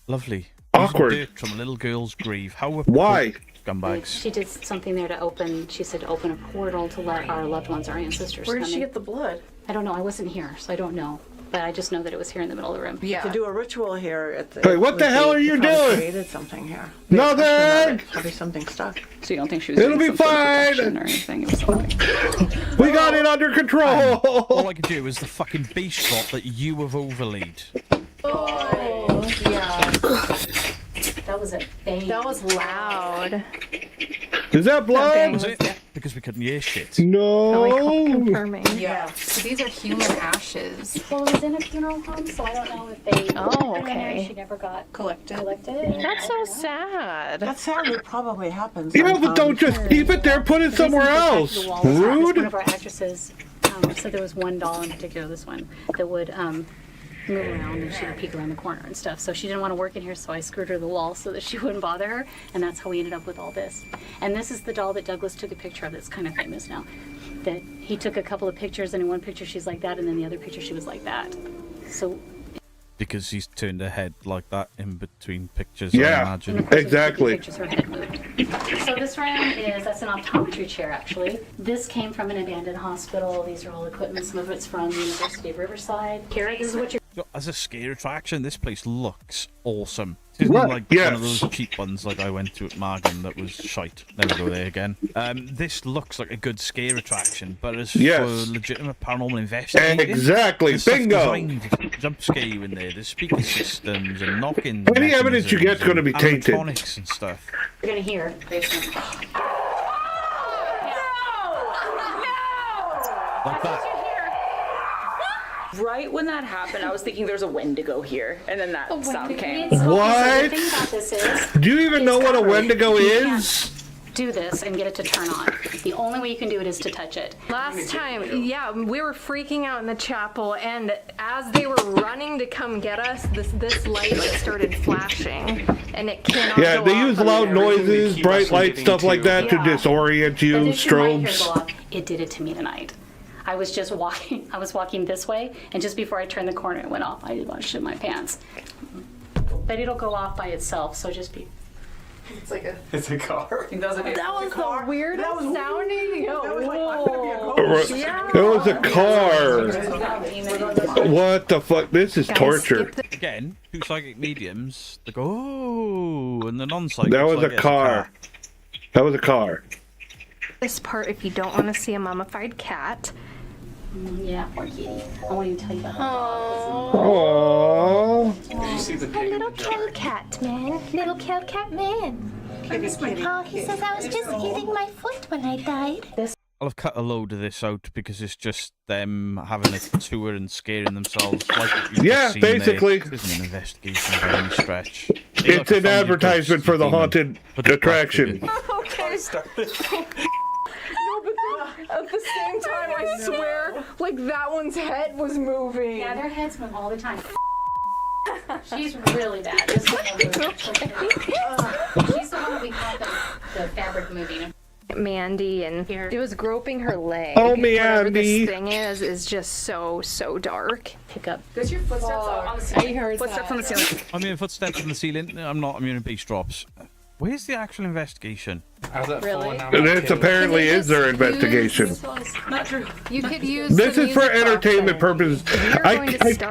Lovely. Awkward. Dirt from a little girl's grave. How Why? Scumbags. She did something there to open, she said to open a portal to let our loved ones, our ancestors Where come did she in. get the blood? I don't know. I wasn't here, so I don't know. But I just know that it was here in the middle of the room. Yeah. To do a ritual here at the... Hey, what the hell are you doing? Created something here. Nothing. Probably something stuck. So you don't think she was It'll doing be some sort of fine. protection or anything? It was something. We got it under control. All I could do is the fucking bass drop that you have overlaid. Oh, yeah. That was a bang. That was loud. Is that blood? Was it? Because we couldn't hear shit. No. Confirming. Yeah. So these are human ashes. Well, it was in a funeral home, so I don't know if they... Oh, okay. She never got Collected. That's so sad. That sadly probably happens. Yeah, but don't just keep it there. Put it somewhere else. Rude. One of our actresses said there was one doll in particular, this one, that would move around and she would peek around the corner and stuff. So she didn't want to work in here, so I screwed her to the wall so that she wouldn't bother her. And that's how we ended up with all this. And this is the doll that Douglas took a picture of that's kind of famous now. That he took a couple of pictures, and in one picture she's like that, and then the other picture she was like that. So Because he's turned her head like that in between pictures, Yeah, I imagine. exactly. her head moved. So this room that's an optometry chair, actually. This came from an abandoned hospital. These are all equipment. Some of it's from the University of Riverside. Here, this is what you're... As a scare attraction, this place looks awesome. It isn't Right, like yes. one of those cheap ones like I went to at Margam that was shite. Never go there again. This looks like a good scare attraction, but as Yes. for legitimate paranormal investigating... Exactly, there's stuff bingo. designed to jump scare you in there. There's speaker systems and knocking Any evidence you get's gonna be tainted. Animatronics and stuff. You're going to hear. Like that. Right when that happened, I was thinking there's a Wendigo here, and then that sound came. What? The thing about this is, Do you even know what a Wendigo is? do this and get it to turn on. The only way you can do it is to touch it. Last time, yeah, we were freaking out in the chapel, and as they were running to come get us, this light started flashing, and it cannot Yeah, go they off use on loud there. noises, bright lights, stuff like that to disorient you, But if your light here strobes. go off, it did it to me tonight. I was just walking, I was walking this way, and just before I turned the corner, it went off. I didn't want to shit my pants. But it'll go off by itself, so just be... It's a car. That was the weirdest sounding. It was a car. What the fuck? This is torture. Again, two psychic mediums. They go, oh, and the non-psychic. That was a car. That was a car. This part, if you don't want to see a mummified cat. Yeah, poor kitty. I won't even tell you about Aww. Did you see the A pig? little kill cat man. Little kill cat man. Oh, he says I was just hitting my foot when I died. I'll have cut a load of this out because it's just them having a tour and scaring themselves. Like you've Yeah, just seen basically. There. This isn't an investigation by any stretch. It's an advertisement for the haunted attraction. Okay. No, but at the same time, I swear, like that one's head was moving. Yeah, their heads move all the time. She's really bad. This one will move. She's the one that we caught the fabric moving. Mandy, and it was groping her leg. Oh, Whatever Mandy. this thing is just so dark. Pick up. There's your footsteps on the ceiling. I heard Footsteps on the ceiling. I'm hearing footsteps in the ceiling. I'm not. I'm hearing bass drops. Where's the actual investigation? How's that Really? This apparently is their investigation. Not true. You could use. This the is for music box entertainment purposes.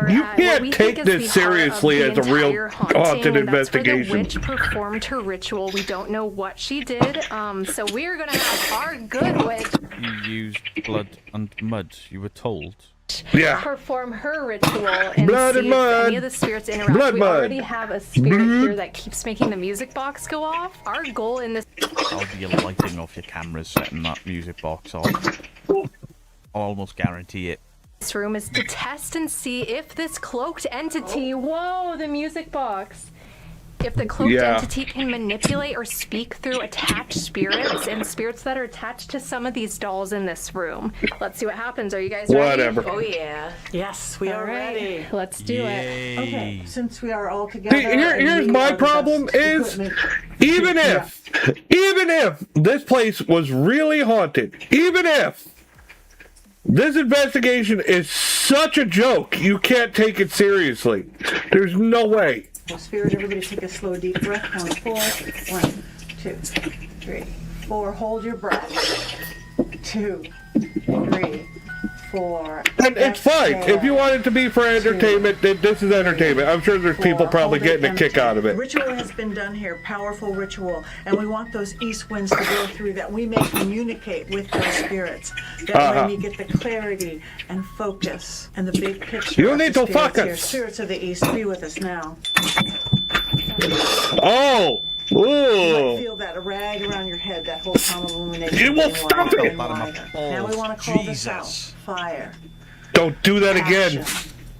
You can't take this seriously as a real haunted investigation. That's where the witch performed her ritual. We don't know what she did. So we're gonna have our good witch You used blood and mud. You were told. Yeah. perform her ritual and Blood see and if mud. any of the spirits interact. Blood we mud. already have a spirit here that keeps making the music box go off. Our goal in this I'll be lighting off your cameras, setting that music box off. I'll almost guarantee it. room is to test and see if this cloaked entity, whoa, the music box. If the cloaked entity can manipulate or speak through attached spirits and spirits that are attached to some of these dolls in this room. Let's see what happens. Are you guys ready? Whatever. Oh yeah. Yes, we are ready. Let's do it. Okay, since we are all together. See, here's my problem is, even if this place was really haunted, even if this investigation is such a joke, you can't take it seriously. There's no way. Well, Spirit, everybody take a slow deep breath. 1, 4. 1, 2, 3, 4. Hold your breath. 2, 3, 4. And it's fine. If you want it to be for entertainment, then this is entertainment. I'm sure there's people probably getting a kick out of it. Ritual has been done here, powerful ritual, and we want those east winds to go through that we may communicate with those spirits. That way we get the clarity and focus and the big picture. You of need the to spirits here. focus. Spirits of the east, be with us now. Oh! You might Ooh! feel that rag around your head, that whole calm illumination. You will getting stop wider it! and wider. Now we want to call this out. Jesus. Fire. Don't do that again.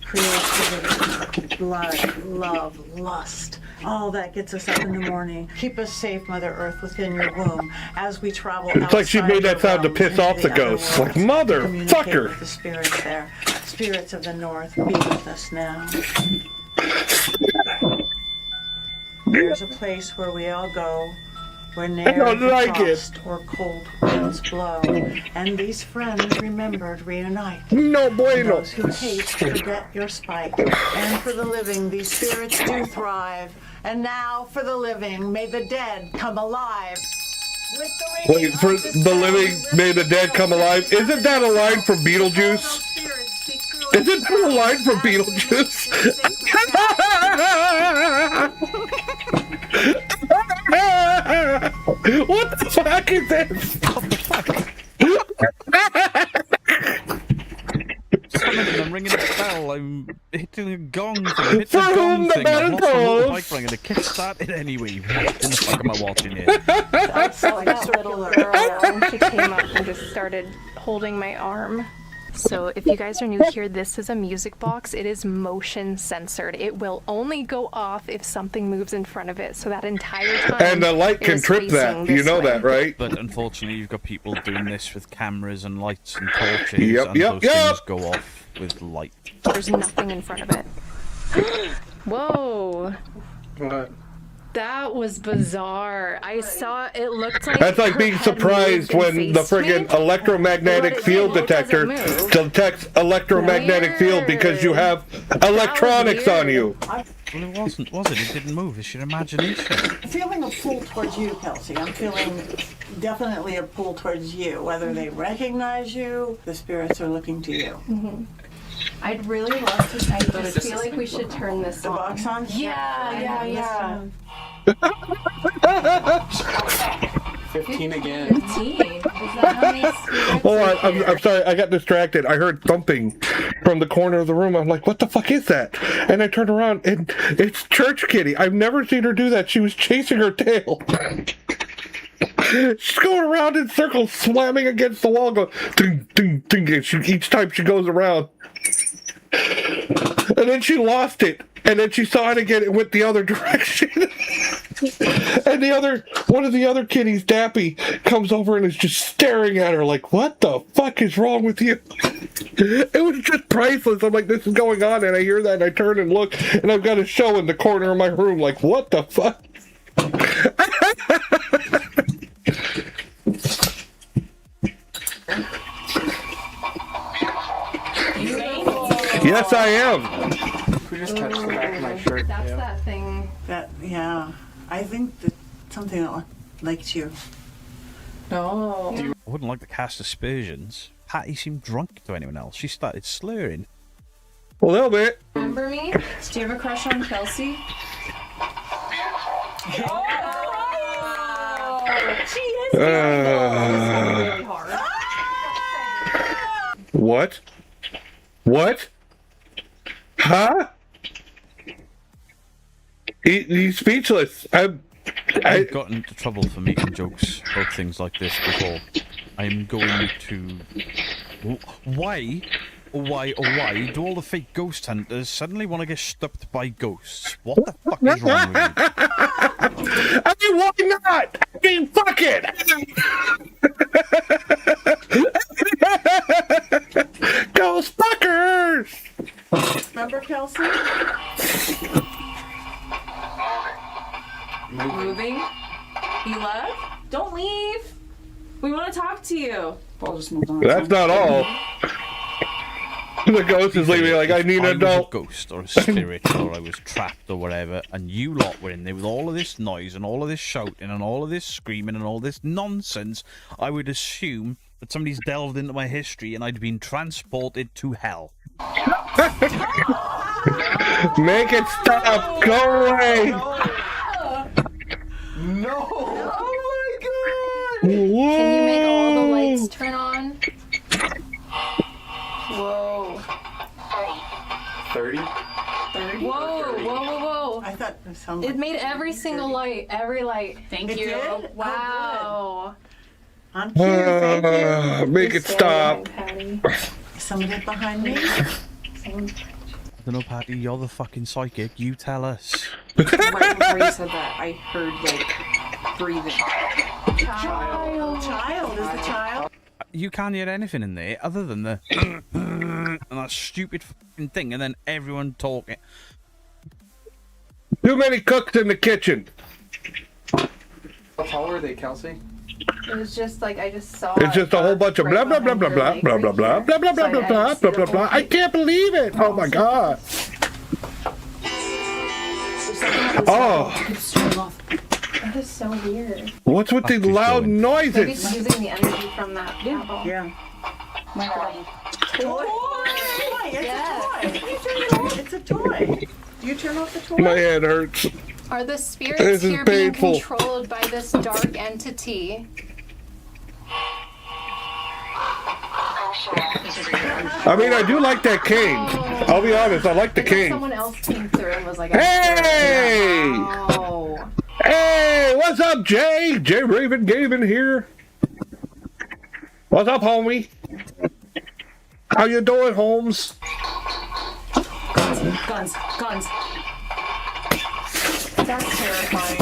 Creativity, blood, love, lust. All that gets us up in the morning. Keep us safe, Mother Earth, within your womb as we travel. It's like she outside made that your sound to realms piss into off the other ghosts. Like, worlds. Communicate motherfucker. with the spirits there. Spirits of the North, be with us now. There's a place where we all go, where ne'er don't the like it. frost or cold winds blow, and these friends remembered reunite. No bueno. Those who hate forget your spite, and for the living these spirits do thrive. And now for the living, may the dead come alive. With the Wait, for the living, may the dead come alive. Isn't that a line from Beetlejuice? Isn't that a line from Beetlejuice? What the fuck is this? I'm ringing a bell. I'm hitting a gong. I'm hitting For a gong whom the thing. bell I've lost the tolls. motorbike, but I'm gonna kickstart it anyway. What the fuck am I watching here? I saw that little girl and she came up and just started holding my arm. So if you guys are new here, this is a music box. It is motion censored. It will only go off if something moves in front of it. So that entire time. And the light can trip that. You know that, right? But unfortunately, you've got people doing this with cameras and lights and torches, Yep, and yep, those yep. things go off with light. There's nothing in front of it. Whoa. What? That was bizarre. I saw it looked like That's like her being head surprised moved and when the faced me. friggin' electromagnetic field detector detects electromagnetic field because you have electronics on you. Well, it wasn't, was it? It didn't move. It's your imagination. Feeling a pull towards you, Kelsey. I'm feeling definitely a pull towards you. Whether they recognize you, the spirits are looking to you. Mm-hmm. I'd really love to. I just feel like we should turn this on. Box on? Yeah. 15 again. 15. Is that how many spirits Oh, are I'm here? sorry, I got distracted. I heard thumping from the corner of the room. I'm like, what the fuck is that? And I turned around, and it's Church Kitty. I've never seen her do that. She was chasing her tail. She's going around in circles, slamming against the wall, going ding, ding, ding. And each time she goes around. And then she lost it. And then she saw it again. It went the other direction. And one of the other kitties, Dappy, comes over and is just staring at her like, what the fuck is wrong with you? It was just priceless. I'm like, this is going on. And I hear that and I turn and look. And I've got a show in the corner of my room. Like, what the fuck? Yes, I am. Who just touched the back of my shirt? That's that thing. Yeah. I think that something that likes you. No. I wouldn't like to cast aspersions. Patty seemed drunk to anyone else. She started slurring. A little bit. Remember me? Do you have a crush on Kelsey? She is really hard. What? What? Huh? He's speechless. I've gotten into trouble for making jokes about things like this before. I'm going to... Why do all the fake ghost hunters suddenly want to get stopped by ghosts? What the fuck is wrong with you? I mean, why not? I mean, fuck it! Ghost fuckers! Remember, Kelsey? Moving? You left? Don't leave. We want to talk to you. Paul just moved on. That's not all. The ghost is leaving like, I need an adult. A ghost or a spirit or I was trapped or whatever, and you lot were in there with all of this noise and all of this shouting and all of this screaming and all this nonsense, I would assume that somebody's delved into my history and I'd been transported to hell. Make it stop! Go away! No! Oh my god! Can you make all the lights turn on? Whoa. 30? 30? Whoa. I thought it sounded It like made every single light, every light. Thank It you. did? Wow. on cue. Thank you. Make it stop. Somebody behind me? I don't know, Patty, you're the fucking psychic. You tell us. Right before you said that, I heard, like, breathing. Child is the child. You can't hear anything in there other than the and that stupid fucking thing, and then everyone talking. Too many cooks in the kitchen. How tall were they, Kelsey? It was just like I just saw. It's just a whole bunch of blah blah blah blah blah blah blah blah blah blah blah blah blah blah blah blah. I can't believe it! Oh my god! Oh, That is so weird. what's with the loud Maybe it's noises? using the energy from that candle. Yeah. Toy. It's a toy. Do you turn off the toy? My head hurts. Are the spirits This is here being painful. controlled by this dark entity? I mean, I do like that cane. I'll be honest, I like the And then cane. someone else came through and was like, Hey! Wow. Hey, what's up, Jay? Jay Raven Gavin here. What's up, homie? How you doing, Holmes? Guns. That's terrifying.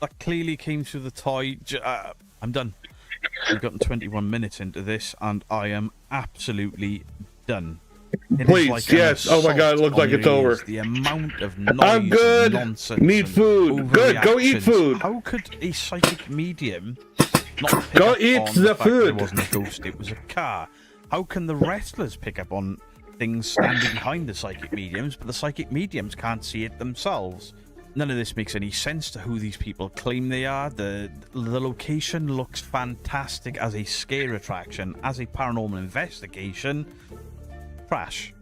That clearly came through the toy. I'm done. We've gotten 21 minutes into this, and I am absolutely done. It Please, like yes. Oh my God, it looks like it's over. The amount of noise I'm good. And nonsense. Need food. Good. Go eat food. How could a psychic medium not pick Go up eat on the fact that food. It wasn't a ghost. It was a car. How can the wrestlers pick up on things standing behind the psychic mediums, but the psychic mediums can't see it themselves? None of this makes any sense to who these people claim they are. The location looks fantastic as a scare attraction, as a paranormal investigation. Trash.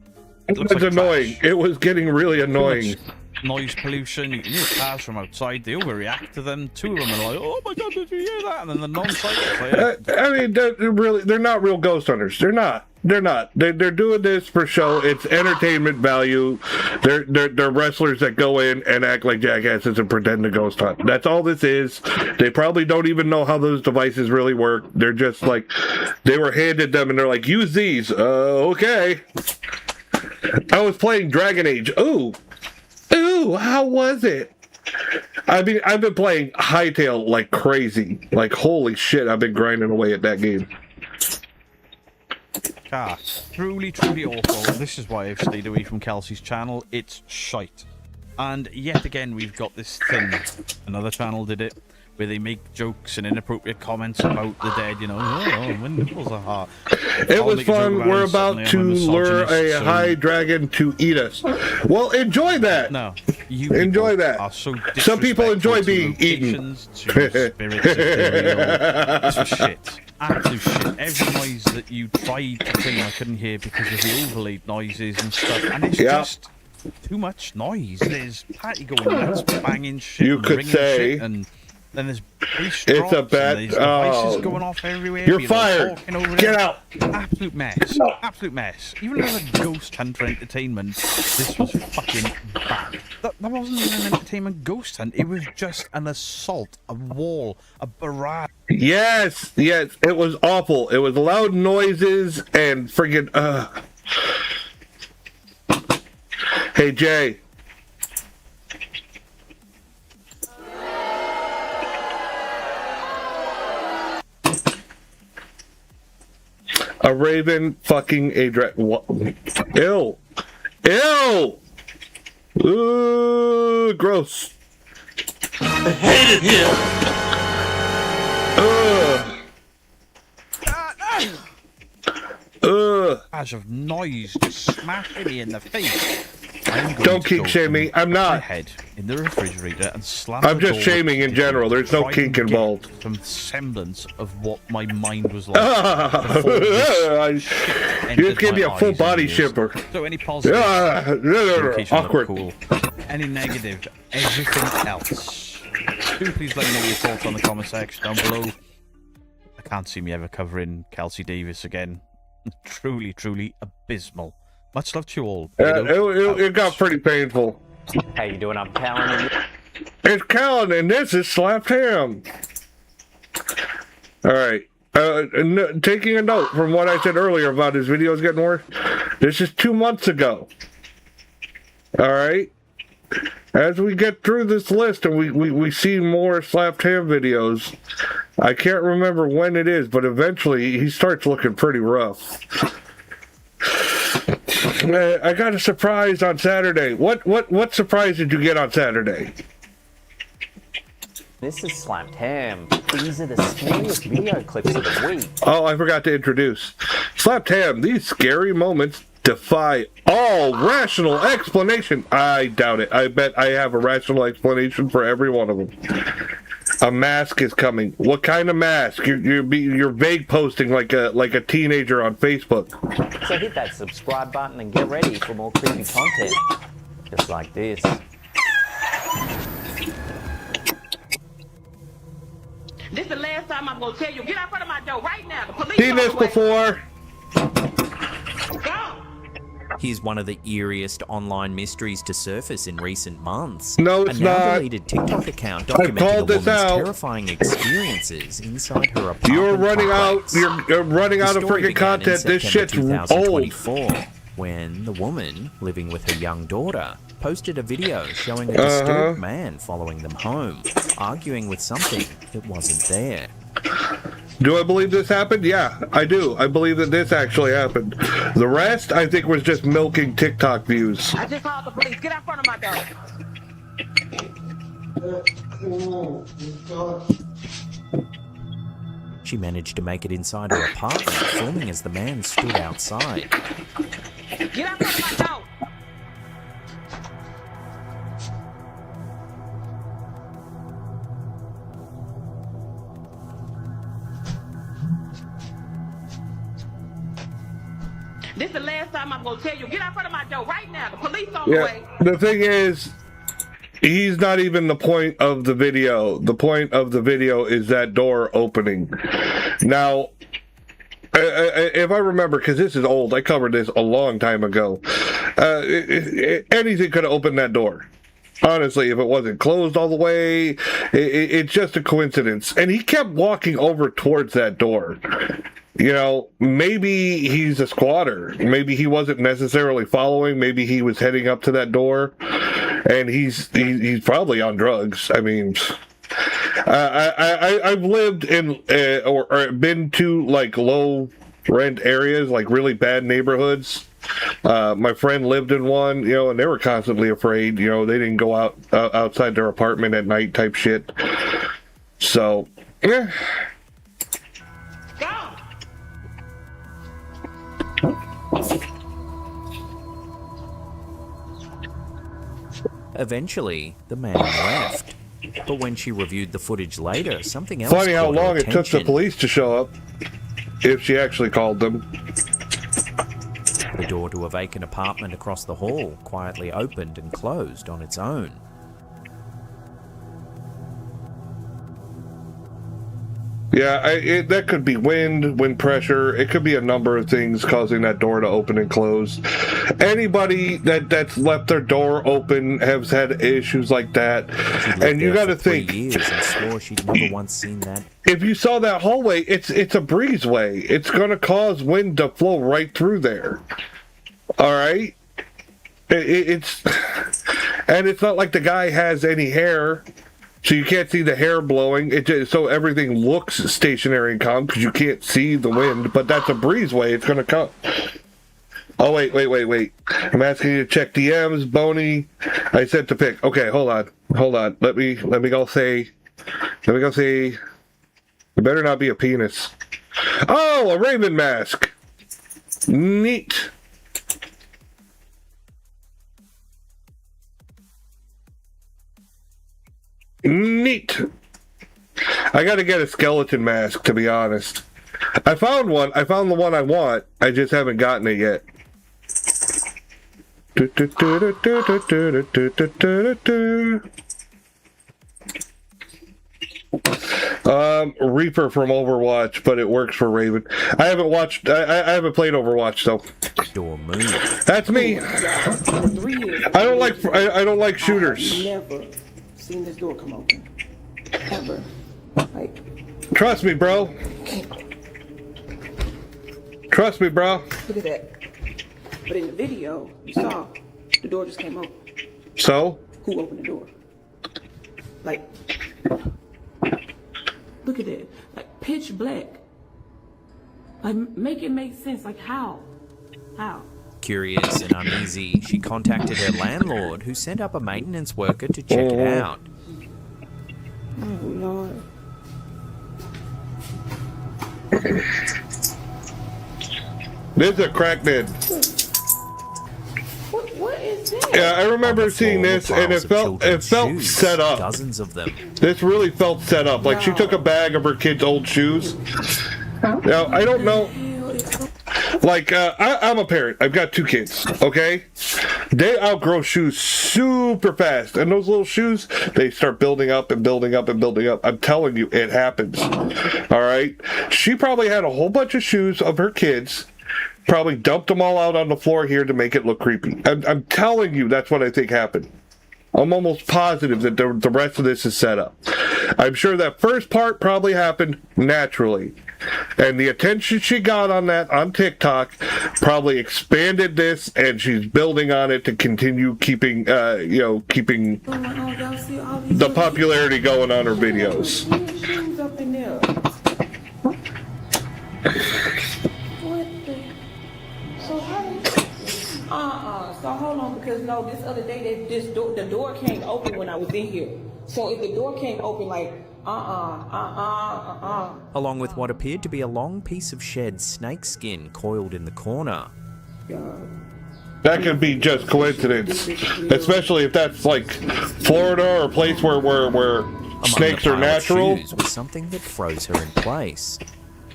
It was annoying. It was getting really annoying. Noise pollution. You can hear cars from outside. They overreact to them. Two of them are like, "Oh my God, did you hear that?" And then the non-psychics like, I mean, they're not real ghost hunters. They're not. They're doing this for show. It's entertainment value. They're wrestlers that go in and act like jackasses and pretend to ghost hunt. That's all this is. They probably don't even know how those devices really work. They're just like, they were handed them and they're like, use these. Okay. I was playing Dragon Age. Ooh, how was it? I mean, I've been playing Hightail like crazy. Like, holy shit, I've been grinding away at that game. Truly awful. This is why I've stayed away from Kelsey's channel. It's shite. And yet again, we've got this thing. Another channel did it, where they make jokes and inappropriate comments about the dead, you know. Oh, my nipples are hard. It was fun. We're about to lure a high dragon to eat us. Well, enjoy that. No, you enjoy that. Are so some people enjoy being eaten. This was shit. Absolute shit. Every noise that you tried to claim I couldn't hear because of the overlaid noises and stuff, and it's just too much noise. There's party going nuts, banging shit, you and could ringing say shit, and then there's it's a bad. Devices going off everywhere. You're fired. Get out. Absolute mess. Absolute mess. Even as a ghost hunt for entertainment, this was fucking bad. That wasn't even an entertainment ghost hunt. It was just an assault, a wall, a barrage. Yes, it was awful. It was loud noises and friggin' Hey, Jay. A raven fucking a dragon. Ew. Ooh, gross. I hate it here. Barrage of noise just smashing me in the face. Don't kink shame me. I'm not. My head in the refrigerator and slam. I'm just shaming in general. There's no kink involved. Some semblance of what my mind was like. You just gave me a full body shimmer. So any positive? Awkward. Cool. Any negative? Everything else. Do please let me know your thoughts on the comment section down below. I can't see me ever covering Kelsey Davis again. Truly abysmal. Much love to you all. It got pretty painful. How you doing? I'm Callan. It's Callan, and this is Slapped Ham. All right. Taking a note from what I said earlier about his videos getting worse. This is 2 months ago. All right. As we get through this list and we see more Slapped Ham videos, I can't remember when it is, but eventually he starts looking pretty rough. I got a surprise on Saturday. What surprise did you get on Saturday? This is Slapped Ham. These are the scariest video clips of the week. Oh, I forgot to introduce. Slapped Ham, these scary moments defy all rational explanation. I doubt it. I bet I have a rational explanation for every one of them. A mask is coming. What kind of mask? You're vague posting like a teenager on Facebook. So hit that subscribe button and get ready for more creepy content. Just like this. This is the last time I'm gonna tell you, get out front of my door right now. The police Seen this before. Go. Here's one of the eeriest online mysteries to surface in recent months. No, it's a now not. deleted TikTok account I've documenting a called this woman's out. terrifying experiences inside her apartment. You're running complex. out. You're running The out of story freaking began in content. This September shit's old. 2024, when the woman, living with her young daughter, posted a video showing a disturbed man following them home, arguing with something that wasn't there. Do I believe this happened? Yeah, I do. I believe that this actually happened. The rest, I think, was just milking TikTok views. I just called the police. Get out in front of my door. She managed to make it inside her apartment, filming as the man stood outside. Get out in front of my door. This is the last time I'm gonna tell you. Get out in front of my door right now. The police on the way. The thing is, he's not even the point of the video. The point of the video is that door opening. Now, if I remember, because this is old, I covered this a long time ago. Anything could have opened that door. Honestly, if it wasn't closed all the way, it's just a coincidence. And he kept walking over towards that door. You know, maybe he's a squatter. Maybe he wasn't necessarily following. Maybe he was heading up to that door, and he's probably on drugs. I mean, I've lived in or been to like low rent areas, like really bad neighborhoods. My friend lived in one, you know, and they were constantly afraid. You know, they didn't go outside their apartment at night, type shit. So, yeah. Eventually, the man left. But when she reviewed the footage later, something else Funny how caught her long it took the attention. police to show up, if she actually called them. The door to a vacant apartment across the hall quietly opened and closed on its own. Yeah, that could be wind pressure. It could be a number of things causing that door to open and close. Anybody that's left their door open has had issues like that. And you got to think, 3 years and swore she'd never once seen that. if you saw that hallway, it's a breezeway. It's going to cause wind to flow right through there. All right? It's and it's not like the guy has any hair. So you can't see the hair blowing. So everything looks stationary and calm because you can't see the wind. But that's a breezeway. It's going to come. Oh, wait. I'm asking you to check DMs, Boney. I said to pick. Okay, hold on. Let me go see. It better not be a penis. Oh, a Raven mask. Neat. Neat. I gotta get a skeleton mask, to be honest. I found one. I found the one I want. I just haven't gotten it yet. Reaper from Overwatch, but it works for Raven. I haven't watched. I haven't played Overwatch though. Door moved. That's me. I don't like shooters. Never seen this door come open. Ever. Trust me, bro. Look at that. But in the video, you saw the door just came open. So? Who opened the door? Look at that. Pitch black. Make it make sense. How? Curious and uneasy, she contacted her landlord, who sent up a maintenance worker to check it out. Oh, Lord. This is a crackhead. What is that? Yeah, I remember seeing this, and it felt set up. Dozens of them. This really felt set up. Like she took a bag of her kids' old shoes. Now I don't know. I'm a parent. I've got 2 kids. Okay, they outgrow shoes super fast, and those little shoes, they start building up and building up and building up. I'm telling you, it happens. All right. She probably had a whole bunch of shoes of her kids Probably dumped them all out on the floor here to make it look creepy. I'm telling you, that's what I think happened. I'm almost positive that the rest of this is set up. I'm sure that first part probably happened naturally. And the attention she got on that on TikTok probably expanded this, and she's building on it to continue keeping the popularity going on her videos. Shoes up in there. What the? So how? So hold on, because no, this other day the door can't open when I was in here. So if the door can't open, like Along with what appeared to be a long piece of shed snakeskin coiled in the corner. That could be just coincidence, especially if that's like Florida or a place where snakes are natural. Was something that froze her in place.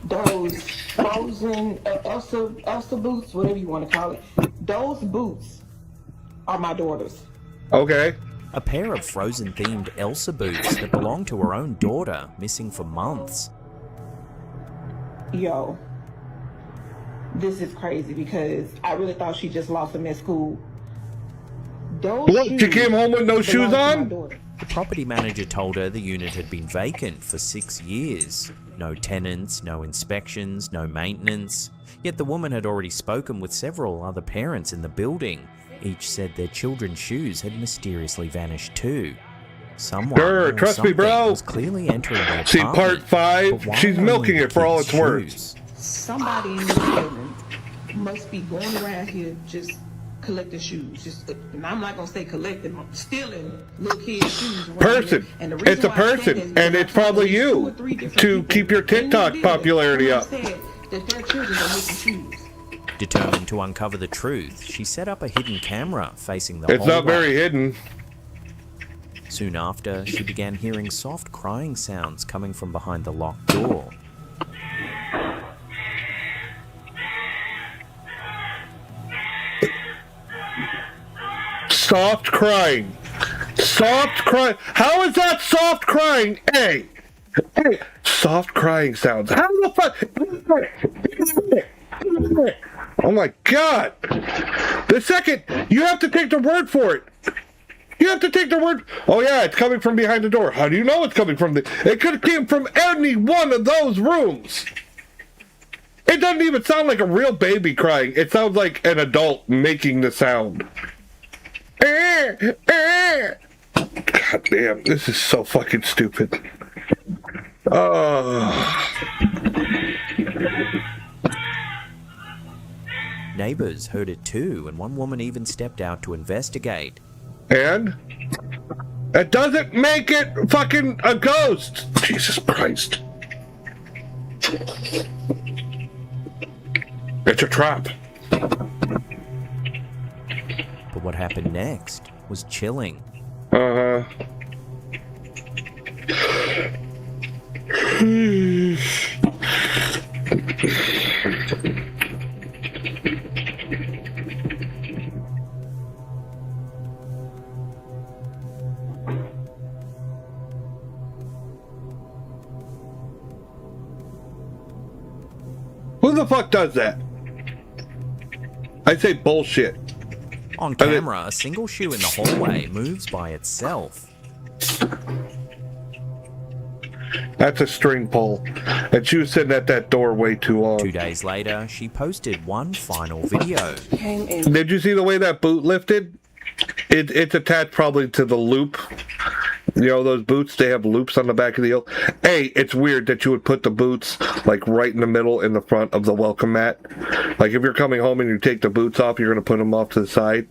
Those frozen Elsa boots, whatever you want to call it, those boots are my daughter's. Okay. A pair of Frozen-themed Elsa boots that belonged to her own daughter, missing for months. Yo, this is crazy because I really thought she just lost them at school. Look, she came home with no shoes on? The property manager told her the unit had been vacant for 6 years. No tenants, no inspections, no maintenance. Yet the woman had already spoken with several other parents in the building. Each said their children's shoes had mysteriously vanished too. Someone Sure, trust me, bro. was clearly entering their See, apartment, part 5, but why she's only milking the it for all kids' it's worth. shoes? Somebody in this building must be going around here just collecting shoes. And I'm not gonna say collecting, stealing little kids' shoes. Person. It's a person, and it's probably you to keep your TikTok popularity up. That their children are missing shoes. Determined to uncover the truth, she set up a hidden camera facing the It's hallway. not very hidden. Soon after, she began hearing soft crying sounds coming from behind the locked door. Soft crying. Soft crying. How is that soft crying? Hey. Soft crying sounds. How the fuck? Oh my god. The second, you have to take the word for it. You have to take the word. Oh yeah, it's coming from behind the door. How do you know it's coming from it could have came from any one of those rooms. It doesn't even sound like a real baby crying. It sounds like an adult making the sound. God damn, this is so fucking stupid. Neighbors heard it too, and one woman even stepped out to investigate. And? It doesn't make it fucking a ghost! Jesus Christ. It's a trap. But what happened next was chilling. Uh-huh. Who the fuck does that? I say bullshit. On camera, a single shoe in the hallway moves by itself. That's a string pull. And she was sitting at that door way too long. 2 days later, she posted one final video. Did you see the way that boot lifted? It's attached probably to the loop. You know, those boots, they have loops on the back of the heel. A, it's weird that you would put the boots, like, right in the middle in the front of the welcome mat. Like, if you're coming home and you take the boots off, you're going to put them off to the side.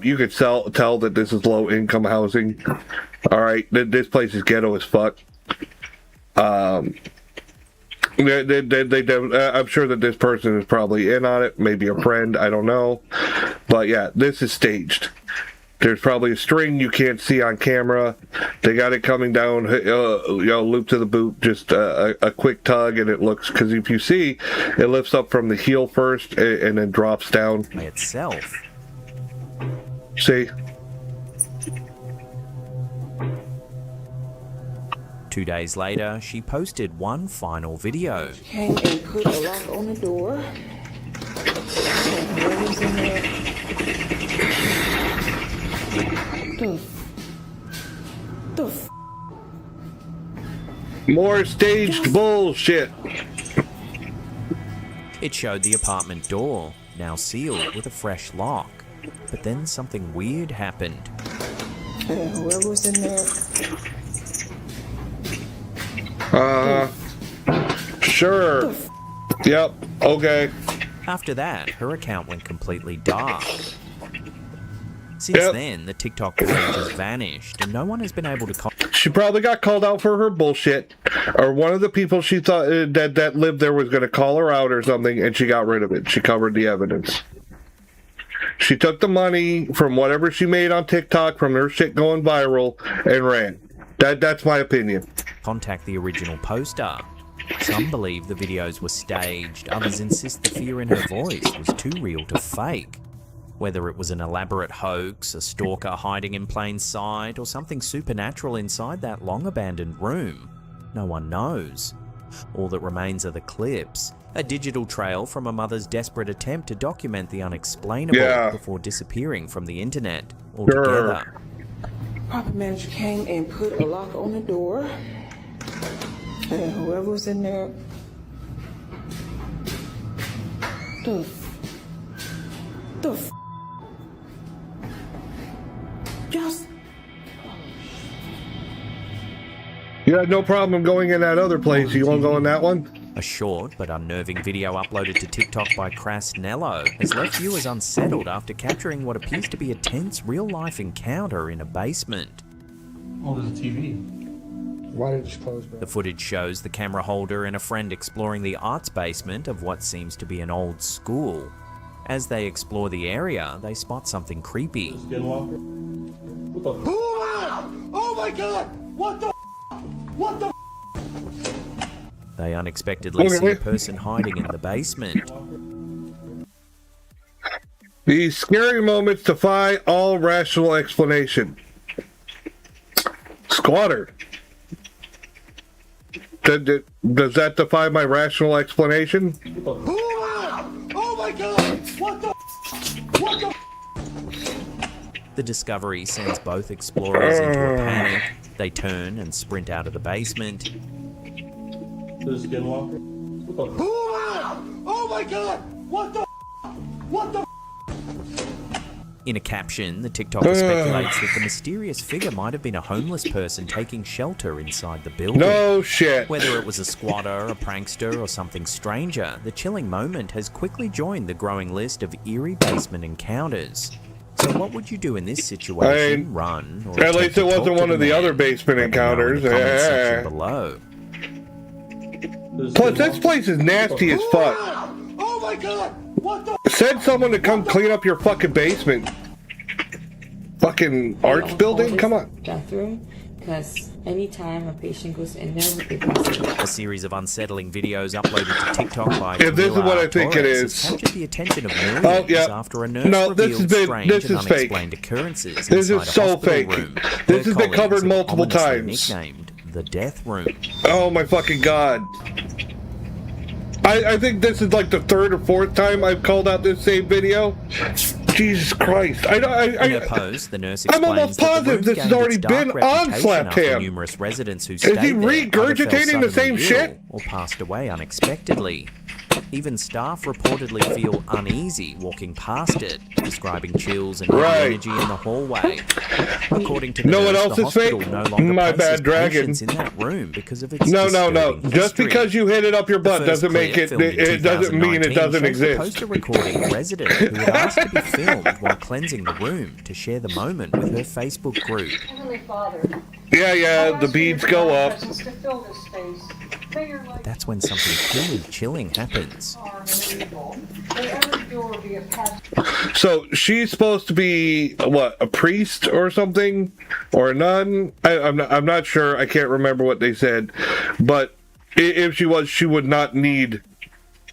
You could tell that this is low-income housing. All right, this place is ghetto as fuck. I'm sure that this person is probably in on it, maybe a friend, I don't know. But yeah, this is staged. There's probably a string you can't see on camera. They got it coming down, loop to the boot, just a quick tug, and it looks, because if you see, it lifts up from the heel first and then drops down. By itself. See? 2 days later, she posted one final video. Came and put a lock on the door. Whoever's in there. The f- More staged bullshit. It showed the apartment door, now sealed with a fresh lock. But then something weird happened. Whoever's in there. Sure. Yep, okay. After that, her account went completely dark. Since then, the TikTok page has vanished, and no one has been able to She probably got called out for her bullshit, or one of the people she thought that lived there was going to call her out or something, and she got rid of it. She covered the evidence. She took the money from whatever she made on TikTok from her shit going viral and ran. That's my opinion. contact the original poster. Some believe the videos were staged, others insist the fear in her voice was too real to fake. Whether it was an elaborate hoax, a stalker hiding in plain sight, or something supernatural inside that long-abandoned room, no one knows. All that remains are the clips, a digital trail from a mother's desperate attempt to document the unexplainable before disappearing from the internet altogether. Property manager came and put a lock on the door, and whoever was in there, just You had no problem going in that other place. You want to go in that one? A short but unnerving video uploaded to TikTok by Krasnello has left viewers unsettled after capturing what appears to be a tense real-life encounter in a basement. Oh, there's a TV. Why did it just close, bro? The footage shows the camera holder and a friend exploring the arts basement of what seems to be an old school. As they explore the area, they spot something creepy. Skinwalker? What the? Oh my god! What the? What the? They unexpectedly see a person hiding in the basement. These scary moments defy all rational explanation. Squatter. Does that defy my rational explanation? Oh my god! What the? What the? The discovery sends both explorers into a panic. They turn and sprint out of the basement. There's a Skinwalker? What the? Oh my god! What the? What the? In a caption, the TikToker speculates that the mysterious figure might have been a homeless person taking shelter inside the building. No shit. Whether it was a squatter, a prankster, or something stranger, the chilling moment has quickly joined the growing list of eerie basement encounters. So what would you do in this situation? Run? Or at least it wasn't one of the other basement encounters. Below. Plus, this place is nasty as fuck. Oh my god! What the? Send someone to come clean up your fucking basement. Fucking arts building? Come on. Bathroom, because anytime a patient goes in there with a A series of unsettling videos uploaded to TikTok by If this is what I think it is. has captured the attention of millions after a nurse revealed strange and unexplained occurrences This inside is so a hospital fake. room. This Her has been covered colleagues have multiple ominously times. Nicknamed the Death Room. Oh my fucking god. I think this is like the third or fourth time I've called out this same video. Jesus Christ. In her post, the nurse I'm explains almost that the positive room this has gained already its dark been on reputation after Slapcam. numerous residents who Is stayed he there either fell regurgitating the same suddenly shit? ill or passed away unexpectedly. Even staff reportedly feel uneasy walking past it, describing chills and energy in the hallway. According to the No one nurse, else the is hospital fake? no longer My places bad, Dragon. patients in that room because of its No. disturbing Just history. because you hit it up your butt The doesn't first make clip, it. filmed in It doesn't mean it 2019, doesn't shows the exist. poster recording a resident who had asked to be filmed while cleansing the room to share the moment with her Facebook group. Heavenly Father, Yeah, the beads go up. to fill this space. May your light That's when something truly chilling happens. may every door be a path. So she's supposed to be what, a priest or something, or a nun? I'm not sure. I can't remember what they said, but if she was, she would not need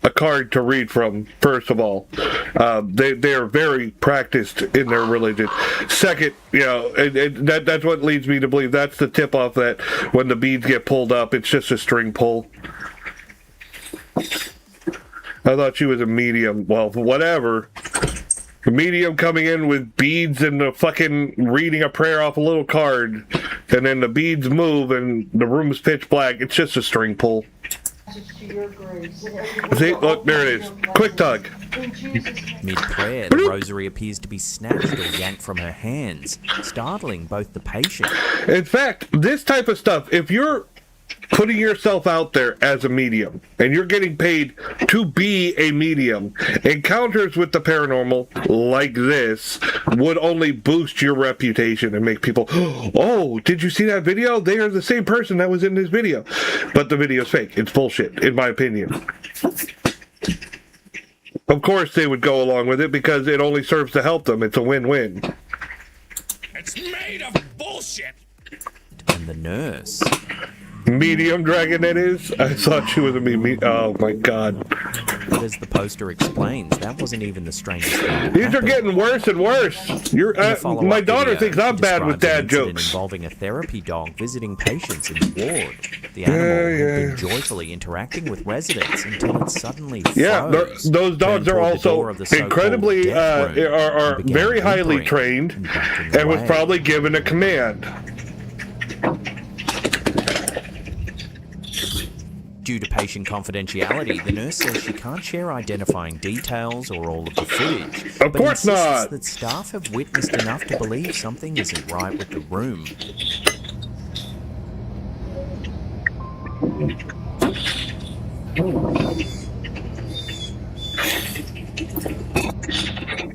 a card to read from. First of all, they are very practiced in their religion. Second, that's what leads me to believe that's the tip off that when the beads get pulled up, it's just a string pull. I thought she was a medium. Well, whatever. A medium coming in with beads and the fucking reading a prayer off a little card, and then the beads move and the room's pitch black. It's just a string pull. See, look, there it is. Quick tug. Mid-prayer, the rosary appears to be snatched or yanked from her hands, startling both the patient. In fact, this type of stuff, if you're putting yourself out there as a medium and you're getting paid to be a medium, encounters with the paranormal like this would only boost your reputation and make people, oh, did you see that video? They are the same person that was in this video. But the video's fake. It's bullshit, in my opinion. Of course they would go along with it because it only serves to help them. It's a win-win. It's made of bullshit. And the nurse. Medium dragon, that is? I thought she was a medium. Oh my god. But as the poster explains, that wasn't even the strangest thing. These are getting worse and worse. My daughter thinks I'm bad with dad jokes. Involving a therapy dog visiting patients in the ward. The animal had been joyfully interacting with residents until it suddenly froze. Yeah, those dogs are also incredibly, are very highly trained and was probably given a command. Due to patient confidentiality, the nurse says she can't share identifying details or all of the footage. Of course not! That staff have witnessed enough to believe something isn't right with the room.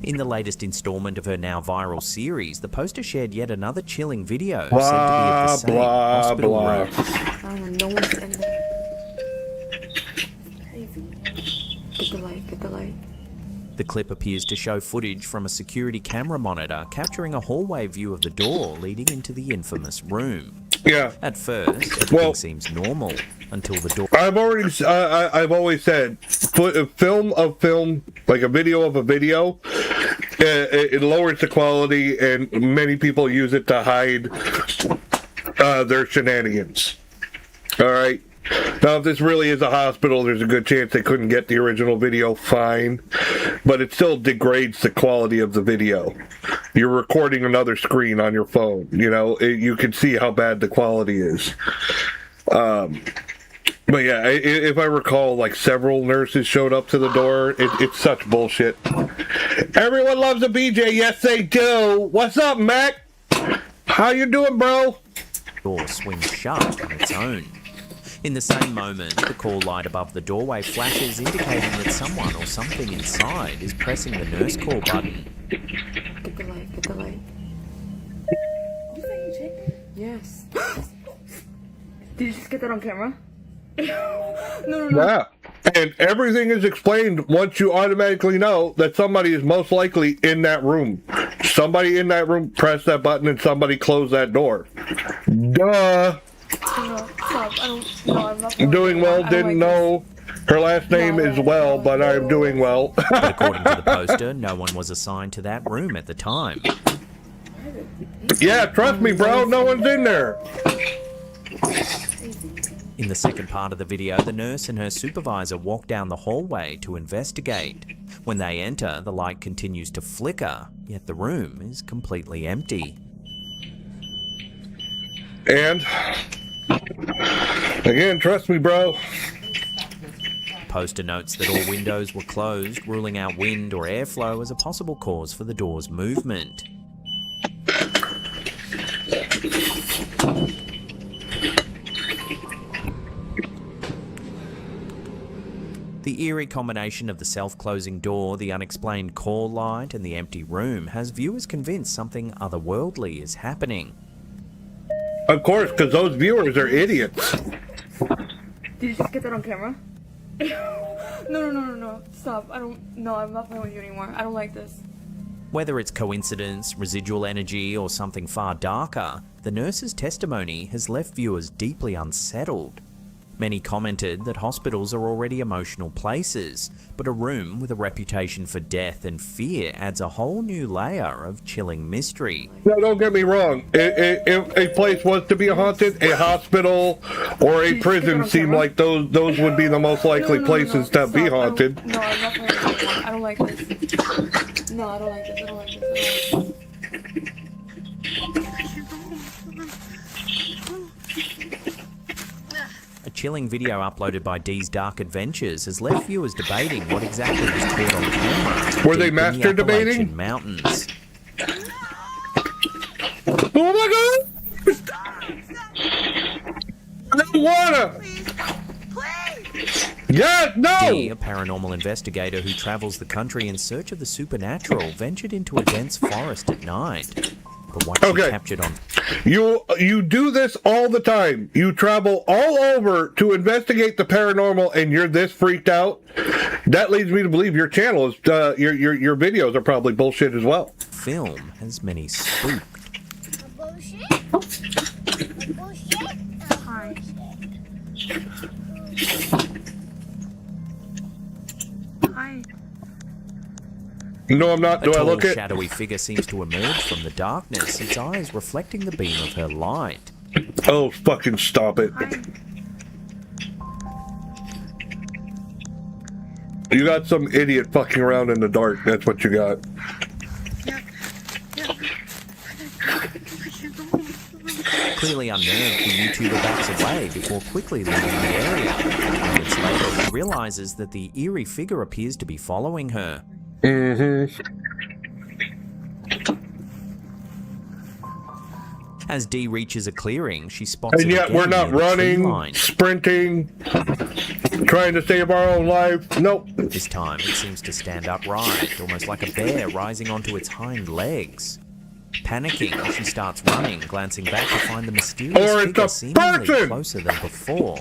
In the latest installment of her now viral series, the poster shared yet another chilling video said to be of the same hospital room. Oh, no one's in there. Get the light, get the light. The clip appears to show footage from a security camera monitor capturing a hallway view of the door leading into the infamous room. Yeah. At first, everything seems normal until the door. I've always said, film, like a video of a video, it lowers the quality, and many people use it to hide their shenanigans. All right. Now, if this really is a hospital, there's a good chance they couldn't get the original video, fine. But it still degrades the quality of the video. You're recording another screen on your phone, you know, you can see how bad the quality is. But yeah, if I recall, like several nurses showed up to the door. It's such bullshit. Everyone loves a BJ. Yes, they do. What's up, Mac? How you doing, bro? Door swings shut on its own. In the same moment, the call light above the doorway flashes, indicating that someone or something inside is pressing the nurse call button. Get the light, get the light. You say you checked? Yes. Did you just get that on camera? No. Yeah. And everything is explained once you automatically know that somebody is most likely in that room. Somebody in that room pressed that button and somebody closed that door. Duh. I'm doing well, didn't know. Her last name is Well, but I'm doing well. But according to the poster, no one was assigned to that room at the time. Yeah, trust me, bro, no one's in there. In the second part of the video, the nurse and her supervisor walk down the hallway to investigate. When they enter, the light continues to flicker, yet the room is completely empty. And again, trust me, bro. Poster notes that all windows were closed, ruling out wind or airflow as a possible cause for the door's movement. The eerie combination of the self-closing door, the unexplained call light, and the empty room has viewers convinced something otherworldly is happening. Of course, because those viewers are idiots. Did you just get that on camera? No. Stop. I'm not playing with you anymore. I don't like this. Whether it's coincidence, residual energy, or something far darker, the nurse's testimony has left viewers deeply unsettled. Many commented that hospitals are already emotional places, but a room with a reputation for death and fear adds a whole new layer of chilling mystery. Now, don't get me wrong. If a place was to be haunted, a hospital or a prison seem like those would be the most likely places to be haunted. No, I'm not going to. I don't like this. No, I don't like this. I don't like this. I don't like this. A chilling video uploaded by Dee's Dark Adventures has left viewers debating what exactly was caught on camera. Were they master debating? Mountains. Oh my god! I don't wanna! Yeah, no! Dee, a paranormal investigator who travels the country in search of the supernatural, ventured into a dense forest at night. But what she captured on... You do this all the time. You travel all over to investigate the paranormal, and you're this freaked out. That leads me to believe your channel is your videos are probably bullshit as well. Film has many spooked. Hi. No, I'm not. Do I look A at? shadowy figure seems to emerge from the darkness, its eyes reflecting the beam of her light. Oh, fucking stop it. You got some idiot fucking around in the dark. That's what you got. Clearly unnerved, the YouTuber backs away before quickly leaving the area. Moments later, she realizes that the eerie figure appears to be following her. As Dee reaches a clearing, she spots And it yet again we're not near the tree running, line. sprinting, trying to save our own lives. Nope. This time, it seems to stand upright, almost like a bear rising onto its hind legs. Panicking, she starts running, glancing back to find the mysterious figure seemingly closer than before.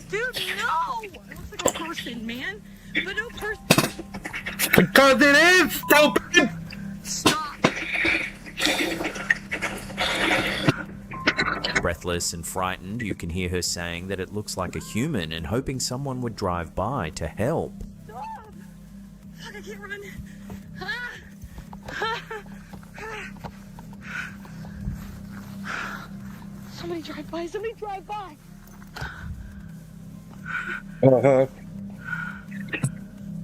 Dude, no! It looks like a person, man. But no person. Because it is stupid! Stop! Breathless and frightened, you can hear her saying that it looks like a human and hoping someone would drive by to help. Stop! Fuck, I can't run. Somebody drive by. Somebody drive by.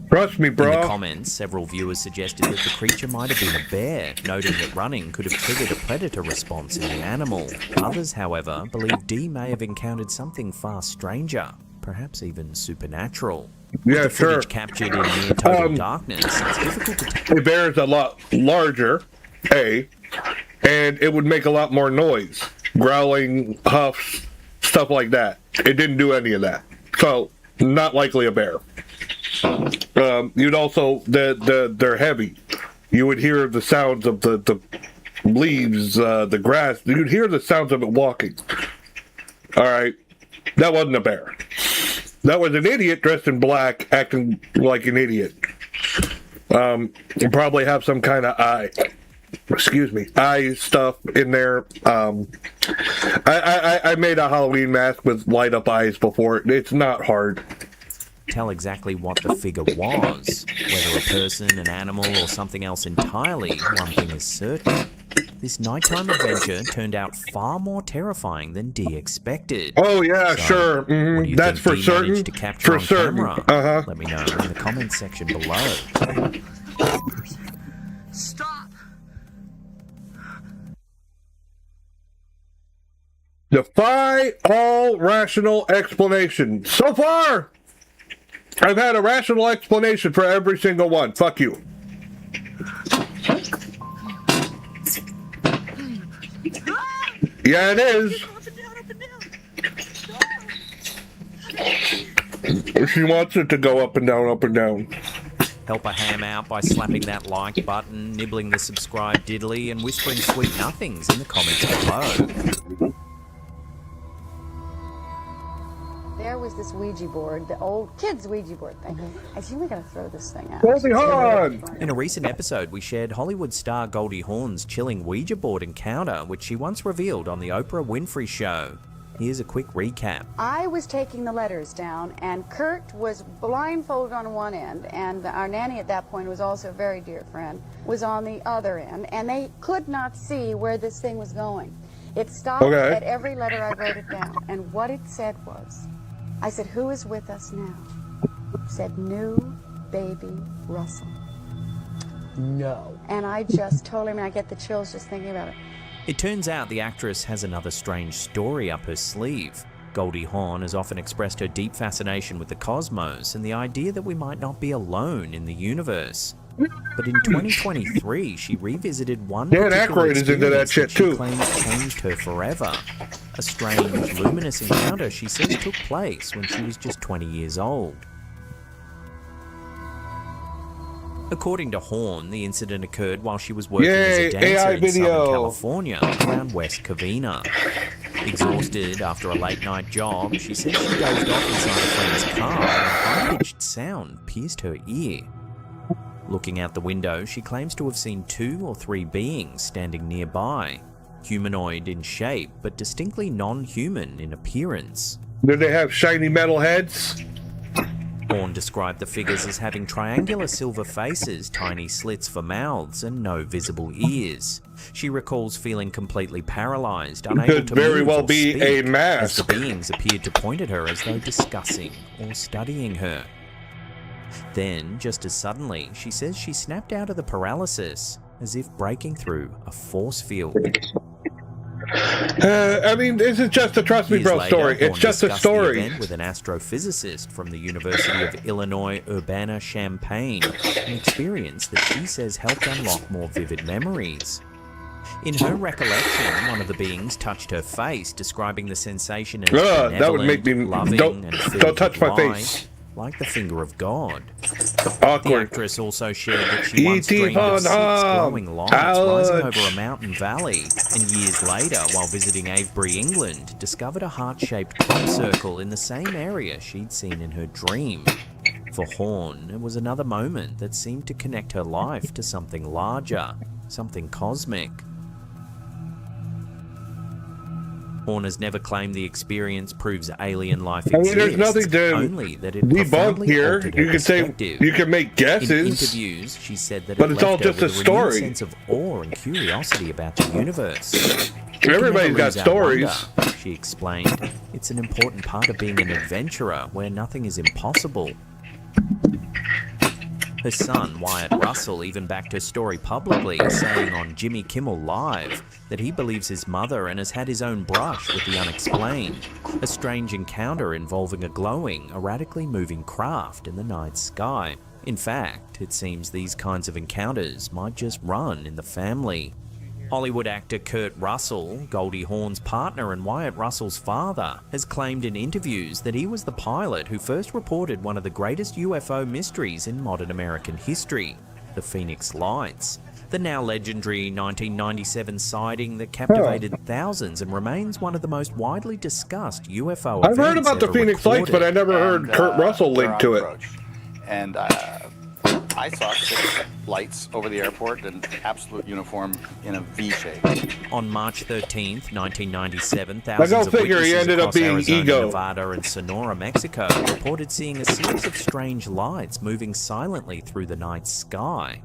Trust me, bro. In the comments, several viewers suggested that the creature might have been a bear, noting that running could have triggered a predator response in the animal. Others, however, believe Dee may have encountered something far stranger, perhaps even supernatural. Yeah, With the sure. footage captured in near total darkness, it's difficult to tell. A bear is a lot larger, and it would make a lot more noise. Growling, huffs, stuff like that. It didn't do any of that. So, not likely a bear. You'd also, they're heavy. You would hear the sounds of the leaves, the grass. You'd hear the sounds of it walking. All right. That wasn't a bear. That was an idiot dressed in black, acting like an idiot. You probably have some kind of eye stuff in there. I made a Halloween mask with light up eyes before. It's not hard. Tell exactly what the figure was. Whether a person, an animal, or something else entirely, one thing is certain. This nighttime adventure turned out far more terrifying than Dee expected. Oh yeah, sure. What do you That's think for Dee certain. managed to capture For on certain. camera? Let me know in the comments section below. Stop! Defy all rational explanation. So far, I've had a rational explanation for every single one. Fuck you. Yeah, it is. She wants it to go up and down, up and down. Help a ham out by slapping that like button, nibbling the subscribe diddly, and whispering sweet nothings in the comments below. There was this Ouija board, the old kids' Ouija board thing. I think we gotta throw this thing out. Goldie Hawn! In a recent episode, we shared Hollywood star Goldie Hawn's chilling Ouija board encounter, which she once revealed on the Oprah Winfrey Show. Here's a quick recap. I was taking the letters down, and Kurt was blindfolded on one end, and our nanny at that point, was also a very dear friend, was on the other end, and they could not see where this thing was going. It stopped at every letter. I wrote it down, and what it said was, I said, who is with us now? It said, new baby Russell. No. And I just told him, and I get the chills just thinking about it. It turns out the actress has another strange story up her sleeve. Goldie Hawn has often expressed her deep fascination with the cosmos and the idea that we might not be alone in the universe. But in 2023, she revisited one particular experience that she claims changed her forever. A strange, luminous encounter she says took place when she was just 20 years old. According to Hawn, the incident occurred while she was working as a dancer in Southern California around West Covina. Exhausted after a late-night job, she says she dozed off inside a friend's car and a high-pitched sound pierced her ear. Looking out the window, she claims to have seen 2 or 3 beings standing nearby, humanoid in shape but distinctly non-human in appearance. Did they have shiny metal heads? Hawn described the figures as having triangular silver faces, tiny slits for mouths, and no visible ears. She recalls feeling completely paralyzed, unable to move or speak, as the beings appeared to point at her as though discussing or studying her. Then, just as suddenly, she says she snapped out of the paralysis, as if breaking through a force field. I mean, this is just a trust me, bro story. It's just a story. The event with an astrophysicist from the University of Illinois Urbana-Champaign, an experience that she says helped unlock more vivid memories. In her recollection, one of the beings touched her face, describing the sensation as benevolent, that would make me loving, and filled don't touch with my light, face. like the finger of God. Awkward. The actress also shared that she once dreamed of 6 glowing lights rising over a mountain valley, and years later, while visiting Avebury, England, discovered a heart-shaped crop circle in the same area she'd seen in her dream. For Hawn, it was another moment that seemed to connect her life to something larger, something cosmic. Hawn has never claimed the experience proves alien life exists, there's nothing to only that it debunk profoundly here. altered her You can say, perspective. you can make guesses. In interviews, she said that but it it's all left her just a with renewed story. sense of awe and curiosity about the universe. Everybody's got stories. Wonder, she explained. It's an important part of being an adventurer where nothing is impossible. Her son, Wyatt Russell, even backed her story publicly, saying on Jimmy Kimmel Live that he believes his mother and has had his own brush with the unexplained, a strange encounter involving a glowing, erratically moving craft in the night sky. In fact, it seems these kinds of encounters might just run in the family. Hollywood actor Kurt Russell, Goldie Hawn's partner and Wyatt Russell's father, has claimed in interviews that he was the pilot who first reported one of the greatest UFO mysteries in modern American history, the Phoenix Lights, the now legendary 1997 sighting that captivated thousands and remains one of the most widely discussed UFO events. I've heard about the Phoenix Lights, but I never heard Kurt Russell linked to it. And I saw 6 lights over the airport in absolute uniform in a V shape. On March 13th, 1997, thousands of figure he witnesses ended up across being Arizona, ego. Nevada, and Sonora, Mexico, reported seeing a series of strange lights moving silently through the night sky.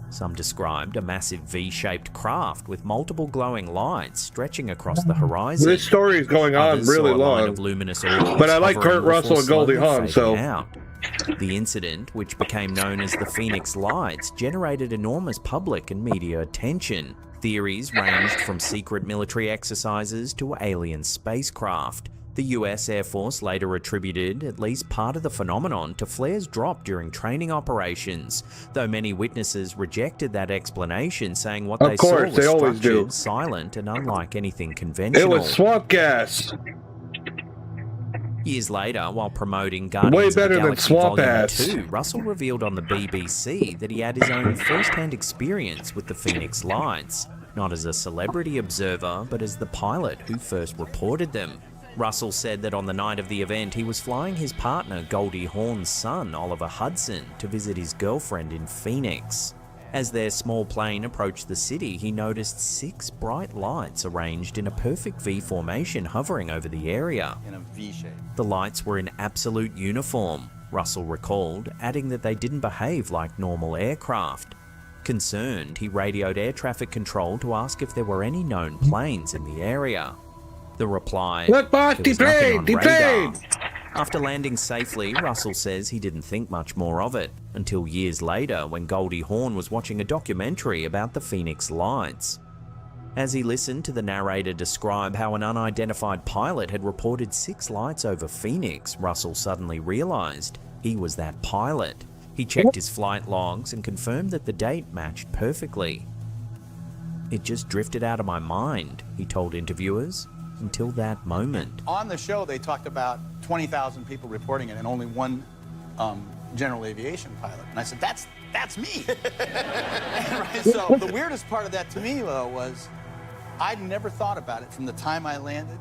Some described a massive V-shaped craft with multiple glowing lights stretching across the horizon. This story is going on Others really saw a line long. of luminous orbs But I like hovering Kurt Russell before and Goldie slowly Hawn, fading so... out. The incident, which became known as the Phoenix Lights, generated enormous public and media attention. Theories ranged from secret military exercises to alien spacecraft. The US Air Force later attributed at least part of the phenomenon to flares dropped during training operations, though many witnesses rejected that explanation, saying what they saw was structured, silent, and unlike anything conventional. It was swamp gas. Years later, while promoting Guardians of the Galaxy Volume 2, Russell revealed on the BBC that he had his own first-hand experience with the Phoenix Lights, not as a celebrity observer, but as the pilot who first reported them. Russell said that on the night of the event, he was flying his partner Goldie Hawn's son, Oliver Hudson, to visit his girlfriend in Phoenix. As their small plane approached the city, he noticed 6 bright lights arranged in a perfect V formation hovering over the area. In a V shape. The lights were in absolute uniform, Russell recalled, adding that they didn't behave like normal aircraft. Concerned, he radioed air traffic control to ask if there were any known planes in the area. The reply, "Look, boss, there was nothing on radar." plane! After landing safely, Russell says he didn't think much more of it, until years later when Goldie Hawn was watching a documentary about the Phoenix Lights. As he listened to the narrator describe how an unidentified pilot had reported 6 lights over Phoenix, Russell suddenly realised he was that pilot. He checked his flight logs and confirmed that the date matched perfectly. "It just drifted out of my mind," he told interviewers, "until that moment." On the show, they talked about 20,000 people reporting it and only one general aviation pilot. And I said, that's me. Right? So the weirdest part of that to me, though, was I'd never thought about it from the time I landed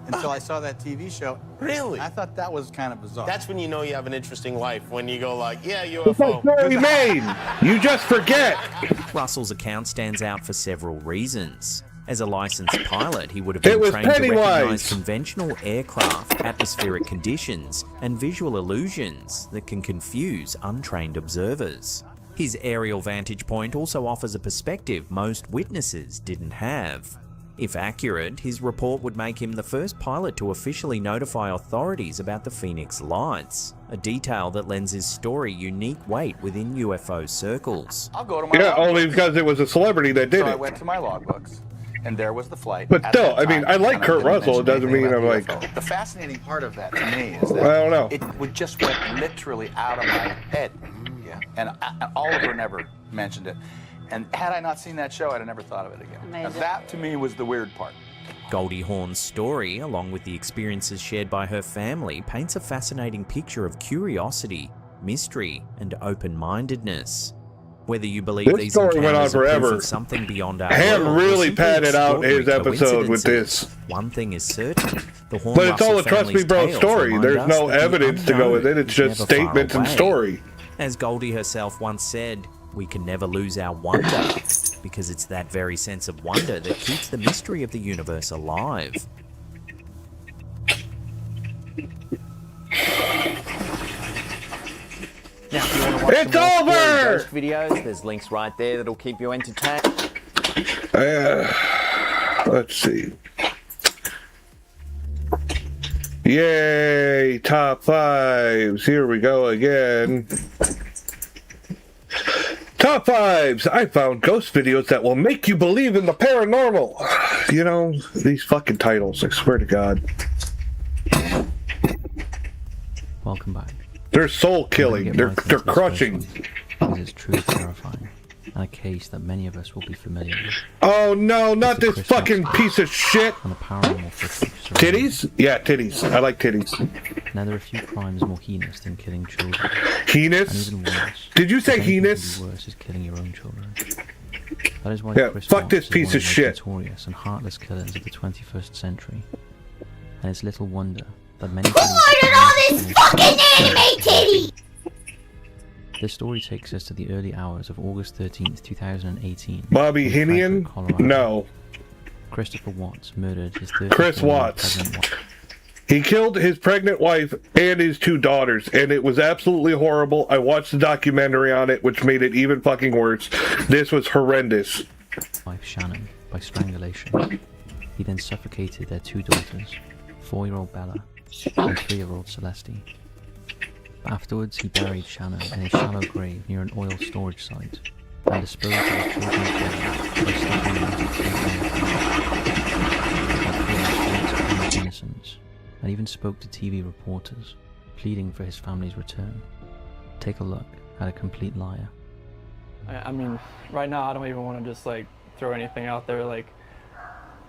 until I saw that TV show. Really? I thought that was kind of bizarre. That's when you know you have an interesting life, when you go like, yeah, It's like UFO. Mary Maine. You just forget. Russell's account stands out for several reasons. As a licensed pilot, he would have It been was trained to Pennywise. recognize conventional aircraft, atmospheric conditions, and visual illusions that can confuse untrained observers. His aerial vantage point also offers a perspective most witnesses didn't have. If accurate, his report would make him the first pilot to officially notify authorities about the Phoenix Lights, a detail that lends his story unique weight within UFO circles. I'll go to my Yeah, logbooks. only because it was a celebrity that did So I it. went to my logbooks, and there was the flight. But at still, that I mean, time, I like and Kurt didn't Russell. It mention doesn't anything mean about I'm the like, UFO. The fascinating part of that to me is that I don't know. it just went literally out of my head. Yeah. And Oliver never mentioned it. And had I not seen that show, I'd have never thought of it again. And that to me was the weird part. Goldie Hawn's story, along with the experiences shared by her family, paints a fascinating picture of curiosity, mystery, and open-mindedness. Whether you believe This these story went on encounters are proof forever. of something beyond our Ham world, or really simply padded out his extraordinary episode with coincidences, this. one thing is certain: the Hawn But it's all Russell a trust me family's bro tales story. remind There's us no that the evidence to go with it. unknown It's is just never far statements and away. story. As Goldie herself once said, we can never lose our wonder, because it's that very sense of wonder that keeps the mystery of the universe alive. Now, if you want to watch It's some more scary over! ghost videos, there's links right there that'll keep you entertained. Let's see. Yay, top 5s. Here we go again. Top 5s. I found ghost videos that will make you believe in the paranormal. You know, these fucking titles, I swear to God. Welcome back. They're soul killing. They're crushing. Because it's truly terrifying. And a case that many of us will be familiar with. Oh no, not this fucking piece of shit. And the paranormal footage. Titties? Yeah, titties. I like titties. Now there are a few crimes more heinous than killing children. Heinous? And even worse. Did you say If anything heinous? could be worse is killing your own children. That is why Yeah, Chris fuck Watts this is piece one of the most shit. notorious and heartless killers of the 21st century. And it's little wonder that many Who ordered all this fucking anime titty? This story takes us to the early hours of August 13th, 2018. Bobby in Frankfort, Hinian? Colorado. No. Christopher Watts murdered his 34-year-old Chris Watts. pregnant wife. He killed his pregnant wife and his 2 daughters, and it was absolutely horrible. I watched the documentary on it, which made it even fucking worse. This was horrendous. Wife Shannon by strangulation. He then suffocated their 2 daughters, 4-year-old Bella and 3-year-old Celeste. Afterwards, he buried Shannon in a shallow grave near an oil storage site and disposed of his children's bodies by stuffing them into 2 bags. Innocence, and even spoke to TV reporters, pleading for his family's return. Take a look at a complete liar. I mean, right now I don't even want to just like throw anything out there. Like,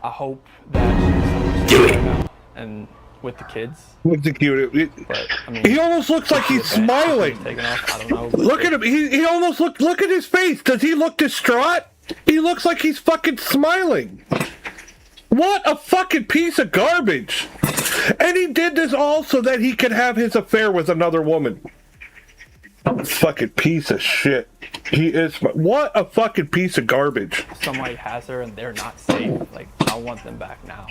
I hope that she's right now and with the kids. Execute it. But I mean, He almost looks like he's smiling. taken off. I don't know. but Look at him. He almost look at his face. Does he look distraught? He looks like he's fucking smiling. What a fucking piece of garbage. And he did this all so that he could have his affair with another woman. Fucking piece of shit. He is. What a fucking piece of garbage. Somebody has her and they're not safe. Like, I want them back now.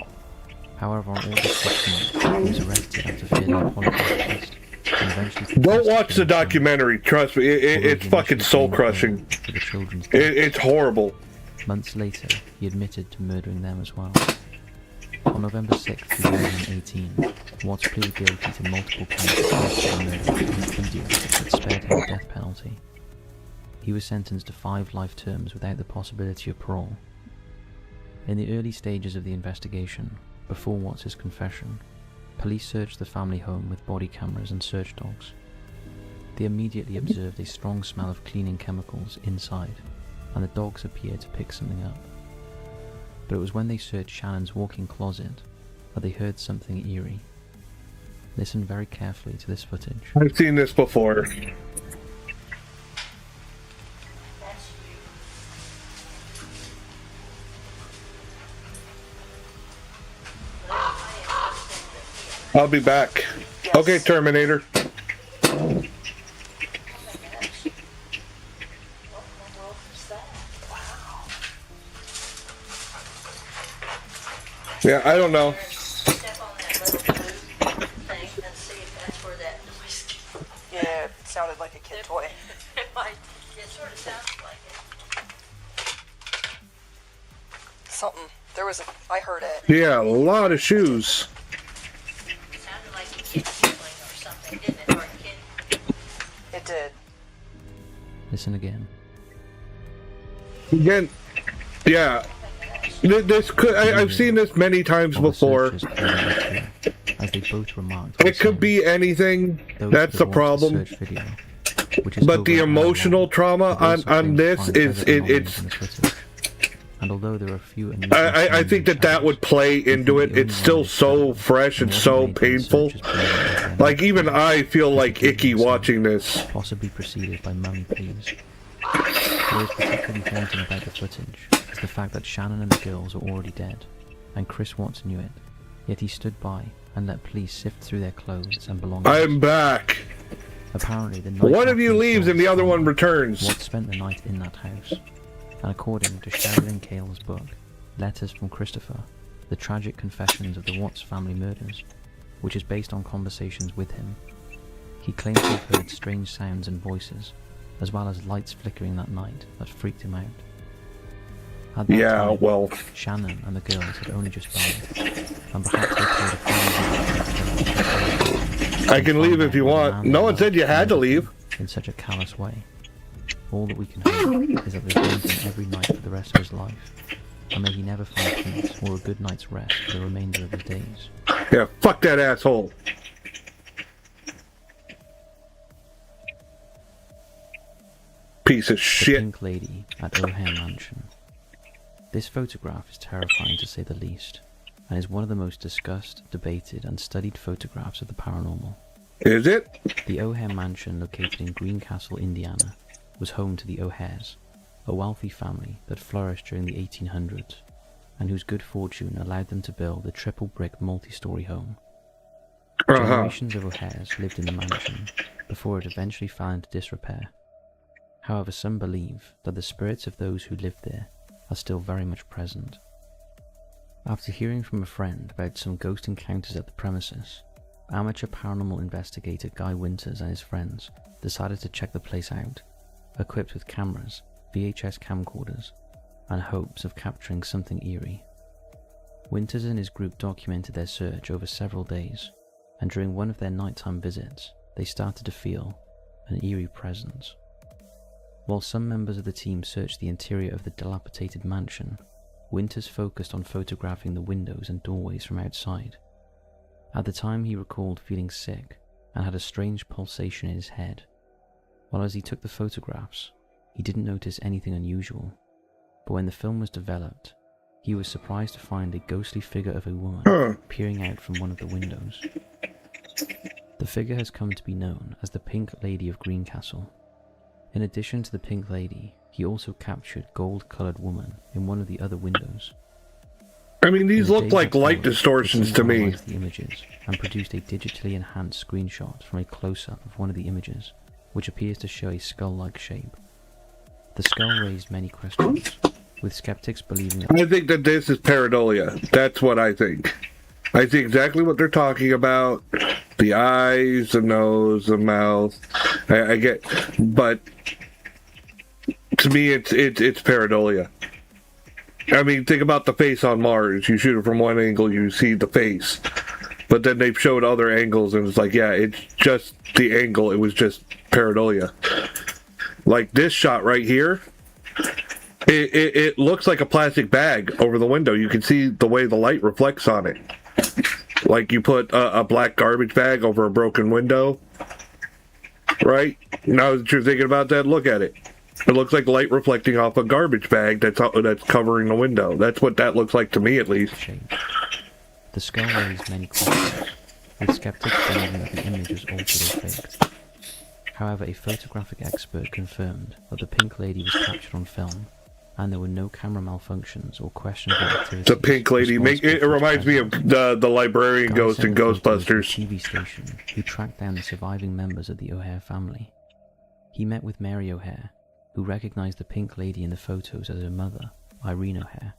However, on August 16th, he was arrested after failing a polygraph test. And eventually Don't watch the documentary. Trust me, it's fucking soul crushing. It's horrible. Months later, he admitted to murdering them as well. On November 6, 2018, Watts pleaded guilty to multiple counts of first-degree murder in India that spared him the death penalty. He was sentenced to 5 life terms without the possibility of parole. In the early stages of the investigation, before Watts' confession, police searched the family home with body cameras and search dogs. They immediately observed a strong smell of cleaning chemicals inside, and the dogs appeared to pick something up. But it was when they searched Shannon's walk-in closet that they heard something eerie. Listen very carefully to this footage. I've seen this before. I'll be back. Okay, Terminator. Yeah, I don't know. Yeah, it sounded like a kid toy. It sort of sounds like it. Something. I heard it. Yeah, a lot of shoes. It sounded like a kid feeling or something, didn't it? Or a kid. It did. Listen again. Again, yeah. This could. I've seen this many times before. As they both remarked, it could be anything. That's the problem. But the emotional trauma on this is it's. And although there are a few, I think that would play into it. It's still so fresh and so painful. Like even I feel like icky watching this. Possibly preceded by mummy pleas. What is particularly haunting about the footage is the fact that Shannon and the girls are already dead, and Chris Watts knew it. Yet he stood by and let police sift through their clothes and belongings. I'm back. Apparently, the night one of you leaves and the other one returns. Watts spent the night in that house. And according to Sherilyn Cale's book, Letters from Christopher, The Tragic Confessions of the Watts Family Murders, which is based on conversations with him, he claims to have heard strange sounds and voices, as well as lights flickering that night that freaked him out. At that time, Shannon and the girls had only just died, and perhaps they played a final. I can leave if you want. No one said you had to leave. In such a callous way. All that we can hope is that there's one every night for the rest of his life, and may he never find peace or a good night's rest for the remainder of his days. Yeah, fuck that asshole. Piece of shit. The Pink Lady at O'Hare Mansion. This photograph is terrifying to say the least, and is one of the most discussed, debated, and studied photographs of the paranormal. Is it? The O'Hare Mansion, located in Greencastle, Indiana, was home to the O'Hares, a wealthy family that flourished during the 1800s, and whose good fortune allowed them to build a triple-brick multi-story home. Generations of O'Hares lived in the mansion before it eventually fell into disrepair. However, some believe that the spirits of those who lived there are still very much present. After hearing from a friend about some ghost encounters at the premises, amateur paranormal investigator Guy Winters and his friends decided to check the place out, equipped with cameras, VHS camcorders, and hopes of capturing something eerie. Winters and his group documented their search over several days, and during one of their nighttime visits, they started to feel an eerie presence. While some members of the team searched the interior of the dilapidated mansion, Winters focused on photographing the windows and doorways from outside. At the time, he recalled feeling sick and had a strange pulsation in his head. While as he took the photographs, he didn't notice anything unusual, but when the film was developed, he was surprised to find a ghostly figure of a woman peering out from one of the windows. The figure has come to be known as the Pink Lady of Greencastle. In addition to the Pink Lady, he also captured gold-coloured woman in one of the other windows. I mean, these look like light distortions to me. The images and produced a digitally enhanced screenshot from a close-up of one of the images which appears to show a skull-like shape. The skull raised many questions, with skeptics believing that... I think that this is pareidolia. That's what I think. I see exactly what they're talking about. The eyes, the nose, the mouth. I get... But... To me, it's pareidolia. I mean, think about the face on Mars. You shoot it from one angle, you see the face. But then they've showed other angles, and it's like, yeah, it's just the angle. It was just pareidolia. Like this shot right here, it looks like a plastic bag over the window. You can see the way the light reflects on it. Like you put a black garbage bag over a broken window, right? Now that you're thinking about that, look at it. It looks like light reflecting off a garbage bag that's covering the window. That's what that looks like to me, at least. The skull raised many questions, with skeptics believing that the image was altered or faked. However, a photographic expert confirmed that the Pink Lady was captured on film, and there were no camera malfunctions or questionable activity. The Pink Lady, it reminds me of the librarian ghost in Ghostbusters. TV station, who tracked down the surviving members of the O'Hare family. He met with Mary O'Hare, who recognized the Pink Lady in the photos as her mother, Irene O'Hare,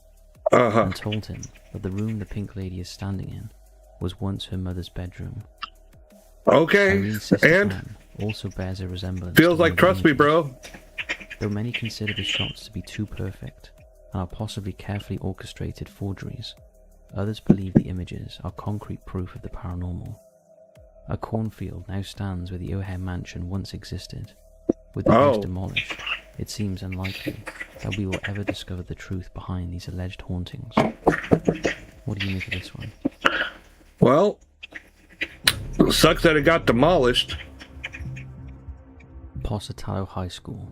and told him that the room the Pink Lady is standing in was once her mother's bedroom. Okay, and Anne also bears a resemblance. Feels like trust me, bro. Though many consider the shots to be too perfect and are possibly carefully orchestrated forgeries, others believe the images are concrete proof of the paranormal. A cornfield now stands where the O'Hare mansion once existed. With the house demolished, it seems unlikely that we will ever discover the truth behind these alleged hauntings. What do you make of this one? Well, sucks that it got demolished. Positano High School.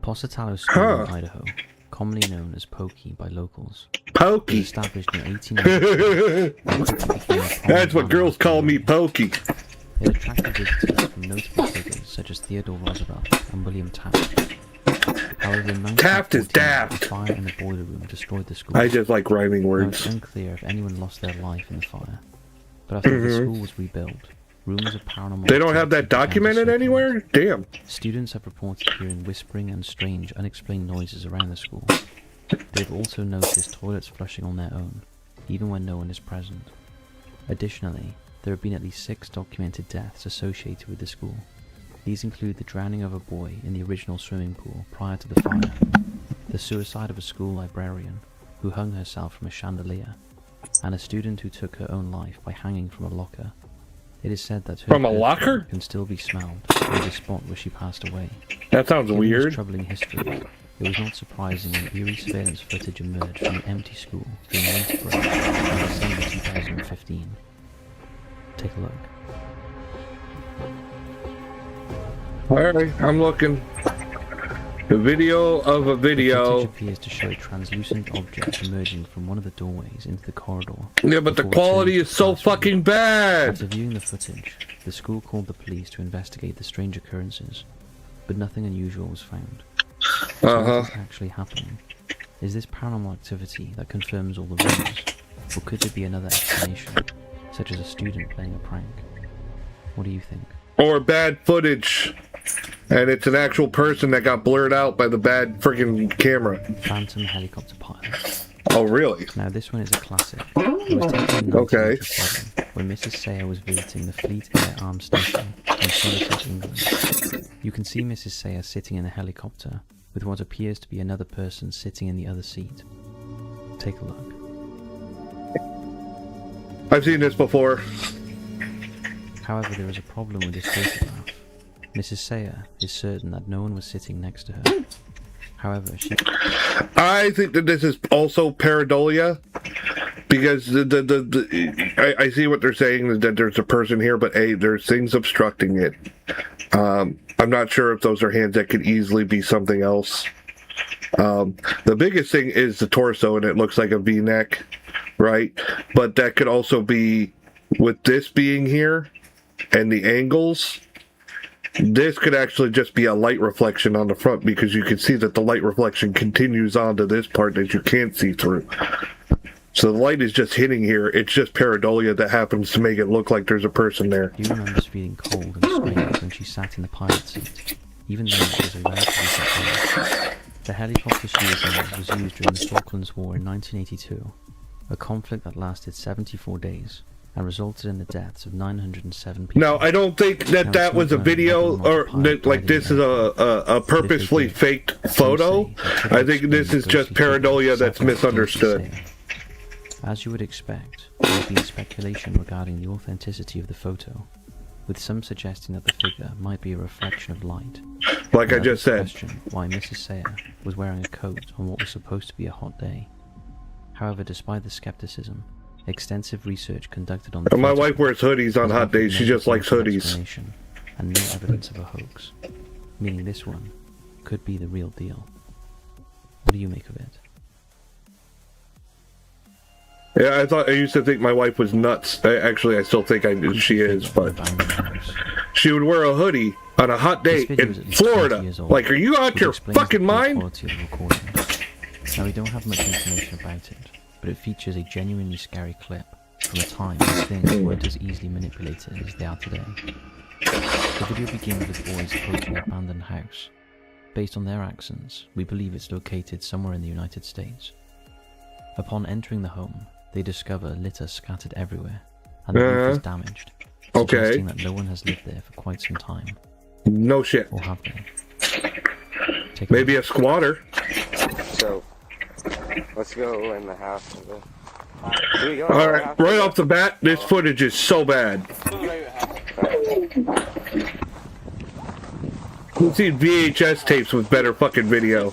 Positano School in Idaho, commonly known as Pokey by locals. Pokey! Was established in 1890. That's what girls call me, Pokey. It attracted visitors from notable figures such as Theodore Roosevelt and William Taft. However, in Taft is daft. A fire in the boiler room destroyed the school. I just like rhyming words. Now, it's unclear if anyone lost their life in the fire, but after the school was rebuilt, rumors of paranormal... They don't have that documented anywhere? Damn. Students have reported hearing whispering and strange, unexplained noises around the school. They've also noticed toilets flushing on their own, even when no one is present. Additionally, there have been at least 6 documented deaths associated with the school. These include the drowning of a boy in the original swimming pool prior to the fire, the suicide of a school librarian who hung herself from a chandelier, and a student who took her own life by hanging from a locker. It is said that her from a locker can still be smelled near the spot where she passed away. That sounds weird. This troubling history, it was not surprising when eerie surveillance footage emerged from an empty school during winter break in December 2015. Take a look. Alright, I'm looking. The video of a video. The footage appears to show a translucent object emerging from one of the doorways into the corridor. Yeah, but the quality is so fucking bad! After viewing the footage, the school called the police to investigate the strange occurrences, but nothing unusual was found. So what is actually happening? Is this paranormal activity that confirms all the rumors, or could there be another explanation, such as a student playing a prank? What do you think? Or bad footage, and it's an actual person that got blurred out by the bad friggin' camera. Phantom helicopter pilot. Oh, really? Now this one is a classic. It was taken in 1987 when Mrs. Sayer was visiting the Fleet Air Arms Station in Somerset, England. You can see Mrs. Sayer sitting in a helicopter with what appears to be another person sitting in the other seat. Take a look. I've seen this before. However, there is a problem with this photograph. Mrs. Sayer is certain that no one was sitting next to her. However, I think that this is also pareidolia, because I see what they're saying, that there's a person here, but there's things obstructing it. I'm not sure if those are hands that could easily be something else. The biggest thing is the torso, and it looks like a V-neck, right? But that could also be, with this being here, and the angles, this could actually just be a light reflection on the front, because you can see that the light reflection continues on to this part that you can't see through. So the light is just hitting here. It's just pareidolia that happens to make it look like there's a person there. He remembers feeling cold and strange when she sat in the pilot seat, even though it was a relatively set. The helicopter she was in was used during the Falklands War in 1982, a conflict that lasted 74 days and resulted in the deaths of 907 people. No, I don't think that was a video, or that, like, this is a purposefully faked photo. I think this is just pareidolia that's misunderstood. As you would expect, there has been speculation regarding the authenticity of the photo, with some suggesting that the figure might be a reflection of light. Like I just said. Question why Mrs. Sayer was wearing a coat on what was supposed to be a hot day. However, despite the skepticism, extensive research conducted on the My wife wears hoodies on hot days. She just likes hoodies. And no evidence of a hoax, meaning this one could be the real deal. What do you make of it? Yeah, I used to think my wife was nuts. Actually, I still think she is, but she would wear a hoodie on a hot day in Florida. Like, are you out your fucking mind? Now, we don't have much information about it, but it features a genuinely scary clip from a time when things weren't as easily manipulated as they are today. The video begins with boys approaching an abandoned house. Based on their accents, we believe it's located somewhere in the United States. Upon entering the home, they discover litter scattered everywhere, and the roof is damaged, suggesting that no one has lived there for quite some time. No shit. Or have they? Maybe a squatter. So, let's go in the house. Alright, right off the bat, this footage is so bad. We've seen VHS tapes with better fucking video.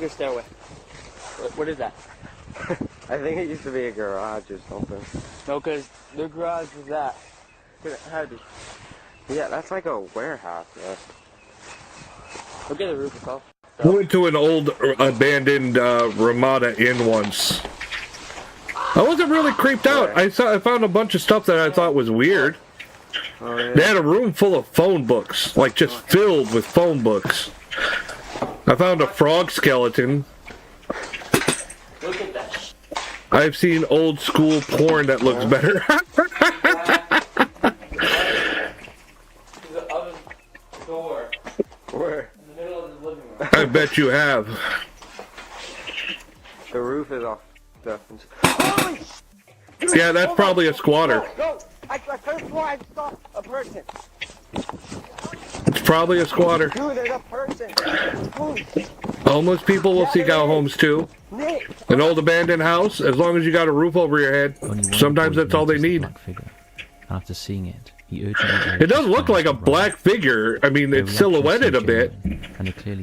Your stairway. What is that? I think it used to be a garage or something. No, because the garage was that. How did? Yeah, that's like a warehouse. Yeah. Look at the roof itself. We went to an old abandoned Ramada Inn once. I wasn't really creeped out. I found a bunch of stuff that I thought was weird. Oh, yeah. They had a room full of phone books, like just filled with phone books. I found a frog skeleton. Look at that. I've seen old school porn that looks better. The oven door. Where? In the middle of the living room. I bet you have. The roof is off. Yeah, that's probably a squatter. Go! I could have sworn I saw a person. It's probably a squatter. Dude, there's a person. Homeless people will seek out homes too. An old abandoned house, as long as you got a roof over your head. Sometimes that's all they need. After seeing it, he urgently It does look like a black figure. I mean, it's silhouetted a bit,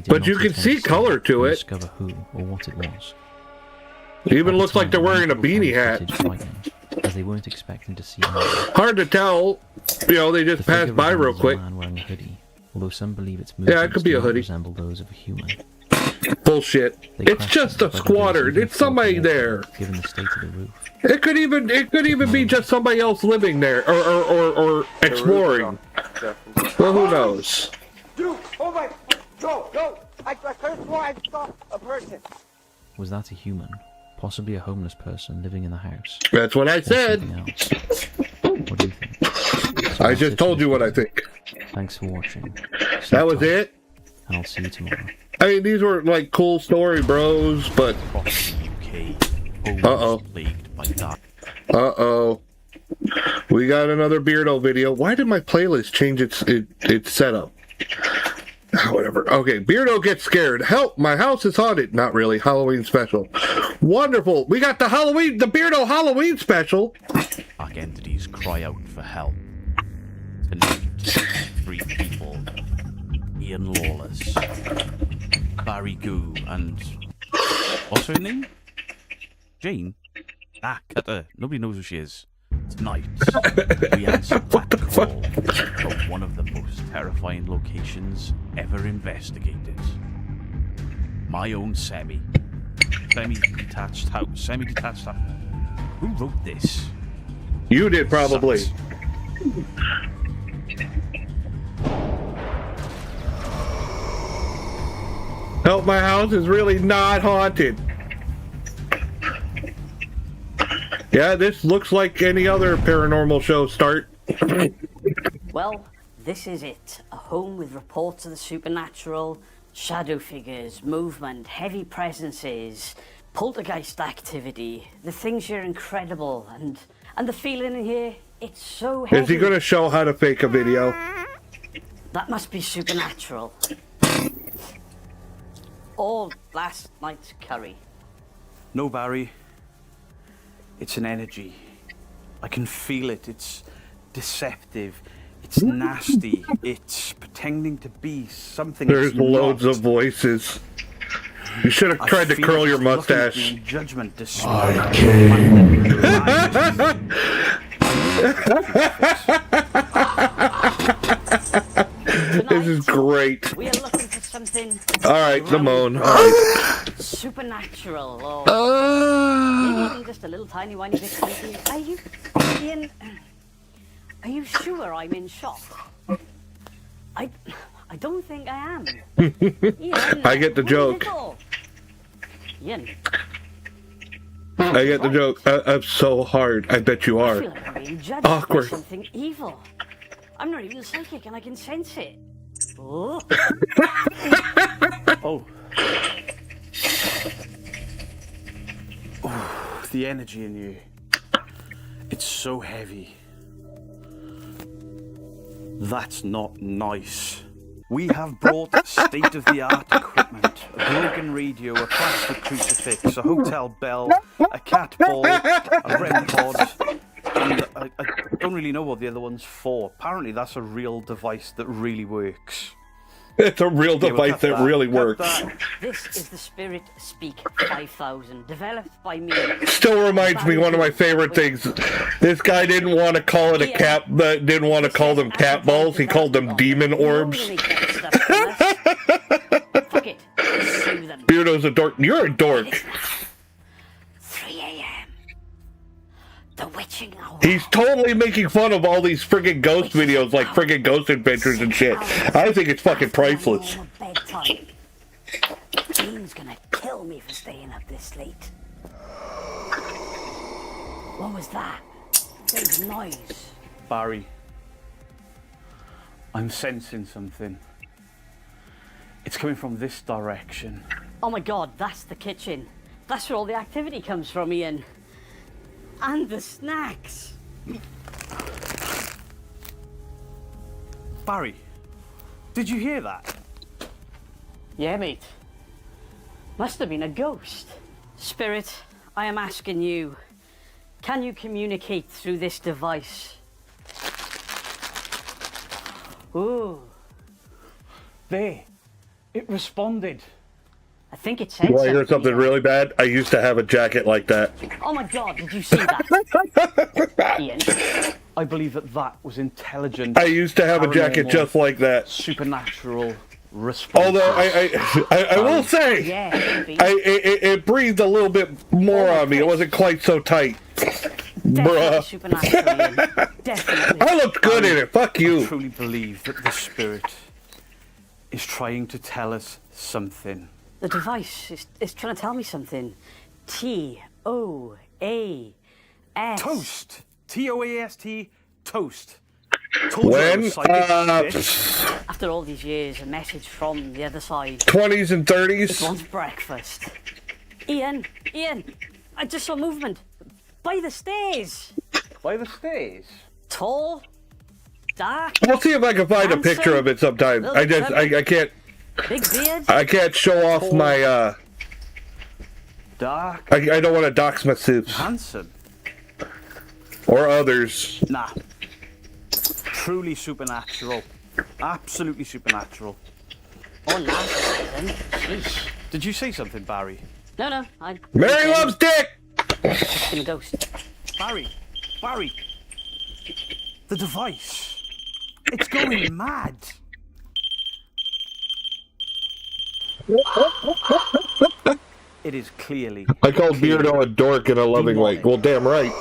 but you can see color to it. Discover who or what it was. It even looks like they're wearing a beanie hat. As they weren't expecting to see him. Hard to tell. You know, they just passed by real quick. Man wearing a hoodie, although some believe its Yeah, it could be a hoodie. resemble those of a human. Bullshit. It's just a squatter. It's somebody there. Given the state of the roof. It could even be just somebody else living there or exploring. Well, who knows? Dude, oh my, go! I could have sworn I saw a person. Was that a human? Possibly a homeless person living in the house. That's what I said. What do you think? I just told you what I think. Thanks for watching. That was it? And I'll see you tomorrow. I mean, these were like cool story bros, but... Uh-oh. Uh-oh. We got another Beardo video. Why did my playlist change its setup? Whatever. Okay, Beardo gets scared. Help, my house is haunted. Not really. Halloween special. Wonderful. We got the Beardo Halloween special. Dark entities cry out for help. Tonight, 3 people. Ian Lawless, Barry Goo, and... what's her name? Jane? Ah, cut her. Nobody knows who she is. Tonight, we answer that call from one of the most terrifying locations ever investigated. My own semi-detached house. Who wrote this? You did, probably. Help, my house is really not haunted. Yeah, this looks like any other paranormal show start. Well, this is it. A home with reports of the supernatural, shadow figures, movement, heavy presences, poltergeist activity. The things here are incredible, and the feeling in here, it's so heavy. Is he going to show how to fake a video? That must be supernatural. Or last night's curry. No, Barry. It's an energy. I can feel it. It's deceptive. It's nasty. It's pretending to be something. There's it's loads not. of voices. You should have tried to feel curl it's your looking at mustache. me in judgment, I came. This is great. We are looking for something. All right, Simone. All right. Supernatural, or maybe even just a little tiny whiny bit creepy. Are you, Ian? Are you sure I'm in shock? I don't think I am. Ian, I get the joke. Ian. I get the joke. I'm so hard. I bet you I are. feel like I'm being judged Awkward. by something evil. I'm not even psychic, and I can sense it. Oh. Oh. Oh, the energy in you. It's so heavy. That's not nice. We have brought state-of-the-art equipment, a broken radio, a plastic crucifix, a hotel bell, a cat ball, a REM pod, and I don't really know what the other one's for. Apparently that's a real device that really works. It's a real device that really works. This is the Spirit Speak 5000, developed by me. Still reminds me one of my favorite things. This guy didn't want to call it a cat. Didn't want to call them cat balls. He called them demon orbs. Beardo's a dork. You're a dork. 3 a.m. The witching hour. He's totally making fun of all these friggin' ghost videos, like friggin' Ghost Adventures and shit. I think it's fucking priceless. Bedtime. Dean's gonna kill me for staying up this late. What was that? There was a noise. Barry, I'm sensing something. It's coming from this direction. Oh my god, that's the kitchen. That's where all the activity comes from, Ian. And the snacks. Barry, did you hear that? Yeah, mate. Must have been a ghost. Spirit, I am asking you, can you communicate through this device? Ooh. There. It responded. I think it said You want to hear something really bad? I used to have a jacket like that. Oh my god, did you see that? Ian. I believe that was intelligent. I used to have a jacket paranormal, just like that. Supernatural response. Although I will say, it breathed a little bit more on me. It wasn't quite so tight. Bruh. Definitely. I looked good in it. Fuck you. I truly believe that the spirit is trying to tell us something. The device is trying to tell me something. T-O-A-S. Toast. T-O-A-S-T. Toast. When? After all these years, a message from the other side. 20s and 30s? It wants breakfast. Ian, I just saw movement. By the stairs. By the stairs? Tall, dark. I'll see if I can find a picture of it sometime. I can't. Big beard. I can't show off my. Dark. I don't want to dox my suits. Handsome. Or others. Nah. Truly supernatural. Absolutely supernatural. Oh, nice. Sheesh. Did you say something, Barry? No. Mary loves dick! It's been a ghost. Barry. The device. It's going mad. It is clearly. I called Beardo a dork in a loving way. Well, damn right.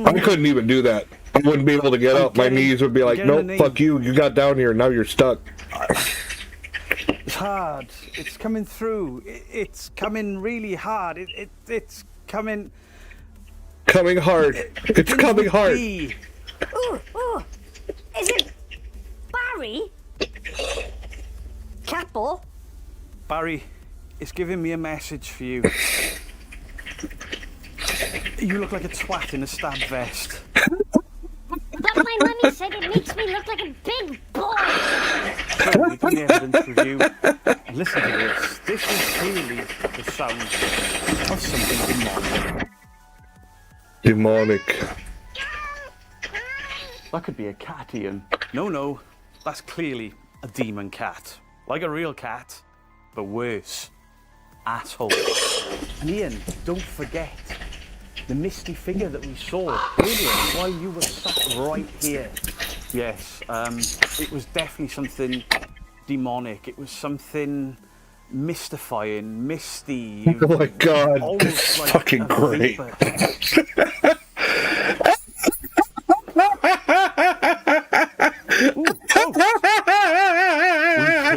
I couldn't even do that. I wouldn't be able to get up. My knees would be like, nope, fuck you. You got down here. Now you're stuck. It's hard. It's coming through. It's coming really hard. It's coming... Coming hard. It's coming hard. Ooh, is it Barry? Capo? Barry, it's giving me a message for you. You look like a twat in a stab vest. But my mummy said it makes me look like a big boy. So we can evidence review. And listen to this. This is clearly the sound of something demonic. Demonic. That could be a cat, Ian. No, that's clearly a demon cat. Like a real cat, but worse. Asshole. And Ian, don't forget the misty figure that we saw earlier while you were sat right here. Yes, it was definitely something demonic. It was something mystifying, misty. Oh my god, almost this is like fucking great. We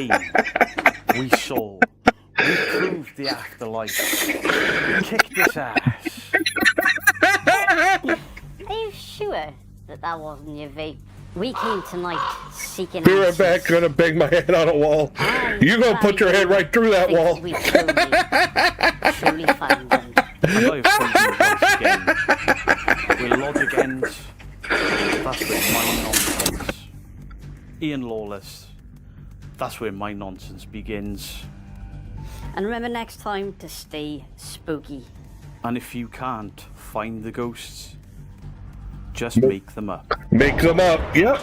came, we saw, we proved the afterlife, we kicked his ass. Are you sure that wasn't your vape? We came tonight seeking Be right answers. back, gonna bang my head on a wall. You're gonna put your head right through that wall. We truly found them. I know you're where logic ends, that's where my nonsense. Ian Lawless, that's where my nonsense begins. And remember next time to stay spooky. And if you can't find the ghosts, just make them up. Make them up, yep.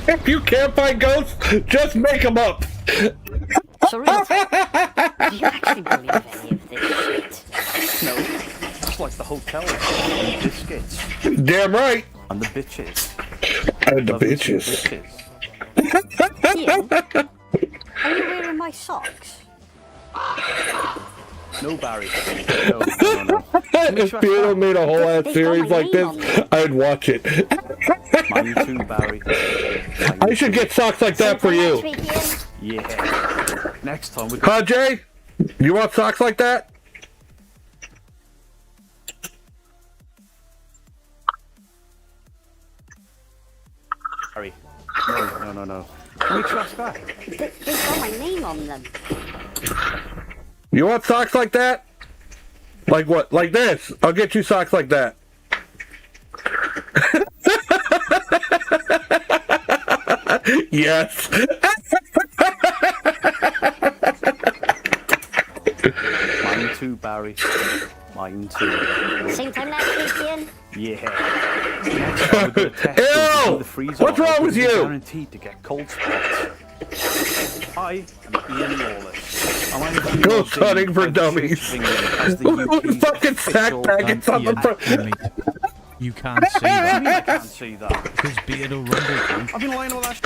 If you can't find ghosts, just make them up. So real talk, do you actually believe any of this shit? No, it's like the hotel and biscuits. Damn right. And the bitches. And the bitches. Ian, are you wearing my socks? No, Barry. No. If Beardo made a whole ass series like this, I'd watch it. Mine too, Barry. I should get socks like that for you. Yeah. Next time we... Huh, Jay? You want socks like that? Barry. No. Can we trust that? They've got my name on them. You want socks like that? Like what? Like this? I'll get you socks like that. Yes. Mine too, Barry. Mine too. Same time next week, Ian? Yeah. Next time we're gonna test Ew! the freezer. What's wrong with you? Guaranteed to get cold spots. I am Ian Lawless. And I'm Ghost hunting for dummies. Fucking sack packets on the front. You can't see that. I can't see that. Because Beardo Rumble. I've been lying all that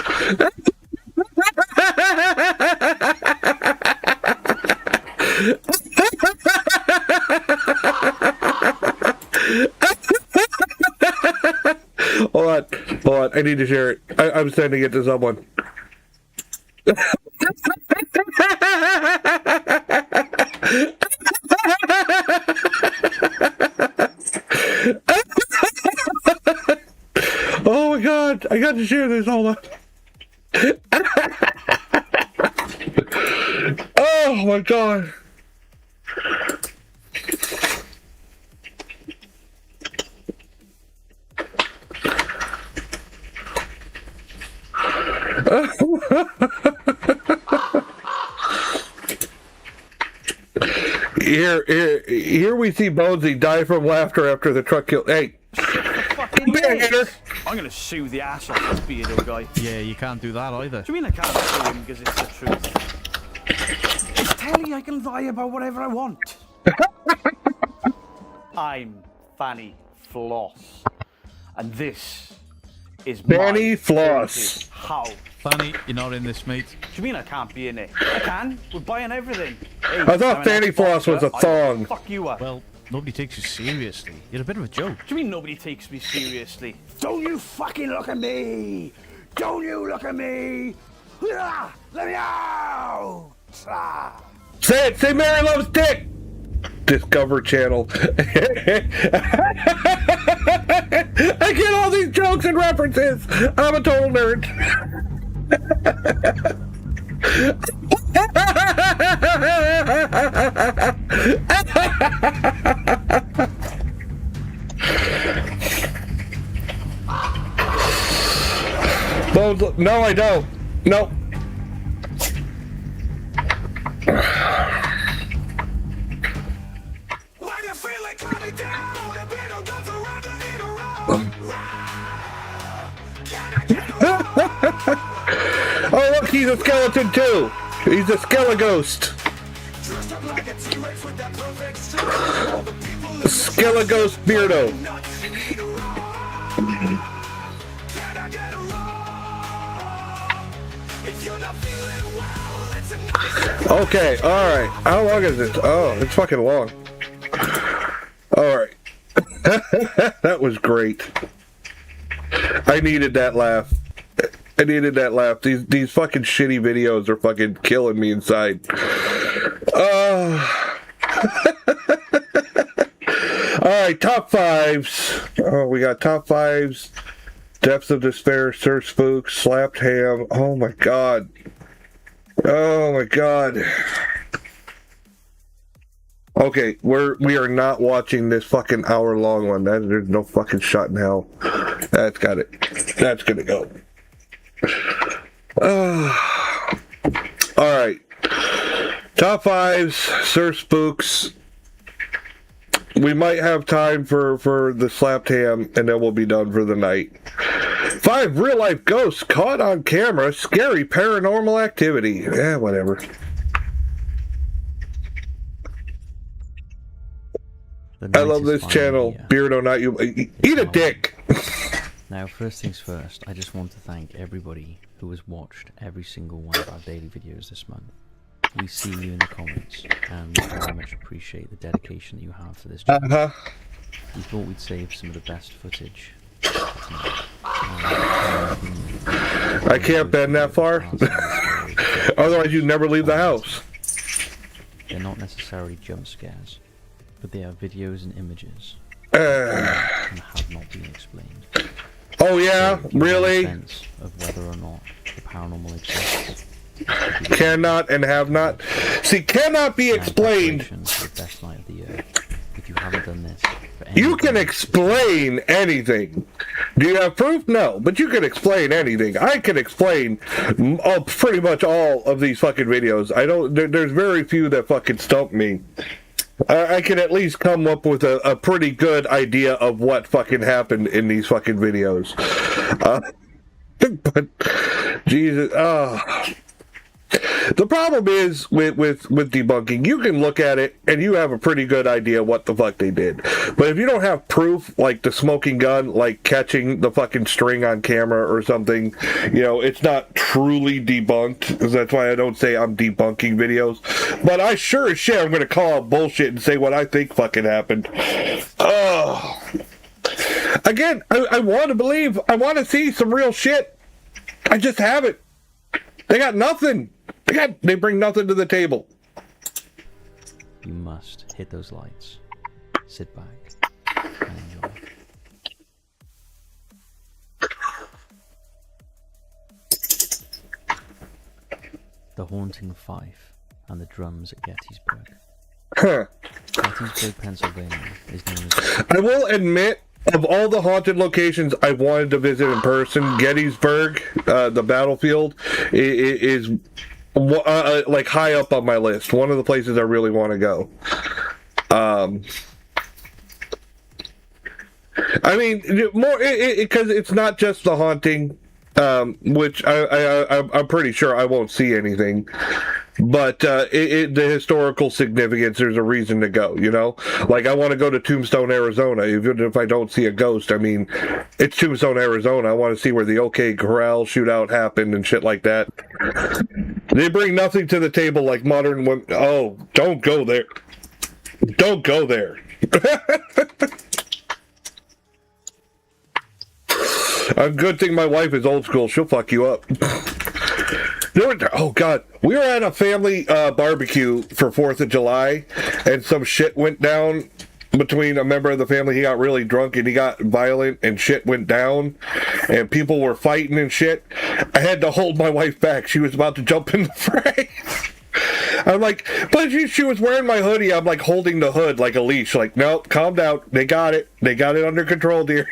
Hold on. I need to share it. I'm sending it to someone. Oh my god, I got to share this. Hold on. Oh my god. Here we see Bonesy die from laughter after the truck killed. Hey, I'm gonna sue the ass off this Beardo guy. Yeah, you can't do that either. Do you mean I can't sue him because it's the truth? It's telly, I can lie about whatever I want. I'm Fanny Floss, and this is Fanny my Floss. house. Fanny, you're not in this, mate. Do you mean I can't be in it? I can. We're buying everything. Hey, I thought Fanny Floss was a thong. Fuck you up. Well, Nobody takes you seriously. You're a bit of a joke. What do you mean nobody takes me seriously? Don't you fucking look at me! Don't you look at me! Ah, let me out! Ah. Say it! Say Mary loves dick! Discover Channel. I get all these jokes and references. I'm a total nerd. No, I don't. No. Oh, look, he's a skeleton too. He's a skeleghost. Skeleghost Beardo. Okay, alright. How long is this? Oh, it's fucking long. Alright. That was great. I needed that laugh. I needed that laugh. These fucking shitty videos are fucking killing me inside. Alright, top fives. Oh, we got top fives. Depths of Despair, Sir Spook, Slapped Ham. Oh my god. Oh my god. Okay, we are not watching this fucking hour-long one. There's no fucking shot in hell. That's got it. That's gonna go. Alright. Top fives, Sir Spooks. We might have time for the slapped ham, and then we'll be done for the night. 5 real-life ghosts caught on camera. Scary paranormal activity. Yeah, whatever. I love this channel. Beardo, not you. Eat a dick! Now, first things first, I just want to thank everybody who has watched every single one of our daily videos this month. We see you in the comments, and we very much appreciate the dedication that you have to this channel. We thought we'd save some of the best footage. I can't bend that far. Otherwise, you'd never leave the house. They're not necessarily jump scares, but they are videos and images and have not been explained. Oh yeah, so really? Sense of whether or not the paranormal exists. Cannot and have not. See, cannot be explained. The best night of the year. If you haven't done this, you can explain anything. Do you have proof? No, but you can explain anything. I can explain pretty much all of these fucking videos. I don't. There's very few that fucking stump me. I can at least come up with a pretty good idea of what fucking happened in these fucking videos. But Jesus, the problem is with debunking, you can look at it and you have a pretty good idea what the fuck they did. But if you don't have proof, like the smoking gun, like catching the fucking string on camera or something, you know, it's not truly debunked. That's why I don't say I'm debunking videos. But I sure as shit I'm going to call out bullshit and say what I think fucking happened. Again, I want to believe, I want to see some real shit. I just haven't. They got nothing. They bring nothing to the table. You must hit those lights. Sit back and enjoy. The Haunting Fife and the Drums at Gettysburg. Gettysburg, Pennsylvania is known as... I will admit, of all the haunted locations I wanted to visit in person, Gettysburg, the battlefield, is like high up on my list. One of the places I really want to go. I mean, more because it's not just the haunting, which I'm pretty sure I won't see anything. But the historical significance, there's a reason to go, you know? Like, I want to go to Tombstone, Arizona, even if I don't see a ghost. I mean, it's Tombstone, Arizona. I want to see where the OK Corral shootout happened and shit like that. They bring nothing to the table like modern women. Oh, don't go there. Don't go there. A good thing my wife is old school. She'll fuck you up. Oh, God. We were at a family barbecue for 4th of July, and some shit went down between a member of the family. He got really drunk, and he got violent, and shit went down, and people were fighting and shit. I had to hold my wife back. She was about to jump in the fray. I'm like, but she was wearing my hoodie. I'm like holding the hood like a leash. Like, no, calm down. They got it. They got it under control, dear.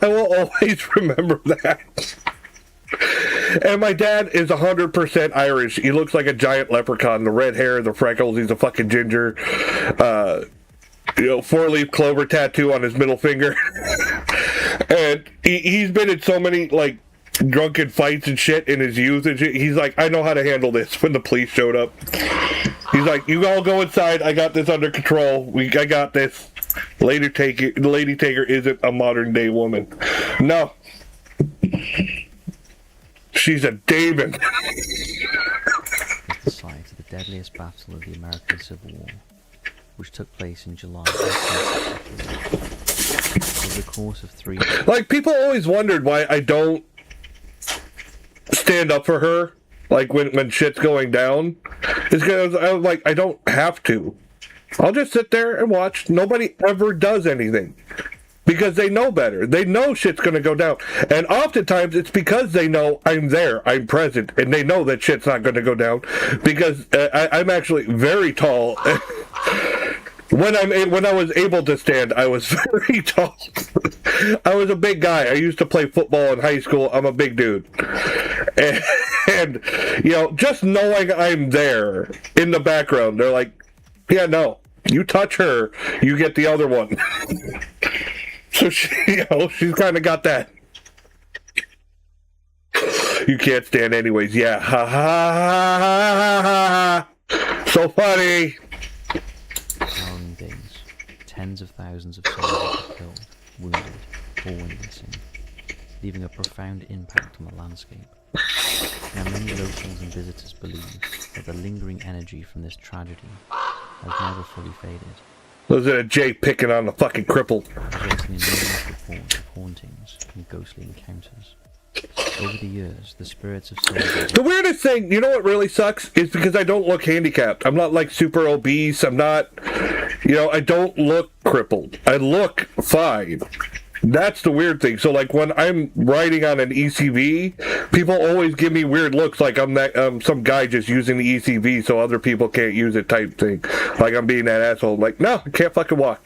I will always remember that. And my dad is 100% Irish. He looks like a giant leprechaun. The red hair, the freckles. He's a fucking ginger. 4-leaf clover tattoo on his middle finger. And he's been in so many, like, drunken fights and shit in his youth and shit. He's like, I know how to handle this. When the police showed up, he's like, you all go inside. I got this under control. I got this. Lady Taker isn't a modern day woman. No. She's a demon. It's the site of the deadliest battle of the American Civil War, which took place in July. Over the course of 3 days. Like, people always wondered why I don't stand up for her, like when shit's going down. It's because I was like, I don't have to. I'll just sit there and watch. Nobody ever does anything because they know better. They know shit's gonna go down, and oftentimes it's because they know I'm there, I'm present, and they know that shit's not gonna go down because I'm actually very tall. When I was able to stand, I was very tall. I was a big guy. I used to play football in high school. I'm a big dude. And you know, just knowing I'm there in the background, they're like, yeah, no, you touch her, you get the other one. So she's kind of got that. You can't stand anyways. Yeah. Ha ha ha ha ha ha. So funny. Following days, tens of thousands of soldiers were killed, wounded, or went missing, leaving a profound impact on the landscape. Now many locals and visitors believe that the lingering energy from this tragedy has never fully faded. Listen to Jay picking on the fucking crippled. Resulting in numerous reports of hauntings and ghostly encounters. Over the years, the spirits of soldiers... The weirdest thing, you know what really sucks? Is because I don't look handicapped. I'm not like super obese. I'm not, I don't look crippled. I look fine. That's the weird thing. So like when I'm riding on an ECV, people always give me weird looks like I'm that some guy just using the ECV so other people can't use it type thing. Like I'm being that asshole. Like, no, I can't fucking walk.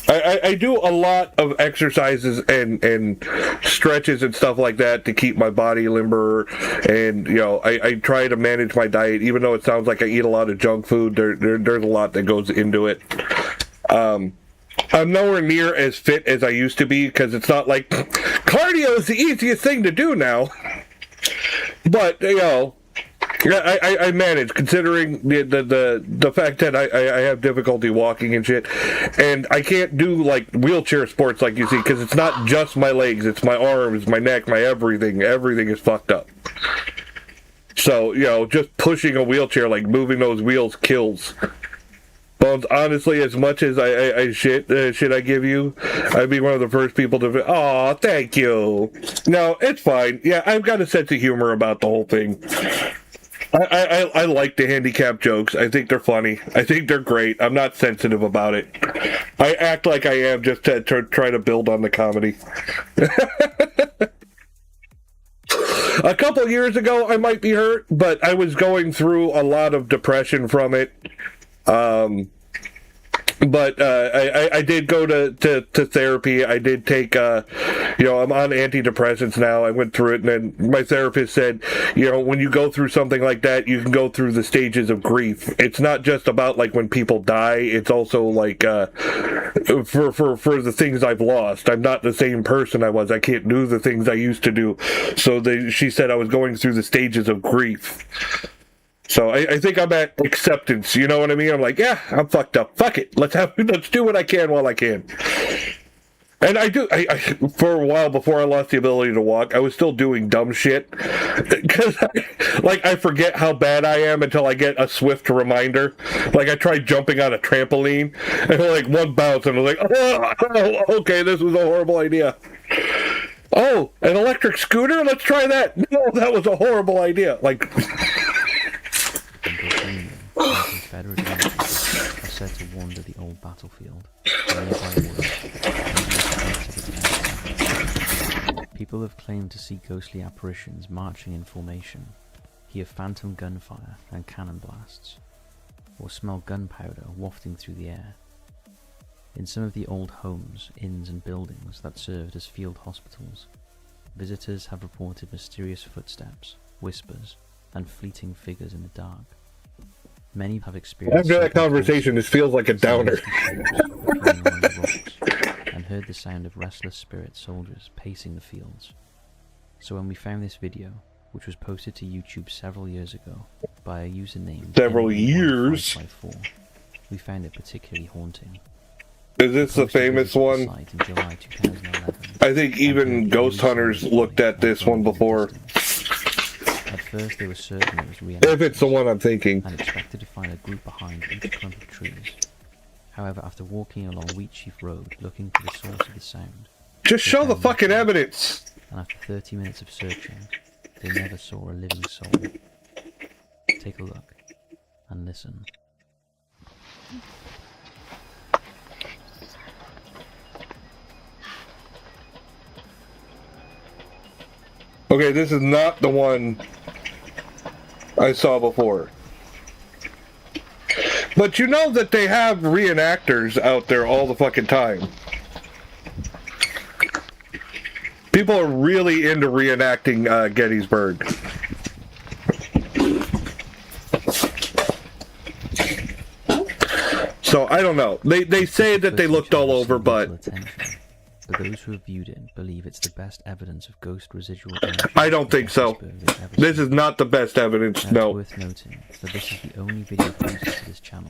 I do a lot of exercises and stretches and stuff like that to keep my body limber, and I try to manage my diet, even though it sounds like I eat a lot of junk food. There's a lot that goes into it. I'm nowhere near as fit as I used to be because it's not like cardio is the easiest thing to do now. But I manage, considering the fact that I have difficulty walking and shit, and I can't do like wheelchair sports like you see because it's not just my legs, it's my arms, my neck, my everything. Everything is fucked up. So just pushing a wheelchair, like moving those wheels, kills. Bones, honestly, as much as I shit I give you, I'd be one of the first people to. Aw, thank you. No, it's fine. Yeah, I've got a sense of humor about the whole thing. I like the handicap jokes. I think they're funny. I think they're great. I'm not sensitive about it. I act like I am just to try to build on the comedy. A couple years ago, I might be hurt, but I was going through a lot of depression from it. But I did go to therapy. I did take, I'm on antidepressants now. I went through it, and then my therapist said, when you go through something like that, you can go through the stages of grief. It's not just about like when people die. It's also like for the things I've lost. I'm not the same person I was. I can't do the things I used to do. So she said I was going through the stages of grief. So I think I'm at acceptance, you know what I mean? I'm like, yeah, I'm fucked up. Fuck it. Let's do what I can while I can. And I for a while before I lost the ability to walk, I was still doing dumb shit. Because, I forget how bad I am until I get a swift reminder. Like, I tried jumping on a trampoline, and one bounce, and I was like, oh, okay, this was a horrible idea. Oh, an electric scooter? Let's try that. No, that was a horrible idea. Confederate units are said to wander the old battlefield. People have claimed to see ghostly apparitions marching in formation, hear phantom gunfire and cannon blasts, or smell gunpowder wafting through the air. In some of the old homes, inns and buildings that served as field hospitals, visitors have reported mysterious footsteps, whispers, and fleeting figures in the dark. Many have experienced... After that conversation, this feels like a downer. And heard the sound of restless spirit soldiers pacing the fields. So when we found this video, which was posted to YouTube several years ago by a username... Several years? We found it particularly haunting. Is this the famous one? In July 2011, I think even ghost hunters looked at this one before. At first they were certain it was real. If it's the one I'm thinking. And expected to find a group behind each clump of trees. However, after walking along Wheatsheaf Road looking for the source of the sound... Just show the fucking evidence! And after 30 minutes of searching, they never saw a living soul. Take a look and listen. Okay, this is not the one I saw before. But you know that they have reenactors out there all the fucking time. People are really into reenacting Gettysburg. So, I don't know. They say that they looked all over, but... But those who have viewed it believe it's the best evidence of ghost residual energy. I don't think so. This is not the best evidence, no. It's worth noting that this is the only video posted to this channel,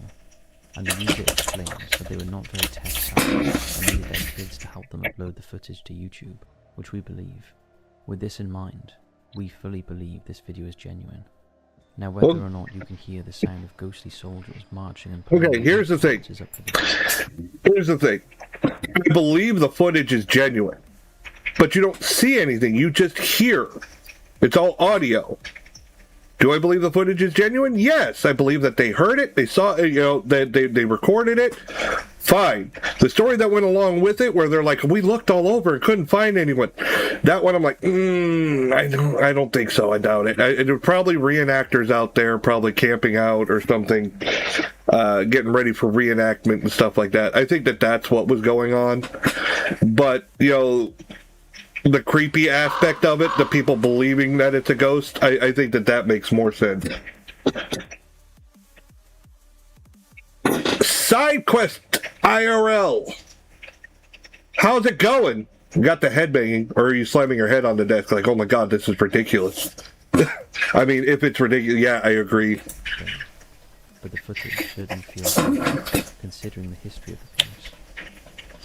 and the user explains that they were not very tech savvy and needed their kids to help them upload the footage to YouTube, which we believe. With this in mind, we fully believe this video is genuine. Now, whether or not you can hear the sound of ghostly soldiers marching and... Okay, here's the thing. Here's the thing. I believe the footage is genuine, but you don't see anything. You just hear. It's all audio. Do I believe the footage is genuine? Yes, I believe that they heard it, they saw it, they recorded it. Fine. The story that went along with it, where they're like, we looked all over and couldn't find anyone. That one, I'm like, I don't think so. I doubt it. There are probably reenactors out there, probably camping out or something, getting ready for reenactment and stuff like that. I think that that's what was going on. But, the creepy aspect of it, the people believing that it's a ghost, I think that makes more sense. Side quest IRL. How's it going? You got the head banging, or are you slamming your head on the desk like, oh my god, this is ridiculous? I mean, if it's ridiculous, yeah, I agree. But the footage certainly feels good, considering the history of the place.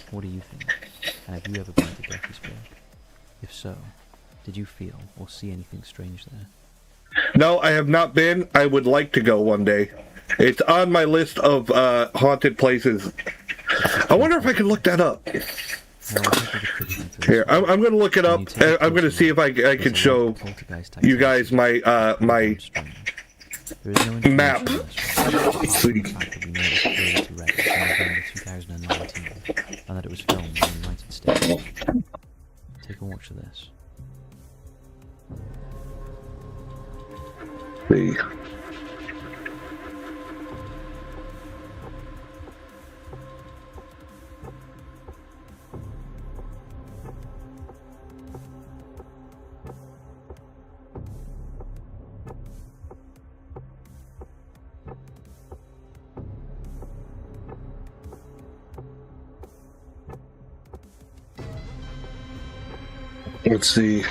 What do you think? And have you ever been to Gettysburg? If so, did you feel or see anything strange there? No, I have not been. I would like to go one day. It's on my list of haunted places. I wonder if I can look that up. Here, I'm going to look it up. I'm going to see if I can show you guys my map. Let's see. And that it was filmed in the United States. Take a watch of this. See. Let's see.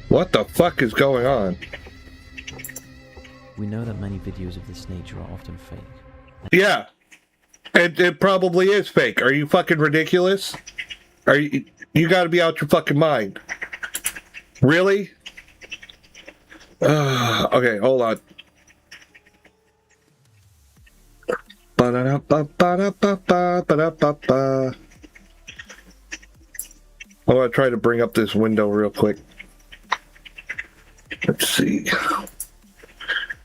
What the fuck is going on? We know that many videos of this nature are often fake. Yeah. It probably is fake. Are you fucking ridiculous? You gotta be out your fucking mind. Really? Okay, hold on. I want to try to bring up this window real quick. Let's see.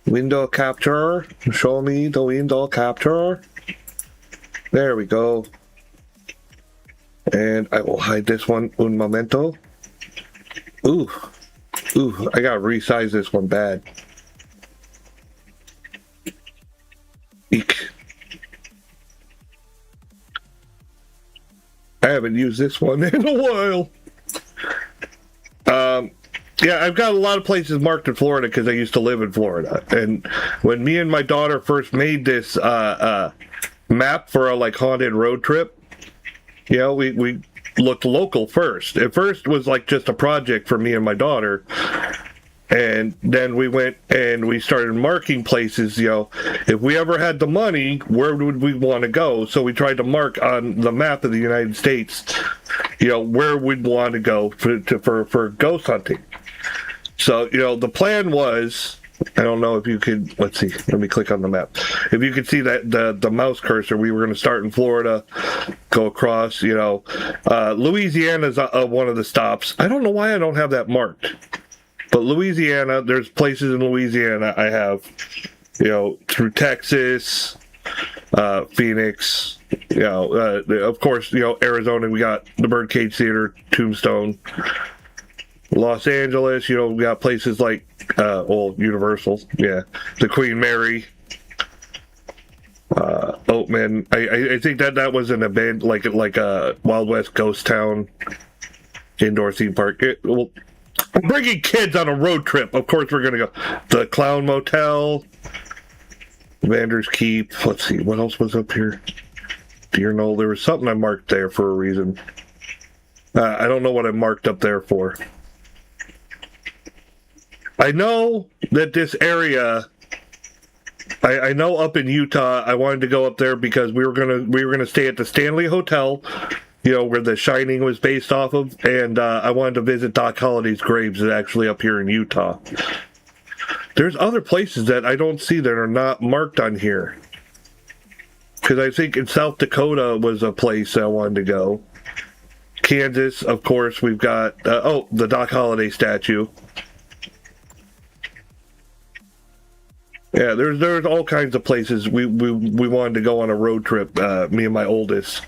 Window capture. Show me the window capture. There we go. And I will hide this one un momento. Ooh, I gotta resize this one bad. Eek. I haven't used this one in a while. Yeah, I've got a lot of places marked in Florida because I used to live in Florida. And when me and my daughter first made this map for a haunted road trip, you know, we looked local first. At first was just a project for me and my daughter. And then we went and we started marking places, you know, if we ever had the money, where would we want to go? So we tried to mark on the map of the United States, you know, where we'd want to go for ghost hunting. So, you know, the plan was, I don't know if you could, let's see, let me click on the map. If you could see that the mouse cursor, we were going to start in Florida, go across, you know, Louisiana's one of the stops. I don't know why I don't have that marked. But Louisiana, there's places in Louisiana I have, you know, through Texas, Phoenix, you know, of course, you know, Arizona, we got the Birdcage Theater, Tombstone, Los Angeles, you know, we got places like, Universal, yeah, the Queen Mary, Oatman. I think that was an event, like a Wild West ghost town indoor theme park. I'm bringing kids on a road trip. Of course, we're going to go. The Clown Motel, Vander's Keep. Let's see, what else was up here? Deer Knoll. There was something I marked there for a reason. I don't know what I marked up there for. I know that this area. I know up in Utah. I wanted to go up there because we were gonna stay at the Stanley Hotel. You know, where The Shining was based off of, and I wanted to visit Doc Holliday's graves actually up here in Utah. There's other places that I don't see that are not marked on here. Because I think in South Dakota was a place I wanted to go. Kansas, of course, we've got, the Doc Holliday statue. Yeah, there's all kinds of places we wanted to go on a road trip, me and my oldest.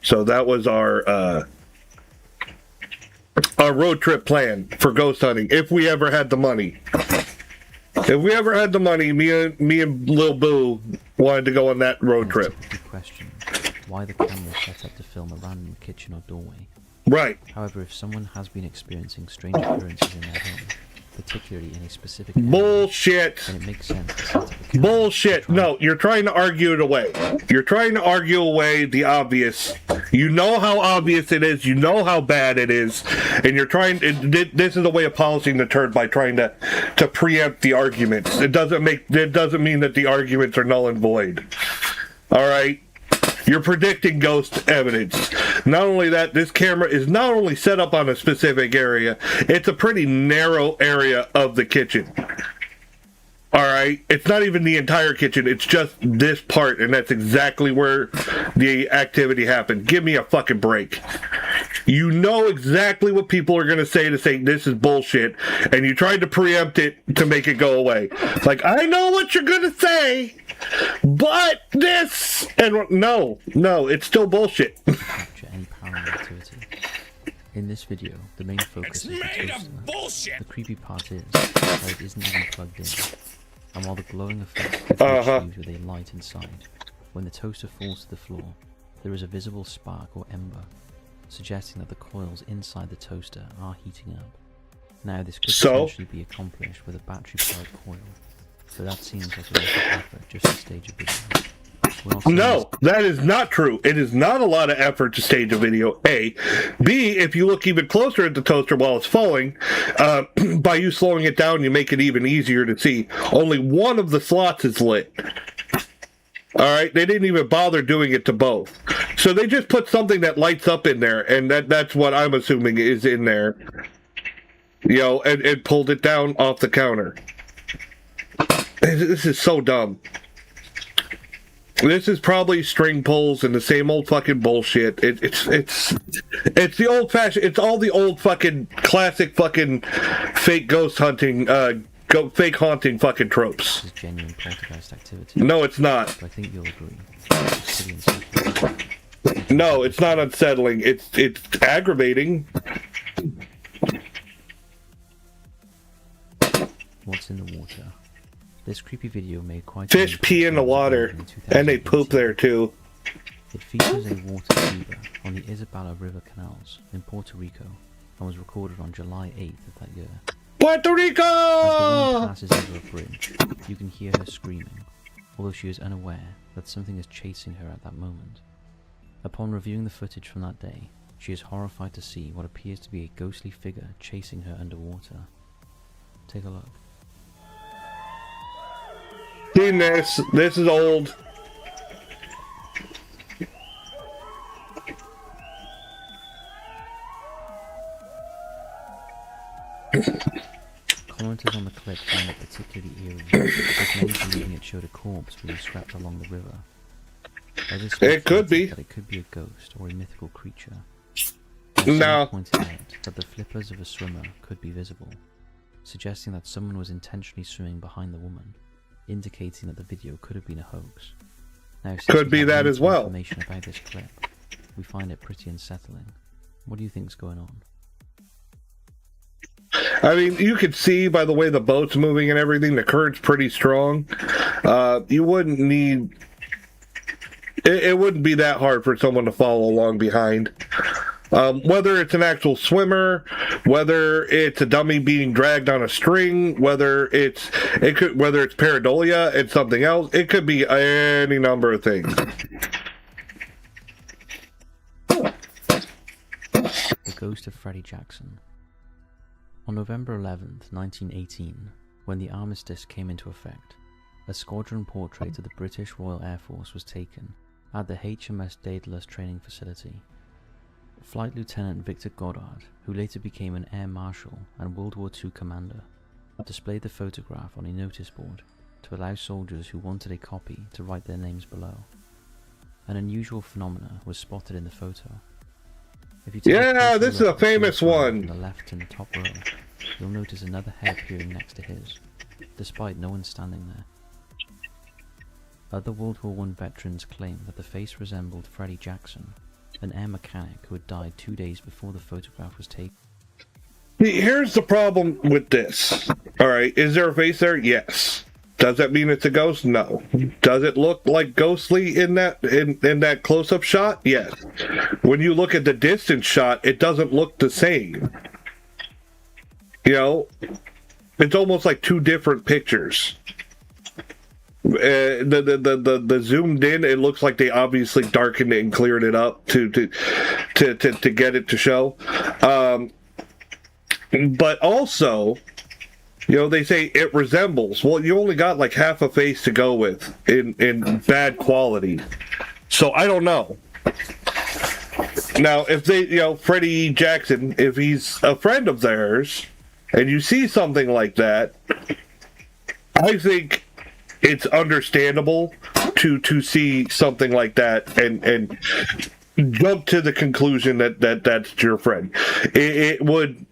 So that was our road trip plan for ghost hunting. If we ever had the money, me and Lil Boo wanted to go on that road trip. Good question. Why the camera set up to film a random kitchen or doorway? Right. However, if someone has been experiencing strange occurrences in their home, particularly in a specific area, bullshit. Then it makes sense to set up a camera. Bullshit. No, you're trying to argue it away. You're trying to argue away the obvious. You know how obvious it is. You know how bad it is, and you're trying. This is a way of polishing the turd by trying to preempt the arguments. It doesn't mean that the arguments are null and void. All right. You're predicting ghost evidence. Not only that, this camera is not only set up on a specific area, it's a pretty narrow area of the kitchen. Alright? It's not even the entire kitchen, it's just this part, and that's exactly where the activity happened. Give me a fucking break. You know exactly what people are going to say this is bullshit, and you tried to preempt it to make it go away. Like, I know what you're going to say, but this, and no, it's still bullshit. Capture any paranormal activity. In this video, the main focus is the toaster. The creepy part is that it isn't even plugged in, and while the glowing effect could be achieved with a light inside, when the toaster falls to the floor, there is a visible spark or ember, suggesting that the coils inside the toaster are heating up. Now, this could potentially be accomplished with a battery-powered coil, so that seems like a lot of effort just to stage a video. No, that is not true. It is not a lot of effort to stage a video, A. B, if you look even closer at the toaster while it's falling, by you slowing it down, you make it even easier to see. Only one of the slots is lit. All right, they didn't even bother doing it to both. So they just put something that lights up in there, and that's what I'm assuming is in there. You know, and pulled it down off the counter. This is so dumb. This is probably string pulls and the same old fucking bullshit. It's the old fashioned. It's all the old fucking classic fucking fake ghost hunting, fake haunting fucking tropes. This is genuine poltergeist activity. No, it's not. But I think you'll agree. It's pretty unsettling. No, it's not unsettling. It's aggravating. What's in the water? This creepy video made quite fish pee in the water, and they poop there too. It features a water fever on the Isabella River canals in Puerto Rico and was recorded on July 8th of that year. Puerto Rico! As the woman passes over a bridge, you can hear her screaming, although she is unaware that something is chasing her at that moment. Upon reviewing the footage from that day, she is horrified to see what appears to be a ghostly figure chasing her underwater. Take a look. Seen this. This is old. Commenters on the clip found it particularly eerie, with many believing it showed a corpse being scrapped along the river. It could be. That it could be a ghost or a mythical creature. No. Pointed out that the flippers of a swimmer could be visible, suggesting that someone was intentionally swimming behind the woman, indicating that the video could have been a hoax. Now, could be that as well. Information about this clip, we find it pretty unsettling. What do you think's going on? I mean, you could see by the way the boat's moving and everything, the current's pretty strong. You wouldn't need... It wouldn't be that hard for someone to follow along behind. Whether it's an actual swimmer, whether it's a dummy being dragged on a string, whether it's pareidolia and something else, it could be any number of things. The ghost of Freddie Jackson. On November 11th, 1918, when the armistice came into effect, a squadron portrait of the British Royal Air Force was taken at the HMS Daedalus training facility. Flight Lieutenant Victor Goddard, who later became an Air Marshal and World War II commander, displayed the photograph on a notice board to allow soldiers who wanted a copy to write their names below. An unusual phenomena was spotted in the photo. If you take this is a famous one. On the left in the top row, you'll notice another head appearing next to his, despite no one standing there. Other World War I veterans claim that the face resembled Freddie Jackson, an air mechanic who had died 2 days before the photograph was taken. Here's the problem with this. Alright, is there a face there? Yes. Does that mean it's a ghost? No. Does it look like ghostly in that close-up shot? Yes. When you look at the distance shot, it doesn't look the same. You know? It's almost like two different pictures. The zoomed in, it looks like they obviously darkened it and cleared it up to get it to show. But also, you know, they say it resembles. Well, you only got like half a face to go with in bad quality. So I don't know. Now, if they, you know, Freddie Jackson, if he's a friend of theirs, and you see something like that, I think it's understandable to see something like that and jump to the conclusion that that's your friend. It would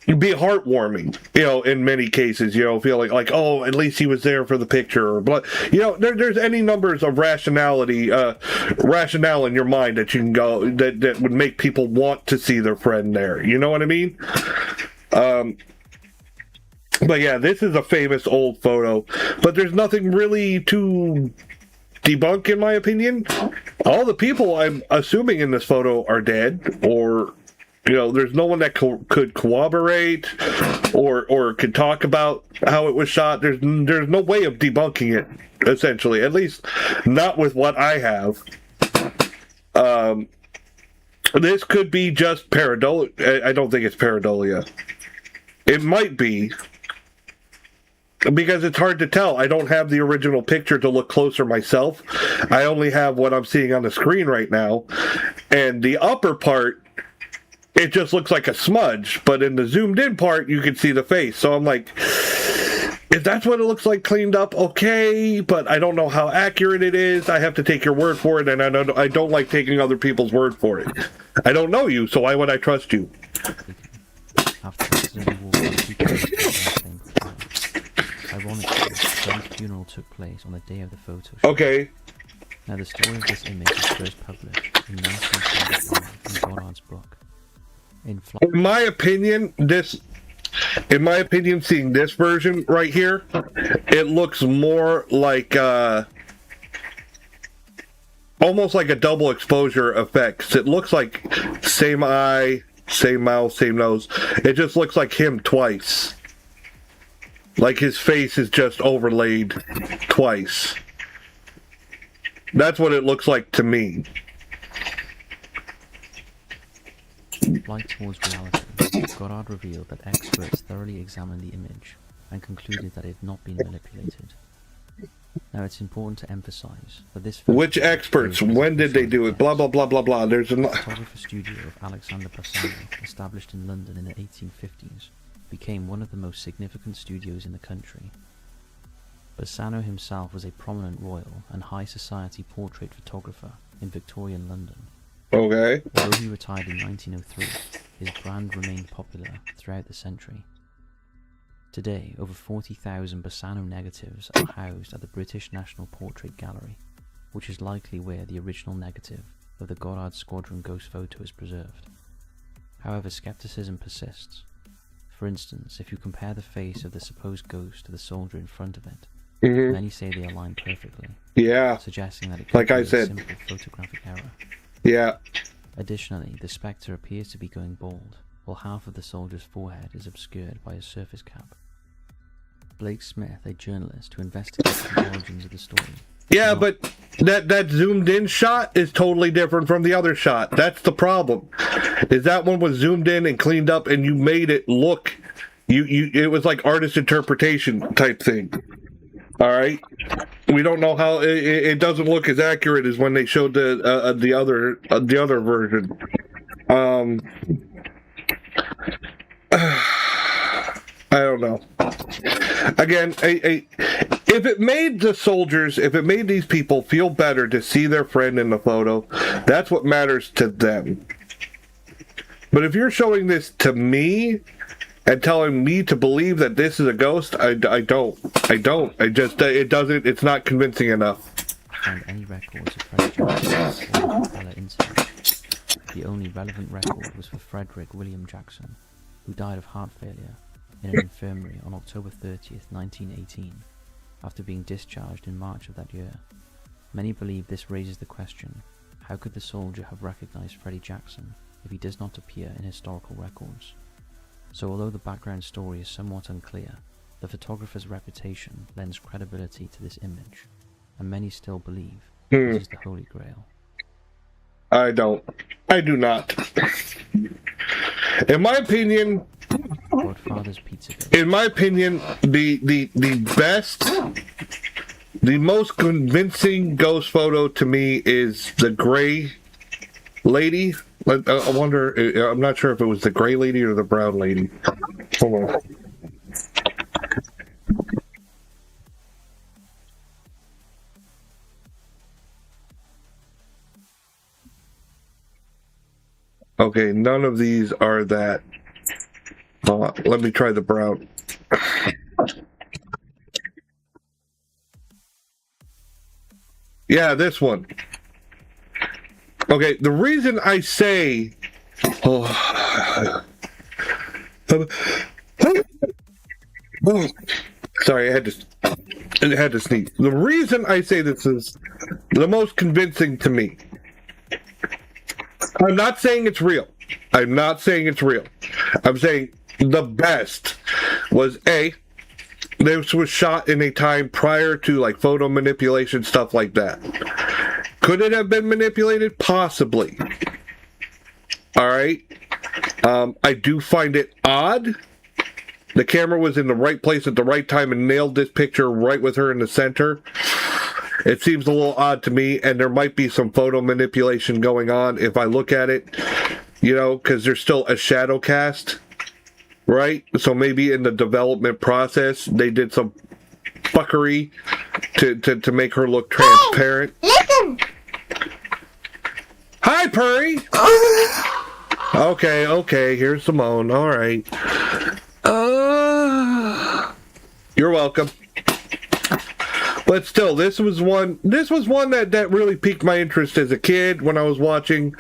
be heartwarming, you know, in many cases, you know, feeling like, oh, at least he was there for the picture, or you know, there's any numbers of rationale in your mind that you can go that would make people want to see their friend there. You know what I mean? But yeah, this is a famous old photo, but there's nothing really to debunk, in my opinion. All the people I'm assuming in this photo are dead, or, you know, there's no one that could corroborate or could talk about how it was shot. There's no way of debunking it, essentially, at least not with what I have. This could be just pareidolia. I don't think it's pareidolia. It might be. Because it's hard to tell. I don't have the original picture to look closer myself. I only have what I'm seeing on the screen right now. And the upper part, it just looks like a smudge. But in the zoomed in part, you can see the face. So I'm like, if that's what it looks like cleaned up, okay. But I don't know how accurate it is. I have to take your word for it. And I don't like taking other people's word for it. I don't know you, so why would I trust you? Ironically, Freddy's funeral took place on the day of the photo shoot. Okay. Now, the story of this image was first published in 1975 in Goddard's book. In my opinion, seeing this version right here, it looks more like almost like a double exposure effect. It looks like same eye, same mouth, same nose. It just looks like him twice. Like his face is just overlaid twice. That's what it looks like to me. Flight towards reality, Goddard revealed that experts thoroughly examined the image and concluded that it had not been manipulated. Now, it's important to emphasize that this... Which experts? When did they do it? Blah, blah, blah, blah, blah. There's a... photographer studio of Alexander Bassano, established in London in the 1850s, became one of the most significant studios in the country. Bassano himself was a prominent royal and high society portrait photographer in Victorian London. Okay. Although he retired in 1903, his brand remained popular throughout the century. Today, over 40,000 Bassano negatives are housed at the British National Portrait Gallery, which is likely where the original negative of the Goddard Squadron ghost photo is preserved. However, skepticism persists. For instance, if you compare the face of the supposed ghost to the soldier in front of it, many say they align perfectly. Yeah. Suggesting that it could be a simple photographic error. Yeah. Additionally, the spectre appears to be going bald, while half of the soldier's forehead is obscured by his surface cap. Blake Smith, a journalist who investigates the origins of the story. Yeah, but that zoomed in shot is totally different from the other shot. That's the problem. Is that one was zoomed in and cleaned up and you made it look it was like artist interpretation type thing. All right? We don't know how it doesn't look as accurate as when they showed the other version. I don't know. Again, if it made the soldiers, if it made these people feel better to see their friend in the photo, that's what matters to them. But if you're showing this to me and telling me to believe that this is a ghost, I don't. It's not convincing enough. Find any records of Frederick Jackson or the Bella incident. The only relevant record was for Frederick William Jackson, who died of heart failure in an infirmary on October 30th, 1918, after being discharged in March of that year. Many believe this raises the question, how could the soldier have recognized Freddie Jackson if he does not appear in historical records? So although the background story is somewhat unclear, the photographer's reputation lends credibility to this image, and many still believe this is the Holy Grail. I do not. In my opinion, Godfather's Pizza Ghost. In my opinion, the best, the most convincing ghost photo to me is the gray lady. I wonder, I'm not sure if it was the gray lady or the brown lady. Hold on. Okay, none of these are that. Let me try the brown. Yeah, this one. Okay, the reason I say... sorry, I had to sneeze. The reason I say this is the most convincing to me. I'm not saying it's real. I'm not saying it's real. I'm saying the best was this was shot in a time prior to like photo manipulation, stuff like that. Could it have been manipulated? Possibly. All right. I do find it odd the camera was in the right place at the right time and nailed this picture right with her in the center. It seems a little odd to me, and there might be some photo manipulation going on if I look at it, you know, because there's still a shadow cast, right? So maybe in the development process, they did some fuckery to make her look transparent. Hey, listen! Hi, Purry! Okay, here's Simone. All right. You're welcome. But still, this was one that really piqued my interest as a kid when I was watching.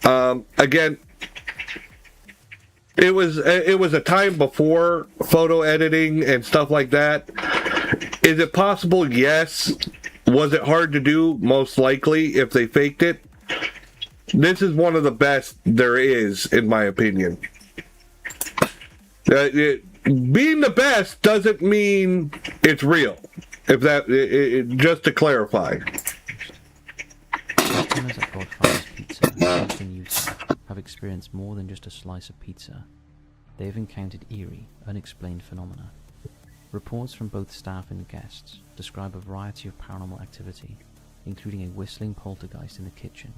Again, it was a time before photo editing and stuff like that. Is it possible? Yes. Was it hard to do? Most likely, if they faked it. This is one of the best there is, in my opinion. Being the best doesn't mean it's real. If that, just to clarify. Customers at Godfather's Pizza based in Utah have experienced more than just a slice of pizza. They have encountered eerie, unexplained phenomena. Reports from both staff and guests describe a variety of paranormal activity, including a whistling poltergeist in the kitchen,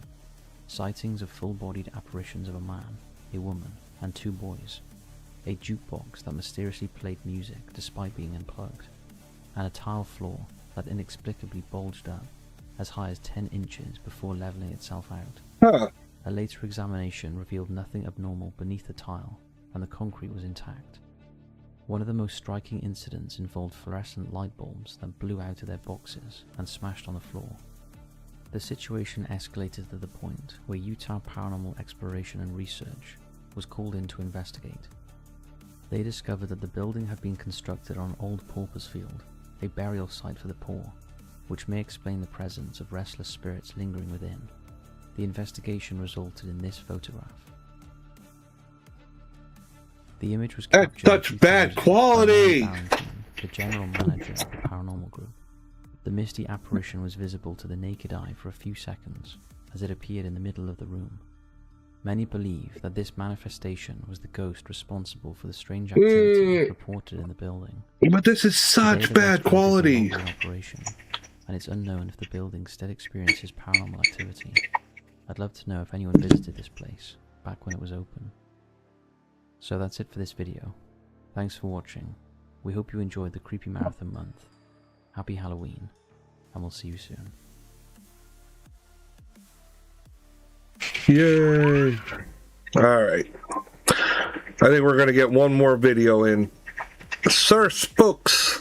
sightings of full-bodied apparitions of a man, a woman, and 2 boys, a jukebox that mysteriously played music despite being unplugged, and a tile floor that inexplicably bulged up as high as 10 inches before leveling itself out. Huh. A later examination revealed nothing abnormal beneath the tile, and the concrete was intact. One of the most striking incidents involved fluorescent light bulbs that blew out of their boxes and smashed on the floor. The situation escalated to the point where Utah Paranormal Exploration and Research was called in to investigate. They discovered that the building had been constructed on an old pauper's field, a burial site for the poor, which may explain the presence of restless spirits lingering within. The investigation resulted in this photograph. The image was captured That's such bad quality! by Valentine, the general manager of the paranormal group. The misty apparition was visible to the naked eye for a few seconds as it appeared in the middle of the room. Many believe that this manifestation was the ghost responsible for the strange activity reported in the building. But this is such bad quality. Operation, and it's unknown if the building still experiences paranormal activity. I'd love to know if anyone visited this place back when it was open. So that's it for this video. Thanks for watching. We hope you enjoyed the Creepy Marathon month. Happy Halloween, and we'll see you soon. Yay! Alright. I think we're going to get one more video in. Sir Spooks.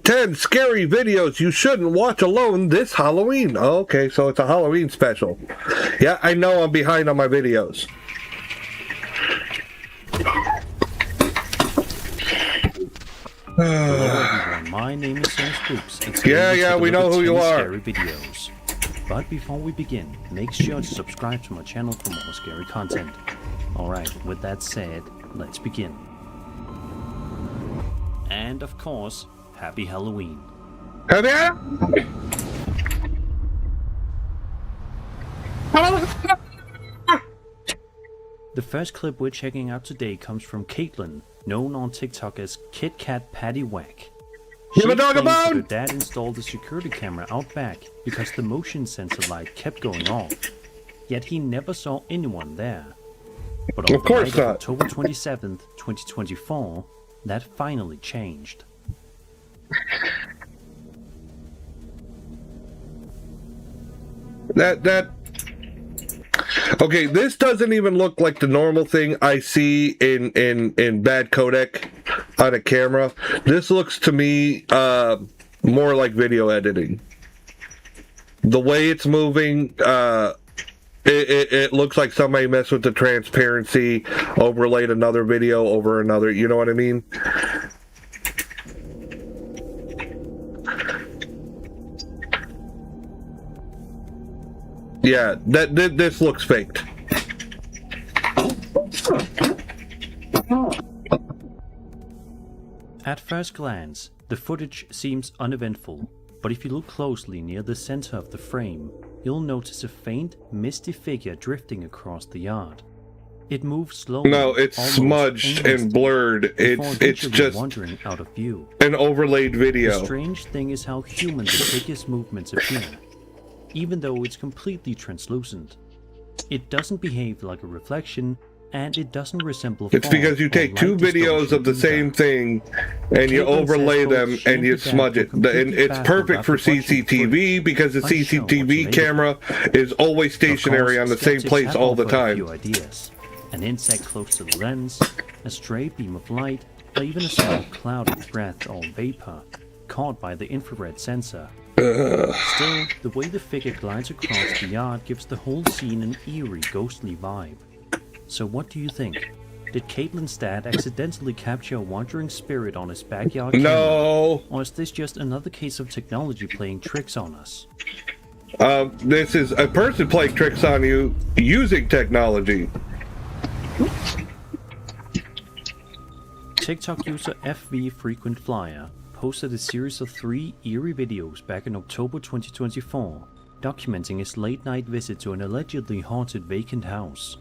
10 scary videos you shouldn't watch alone this Halloween. Okay, so it's a Halloween special. Yeah, I know I'm behind on my videos. My name is Sir Spooks. Yeah, we know who you are. Scary videos. But before we begin, make sure to subscribe to my channel for more scary content. Alright, with that said, let's begin. And of course, Happy Halloween. Happy The first clip we're checking out today comes from Caitlin, known on TikTok as Kit Kat Patty Whack. She claims that her dad installed a security camera out back because the motion sensor light kept going off, yet he never saw anyone there. But on the night of October 27th, 2024, that finally changed. Okay, this doesn't even look like the normal thing I see in bad codec on a camera. This looks to me more like video editing. The way it's moving, it looks like somebody messed with the transparency, overlaid another video over another, you know what I mean? Yeah, this looks faked. At first glance, the footage seems uneventful, but if you look closely near the center of the frame, you'll notice a faint, misty figure drifting across the yard. It moves slowly. No, it's almost smudged and blurred. It's just wandering out of view. an overlaid video. The strange thing is how human the biggest movements appear, even though it's completely translucent. It doesn't behave like a reflection, and it doesn't resemble It's because you take two videos of the same thing and you overlay them and you smudge it. And it's perfect for CCTV because the CCTV camera is always stationary on the same place all the time. An insect close to the lens, a stray beam of light, or even a small cloud of breath or vapor caught by the infrared sensor. Still, the way the figure glides across the yard gives the whole scene an eerie, ghostly vibe. So what do you think? Did Caitlin's dad accidentally capture a wandering spirit on his backyard camera? No! Or is this just another case of technology playing tricks on us? This is a person playing tricks on you using technology. TikTok user FV Frequent Flyer posted a series of 3 eerie videos back in October 2024, documenting his late-night visit to an allegedly haunted vacant house.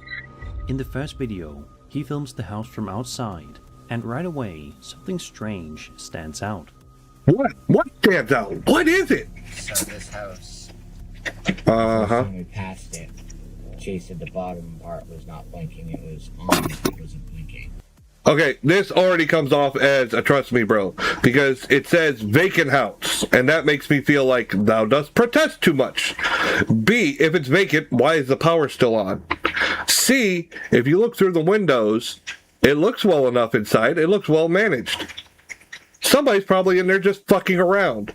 In the first video, he films the house from outside, and right away, something strange stands out. What? What stands out? What is it? So this house, when we passed it, Chase said the bottom part was not blinking, it was on, it wasn't blinking. Okay, this already comes off as a trust me bro, because it says vacant house, and that makes me feel like thou dost protest too much. B, if it's vacant, why is the power still on? C, if you look through the windows, it looks well enough inside, it looks well managed. Somebody's probably in there just fucking around.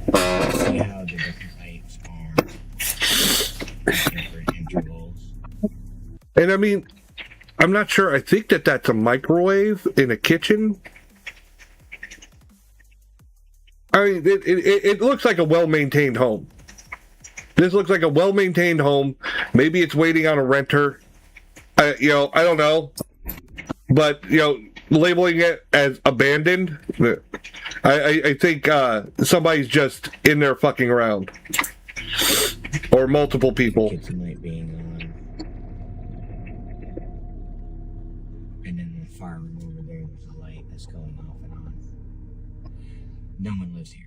See how the different lights are different intervals. And I mean, I'm not sure. I think that's a microwave in a kitchen. I mean, it looks like a well-maintained home. This looks like a well-maintained home. Maybe it's waiting on a renter. I don't know. But, labeling it as abandoned, I think somebody's just in there fucking around. Or multiple people. Kitchen light being on. And in the far room over there, there's a light that's going off and on. No one lives here.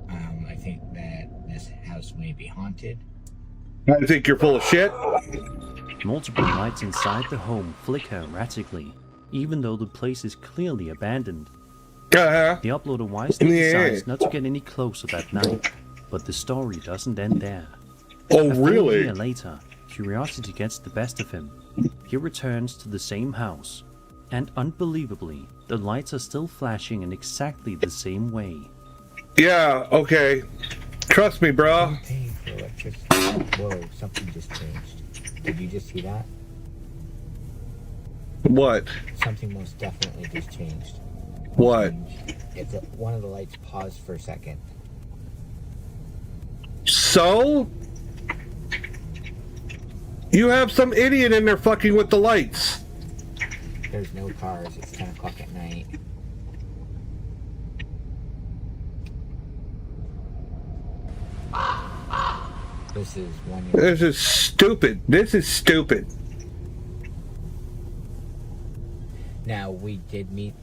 I think that this house may be haunted. I think you're full of shit. Multiple lights inside the home flicker erratically, even though the place is clearly abandoned. The uploader wisely decides not to get any closer that night, but the story doesn't end there. Oh, A full really? year later, curiosity gets the best of him. He returns to the same house, and unbelievably, the lights are still flashing in exactly the same way. Yeah, okay. Trust me, bro. I'm paying for electricity. Whoa, something just changed. Did you just see that? What? Something most definitely just changed. What? It's one of the lights paused for a second. So? You have some idiot in there fucking with the lights. There's no cars. It's 10 o'clock at night. This is 1 year. This is stupid. This is stupid. Now, we did meet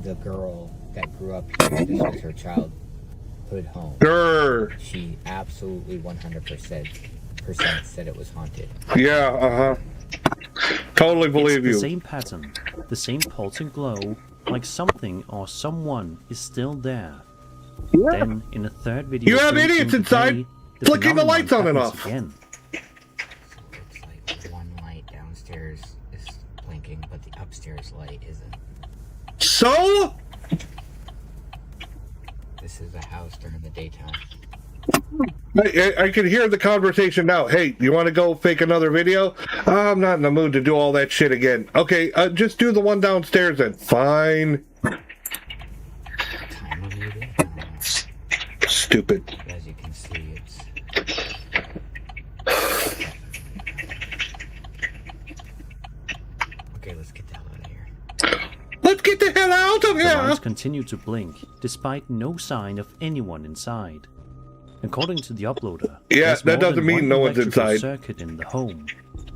the girl that grew up here. This was her childhood home. Grr. She absolutely 100% said it was haunted. Yeah, Totally believe it's you. The same pattern, the same pulsing glow, like something or someone is still there. Yeah. Then, in a third video, You have idiots inside flicking the lights on and off. Again. It's like one light downstairs is blinking, but the upstairs light isn't. So? This is a house during the daytime. I can hear the conversation now. Hey, you want to go fake another video? I'm not in the mood to do all that shit again. Okay, just do the one downstairs then. Fine. Stupid. As you can see, it's... Okay, let's get the hell out of here. Let's get the hell out of The here! lights continue to blink, despite no sign of anyone inside. According to the uploader, yeah, there's that more doesn't than mean one no one's electrical inside. circuit in the home,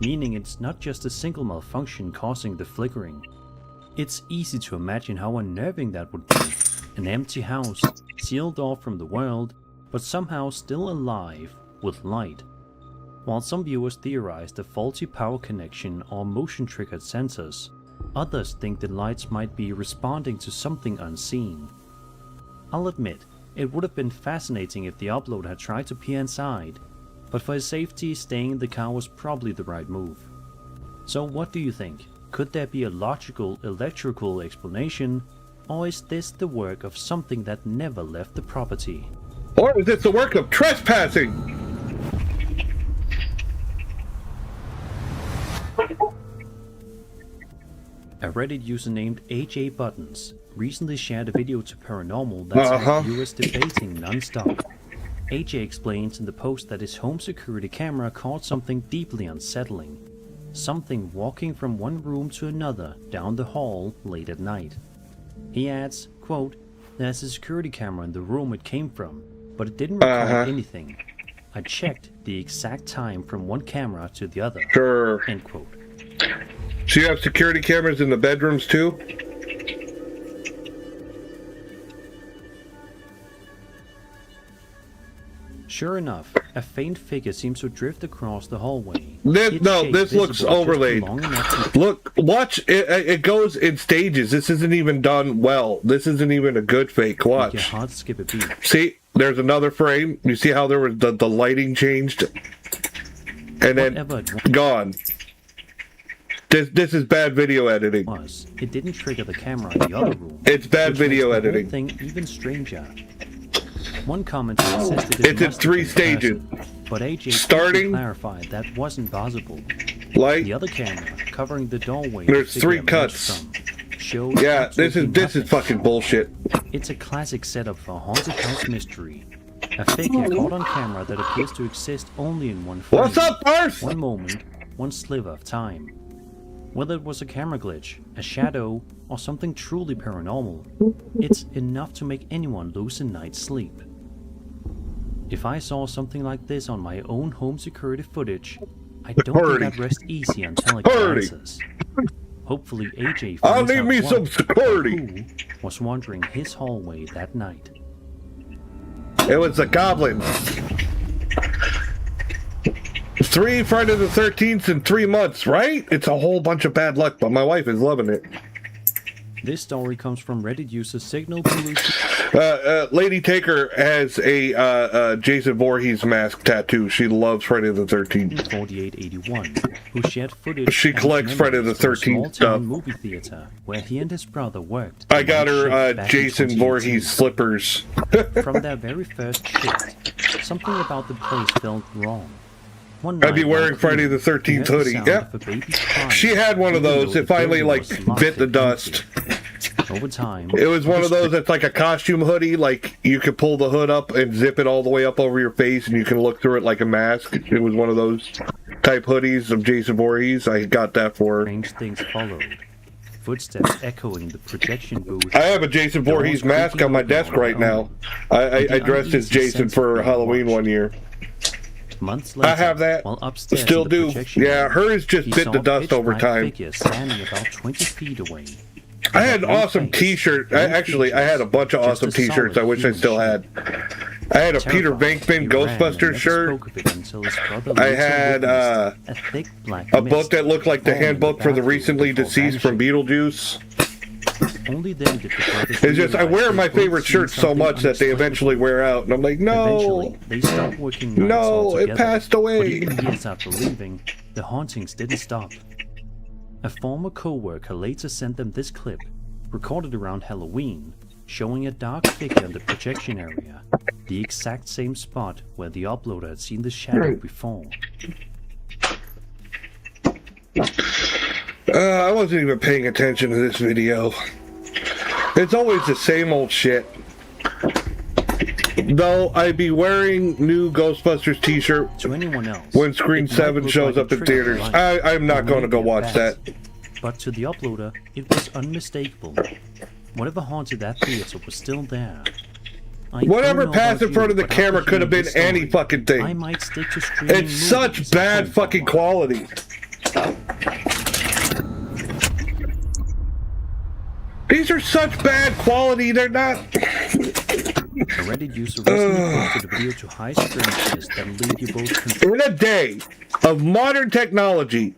meaning it's not just a single malfunction causing the flickering. It's easy to imagine how unnerving that would be. An empty house, sealed off from the world, but somehow still alive with light. While some viewers theorize the faulty power connection or motion-triggered sensors, others think the lights might be responding to something unseen. I'll admit, it would have been fascinating if the uploader had tried to peer inside, but for his safety, staying in the car was probably the right move. So what do you think? Could there be a logical electrical explanation, or is this the work of something that never left the property? Or is this the work of trespassing? A Reddit user named AJ Buttons recently shared a video to Paranormal that's had viewers debating non-stop. AJ explains in the post that his home security camera caught something deeply unsettling. Something walking from one room to another down the hall late at night. He adds, quote, "There's a security camera in the room it came from, but it didn't record anything. I checked the exact time from one camera to the other." Sure. End quote. So you have security cameras in the bedrooms too? Sure enough, a faint figure seems to drift across the hallway. This looks overlaid. Look, watch, it goes in stages. This isn't even done well. This isn't even a good fake. Watch. Your heart skip a beat. See, there's another frame. You see how there was the lighting changed? And then gone. This is bad video editing. It didn't trigger the camera in the other room. It's bad video editing. Thing even stranger. One commenter insisted it's in 3 stages. But AJ starting clarified that wasn't possible. Light. The other camera covering the doorway. There's 3 cuts. Yeah, this is fucking bullshit. It's a classic setup for a haunted house mystery. A figure caught on camera that appears to exist only in one frame. What's up, Barth? One moment, one sliver of time. Whether it was a camera glitch, a shadow, or something truly paranormal, it's enough to make anyone lose a night's sleep. If I saw something like this on my own home security footage, I don't think I'd rest easy on telling answers. Hopefully AJ I'll need me some security. Was wandering his hallway that night. It was the goblin. 3 Friday the 13th in 3 months, right? It's a whole bunch of bad luck, but my wife is loving it. This story comes from Reddit user Signal Police. Lady Taker has a Jason Voorhees mask tattoo. She loves Friday the 13th. 4881, who shared footage. She collects Friday the 13th stuff. Movie theater where he and his brother worked. I got her Jason Voorhees slippers. From their very first shift, something about the place felt wrong. I'd be wearing Friday the 13th hoodie. Yeah. She had one of those. It finally bit the dust. Over time, it was one of those that's like a costume hoodie. Like you could pull the hood up and zip it all the way up over your face, and you can look through it like a mask. It was one of those type hoodies of Jason Voorhees. I got that for her. Strange things followed. Footsteps echoing the projection booth. I have a Jason Voorhees mask on my desk right now. I dressed as Jason for Halloween one year. Months later, I have that. While upstairs still do. Yeah, hers just bit the dust over time. Standing about 20 feet away. I had an awesome T-shirt. I had a bunch of awesome T-shirts. I wish I still had. I had a Peter Venkman Ghostbusters shirt. I had a book that looked like the handbook for the recently deceased from Beetlejuice. Only then did it's just I wear my favorite shirts so much that they eventually wear out, and I'm like, no, they stopped working no, it passed away. But even years after leaving, the hauntings didn't stop. A former co-worker later sent them this clip, recorded around Halloween, showing a dark figure in the projection area, the exact same spot where the uploader had seen the shadow before. I wasn't even paying attention to this video. It's always the same old shit. Though I'd be wearing new Ghostbusters t-shirt to anyone else when Screen 7 shows up in theaters. I'm not going to go watch that. But to the uploader, it was unmistakable. Whatever haunted that theater was still there. Whatever passed in front of the camera could have been any fucking thing. I might stick to streaming It's such bad fucking quality. These are such bad quality, they're not... A Reddit user recently posted a video to high strangeness that leave you both confused. In a day of modern technology,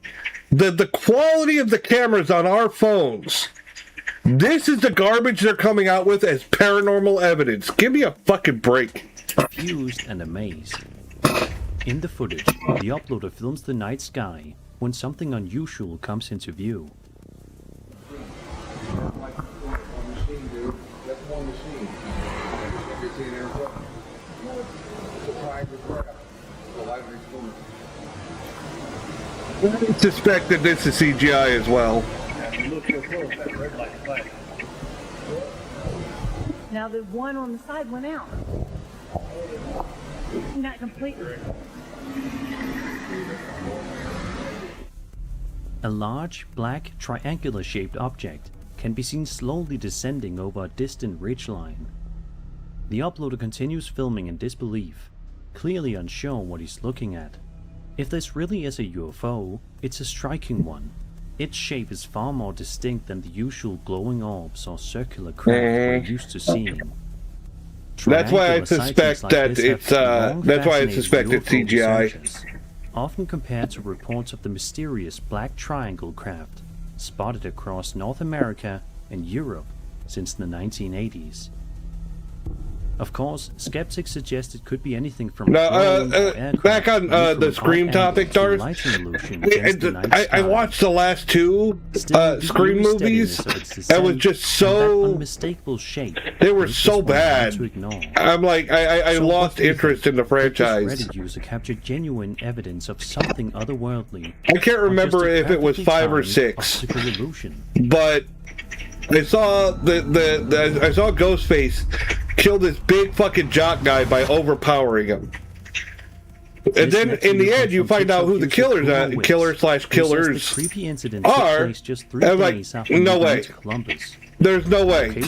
the quality of the cameras on our phones, this is the garbage they're coming out with as paranormal evidence. Give me a fucking break. Confused and amazed. In the footage, the uploader films the night sky when something unusual comes into view. I suspect that this is CGI as well. Now the one on the side went out. Not completely. A large, black, triangular-shaped object can be seen slowly descending over a distant ridgeline. The uploader continues filming in disbelief, clearly unsure what he's looking at. If this really is a UFO, it's a striking one. Its shape is far more distinct than the usual glowing orbs or circular craft we're used to seeing. That's why I suspect that it's that's why I suspect it's CGI. Often compared to reports of the mysterious black triangle craft spotted across North America and Europe since the 1980s. Of course, skeptics suggest it could be anything from back on the Scream topic, Darth. I watched the last two Scream movies. That was just so unmistakable shape. They were so bad. I'm like, I lost interest in the franchise. This Reddit user captured genuine evidence of something otherworldly. I can't remember if it was 5 or 6, but I saw I saw Ghostface kill this big fucking jock guy by overpowering him. And then in the end you find out who the killers are. I'm like, no way. There's no way.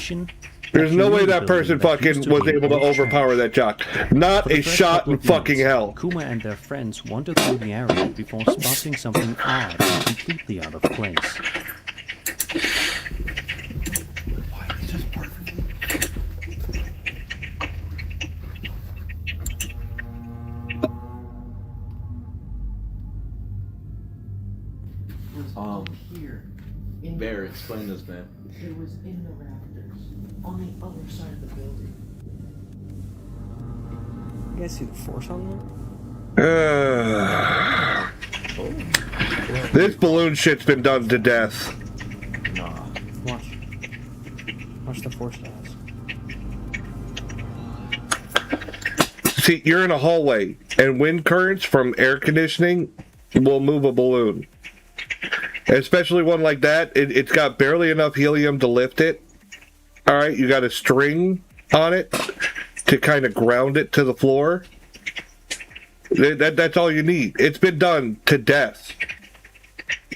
There's no way that person fucking was able to overpower that jock. Not a shot in fucking hell. Kuma and their friends wander through the area before spotting something odd and completely out of place. Here. Bear, explain this, man. It was in the rafters on the other side of the building. You guys see the force on there? This balloon shit's been done to death. Nah. Watch the force dies. See, you're in a hallway, and wind currents from air conditioning will move a balloon. Especially one like that, it's got barely enough helium to lift it. Alright, you got a string on it to kind of ground it to the floor. That's all you need. It's been done to death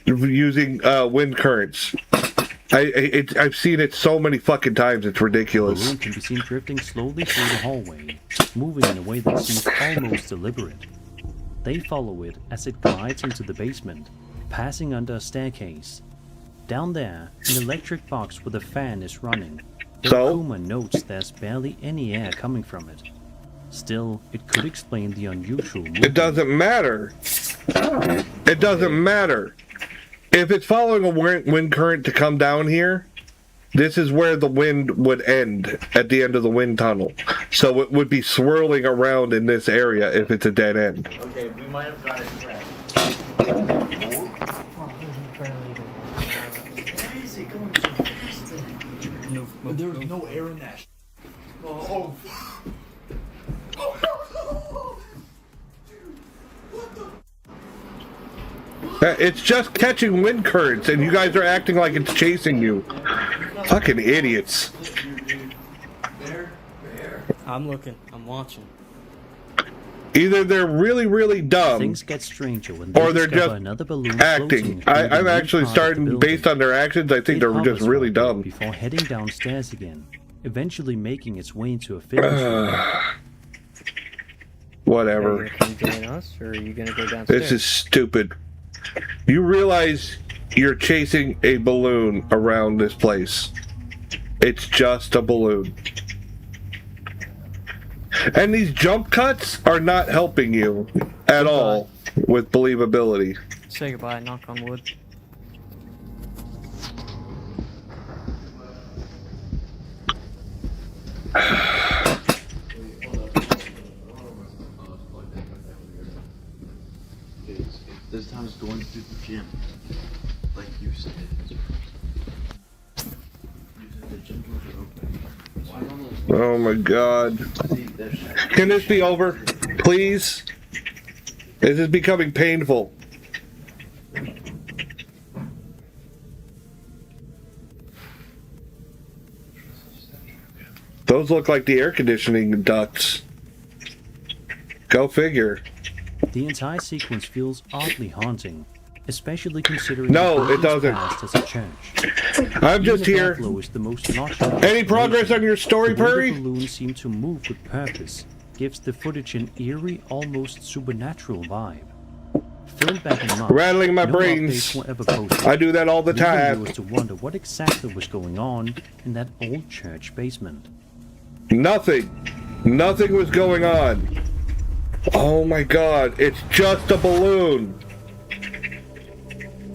using wind currents. I've seen it so many fucking times, it's ridiculous. The balloon can be seen drifting slowly through the hallway, moving in a way that seems almost deliberate. They follow it as it glides into the basement, passing under a staircase. Down there, an electric box with a fan is running. So? Kuma notes there's barely any air coming from it. Still, it could explain the unusual movement. It doesn't matter. It doesn't matter. If it's following a wind current to come down here, this is where the wind would end, at the end of the wind tunnel. So it would be swirling around in this area if it's a dead end. Okay, we might have got it correct. There was no air in that. Oh. It's just catching wind currents, and you guys are acting like it's chasing you. Fucking idiots. I'm looking. I'm watching. Either they're really, really dumb, Things get stranger when they or they're discover just another balloon acting. floating I'm actually starting, based on their actions, I think they're just really dumb. before heading downstairs again. eventually making its way into a fitness room. Whatever. Are you gonna come join us, or are you gonna go downstairs? This is stupid. You realize you're chasing a balloon around this place. It's just a balloon. And these jump cuts are not helping you at all with believability. Say goodbye, knock on wood. This time is going to the gym, like you said. Oh my god. Can this be over? Please? This is becoming painful. Those look like the air conditioning ducts. Go figure. The entire sequence feels oddly haunting, especially considering No, it doesn't. as a church. I'm just Even here. Buffalo is the most notched Any progress on your story, the way Perry? the balloons seem to move with purpose gives the footage an eerie, almost supernatural vibe. Filmed back in March, Rattling my no brains. updates were ever posted. I do that all the leaving time. viewers to wonder what exactly was going on in that old church basement. Nothing. Nothing was going on. Oh my god, it's just a balloon.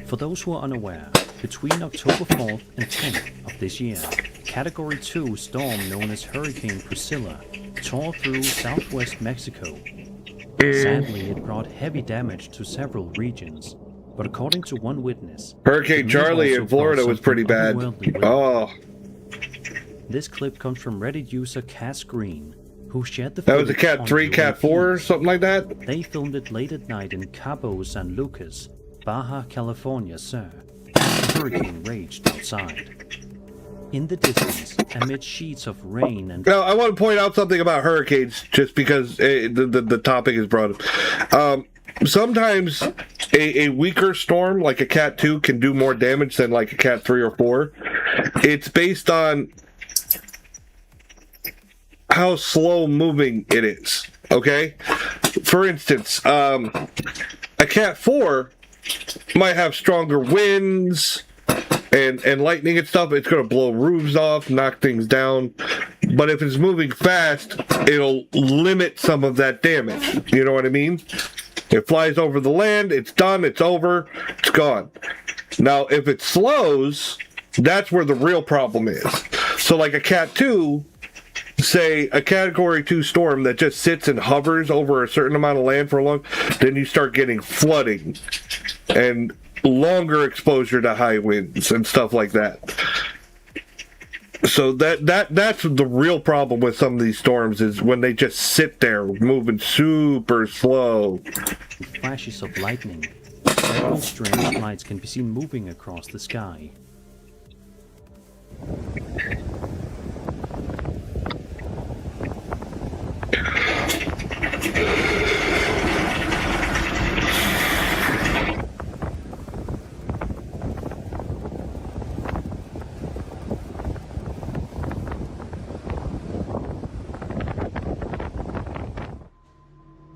For those who are unaware, between October 4th and 10th of this year, Category 2 storm known as Hurricane Priscilla tore through southwest Mexico. Sadly, it brought heavy damage to several regions, but according to one witness, Hurricane Charlie in Florida was pretty bad. Oh. This clip comes from Reddit user Cass Green, who shared the That was a footage Cat on 3, Cat 4, or UAPs. something like that? They filmed it late at night in Cabo San Lucas, Baja California Sur. The hurricane raged outside. In the distance, amid sheets of rain and... Now, I want to point out something about hurricanes, just because the topic is brought up. Sometimes a weaker storm, like a Cat 2, can do more damage than like a Cat 3 or 4. It's based on how slow moving it is, okay? For instance, a Cat 4 might have stronger winds and lightning and stuff. It's going to blow roofs off, knock things down. But if it's moving fast, it'll limit some of that damage. You know what I mean? It flies over the land, it's done, it's over, it's gone. Now, if it slows, that's where the real problem is. So like a Cat 2, say a Category 2 storm that just sits and hovers over a certain amount of land for a long, then you start getting flooding and longer exposure to high winds and stuff like that. So that's the real problem with some of these storms, is when they just sit there moving super slow. With flashes of lightning, several strange lights can be seen moving across the sky.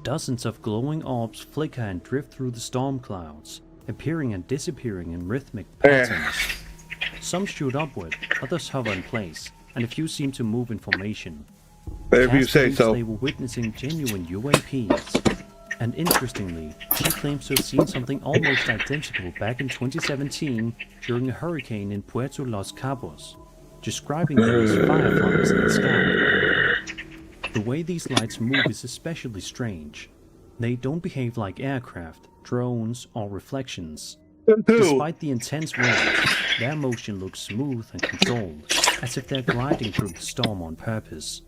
Dozens of glowing orbs flicker and drift through the storm clouds, appearing and disappearing in rhythmic patterns. Some shoot upward, others hover in place, and a few seem to move in formation. If you Cass say believes so. They were witnessing genuine UAPs. And interestingly, she claims to have seen something almost identical back in 2017 during a hurricane in Puerto Los Cabos, describing them as fireflies in the sky. The way these lights move is especially strange. They don't behave like aircraft, drones, or reflections. Despite the intense waves, their motion looks smooth and controlled, as if they're gliding through the storm on purpose.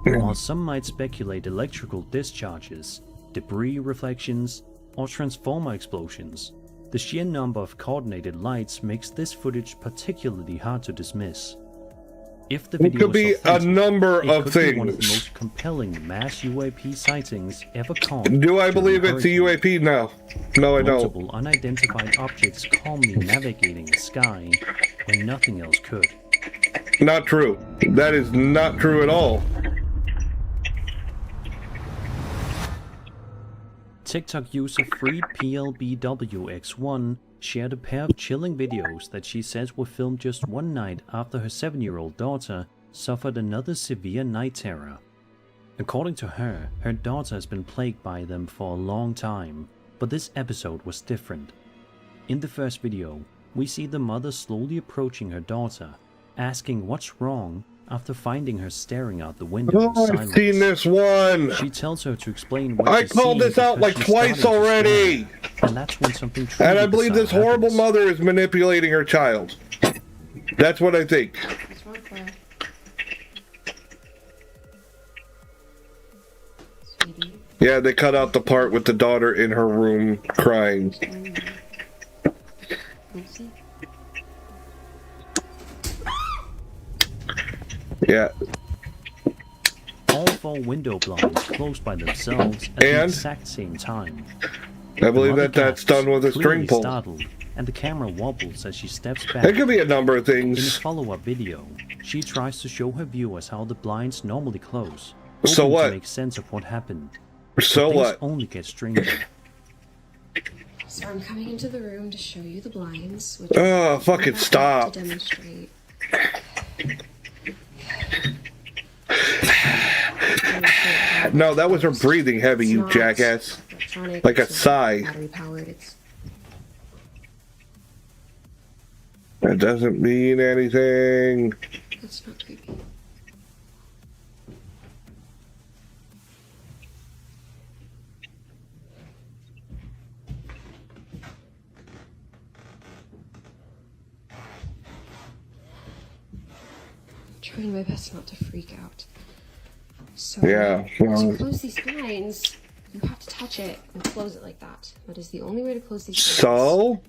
While some might speculate electrical discharges, debris reflections, or transformer explosions, the sheer number of coordinated lights makes this footage particularly hard to dismiss. If the It video could is be a authentic, number it of could be one of the things. most compelling mass UAP sightings ever caught. Do I during believe a it's a hurricane. UAP? No. No, I don't. Multiple unidentified objects calmly navigating a sky where nothing else could. Not true. That is not true at all. TikTok user FreePLBWX1 shared a pair of chilling videos that she says were filmed just one night after her 7-year-old daughter suffered another severe night terror. According to her, her daughter has been plagued by them for a long time, but this episode was different. In the first video, we see the mother slowly approaching her daughter, asking what's wrong after finding her staring out the window in silence. I've seen this one. She tells her to explain what I called this out like twice already. And that's when something truly And I believe this bizarre horrible happens. mother is manipulating her child. That's what I think. Yeah, they cut out the part with the daughter in her room crying. Yeah. All 4 window blinds closed by themselves at the exact same time. I believe that that's done with a Clearly string pull. startled, and the camera wobbles as she steps back. It could be a number of things. In a follow-up video, she tries to show her viewers how the blinds normally close, So hoping what? to make sense of what happened. So But things what? only get stranger. So I'm coming into the room to show you the blinds. Which Oh, fucking stop. To demonstrate. No, that was her breathing heavy, you jackass. Like a sigh. Battery powered. It's That doesn't mean anything. That's not creepy. I'm trying my best not to freak out. So, Yeah, well- to close these blinds, you have to touch it and close it like that. That is the only way to close these blinds. So?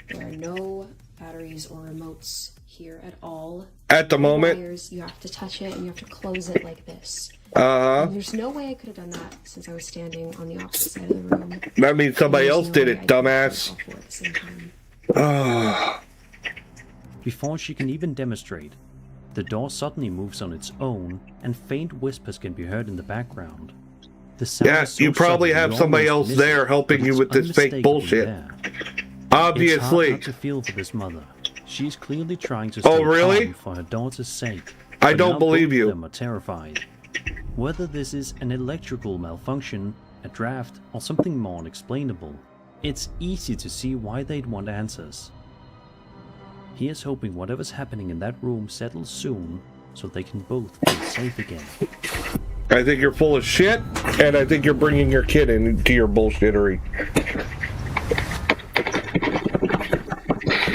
There are no batteries or remotes here at all. At the No moment? wires. You have to touch it and you have to close it like this. Uh-huh. And there's no way I could have done that since I was standing on the opposite side of the room. That means somebody There's else no did way it, I could have dumbass. all four at the same time. Ah. Before she can even demonstrate, the door suddenly moves on its own, and faint whispers can be heard in the background. The sound Yeah, is so you probably sudden have you somebody almost else miss there it, helping but you it's with this fake unmistakably bullshit. there. It's hard Obviously. not to feel for this mother. She's clearly trying to Oh, stay really? calm for her daughter's sake. I but don't now believe both of you. them are terrified. Whether this is an electrical malfunction, a draft, or something more unexplainable, it's easy to see why they'd want answers. Here's hoping whatever's happening in that room settles soon, so they can both feel safe again. I think you're full of shit, and I think you're bringing your kid into your bullshittery.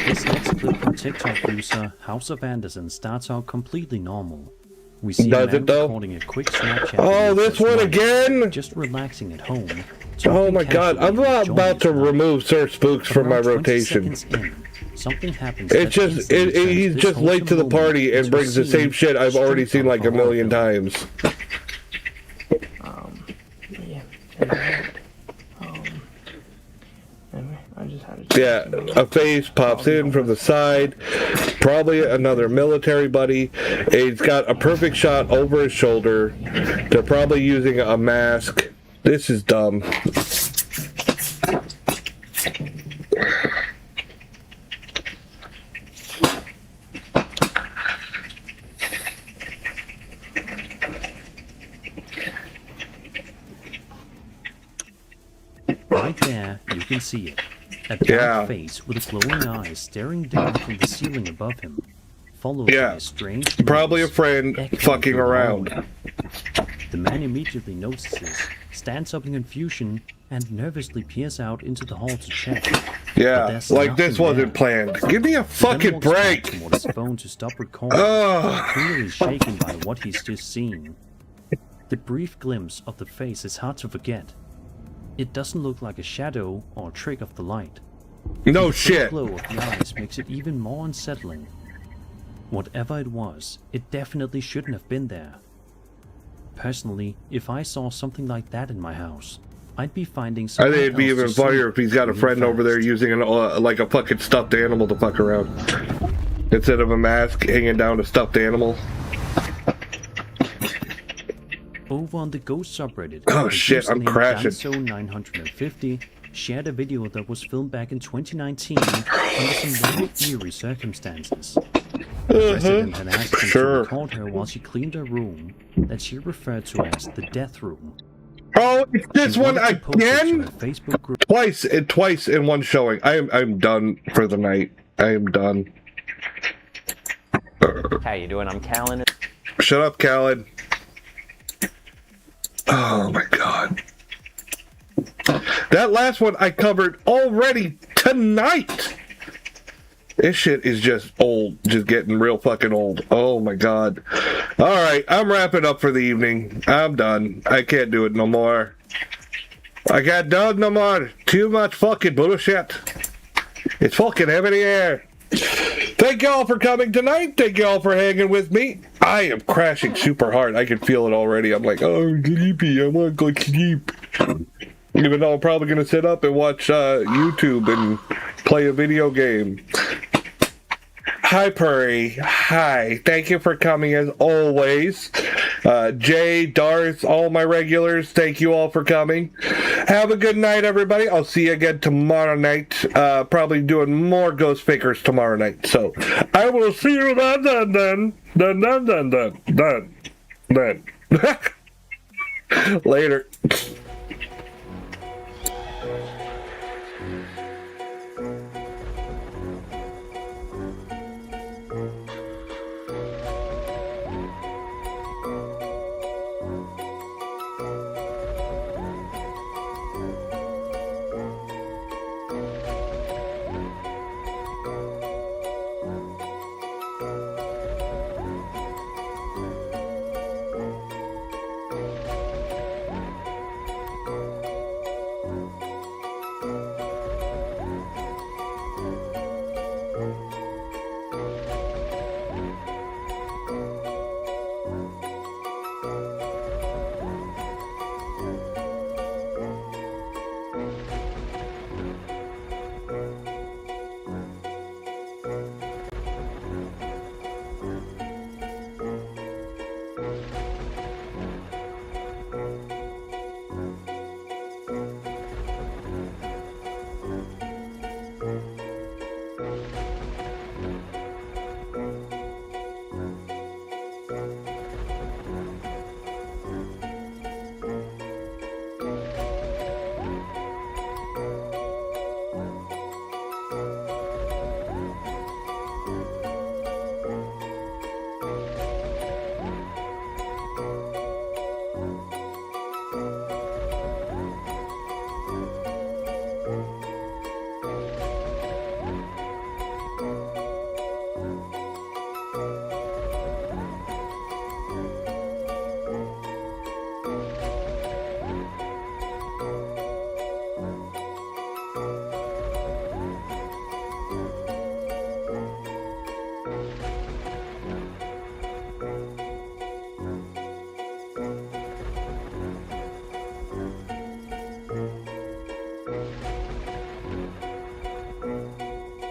This next clip from TikTok user House of Anderson starts out completely normal. We see Does a man it, though? recording a quick Snapchat. Oh, video this of his one wife, again? Just relaxing at home. Oh talking my god, casually I'm with not Johnny about to remove Sir Spooks from my Around 20 rotation. seconds in, something happens It's that just, instantly turns he's this just late wholesome to the moment party and into a brings the scene same shit I've already straight seen like out a of a horror million film. times. Yeah. Anyway, I just had to. Yeah, a face pops in from the side, probably another military buddy. He's got a perfect shot over his shoulder. They're probably using a mask. This is dumb. Right there, you can see it. A dark face with glowing eyes staring down from the ceiling above him. Followed by Yeah, a strange probably a noise friend echoing fucking through the around. hallway. The man immediately notices, stands up in confusion, and nervously peers out into the hall to check. But Yeah, there's like this nothing wasn't planned. Give me a He then fucking walks back break. toward his phone to stop recording, Ugh. clearly shaken by what he's just seen. The brief glimpse of the face is hard to forget. It doesn't look like a shadow or a trick of the light. No The shit. glow of the eyes makes it even more unsettling. Whatever it was, it definitely shouldn't have been there. Personally, if I saw something like that in my house, I'd be finding I something think it'd be else to even funnier sleep if he's got a real friend over there fast. using like a fucking stuffed animal to fuck around. instead of a mask hanging down a stuffed animal. Over on the ghost subreddit, Oh shit, I'm crashing. Zone 950 shared a video that was filmed back in 2019 under some very eerie circumstances. The resident had asked him to record her while she cleaned her room that she referred to as the death room. Oh, it's this one again? Facebook group. Twice in one showing. I'm done for the night. I am done. How you doing? I'm Callan. Shut up, Callan. Oh my god. That last one I covered already tonight. This shit is just old. Just getting real fucking old. Oh my god. Alright, I'm wrapping up for the evening. I'm done. I can't do it no more. I can't do it no more. Too much fucking bullshit. It's fucking heavy in the air. Thank y'all for coming tonight. Thank y'all for hanging with me. I am crashing super hard. I can feel it already. I'm like, oh, sleepy. I want to go sleep. Even though I'm probably going to sit up and watch YouTube and play a video game. Hi, Purry. Hi. Thank you for coming as always. Jay, Darth, all my regulars, thank you all for coming. Have a good night, everybody. I'll see you again tomorrow night. Probably doing more Ghost Fakers tomorrow night. So, I will see you then. Later.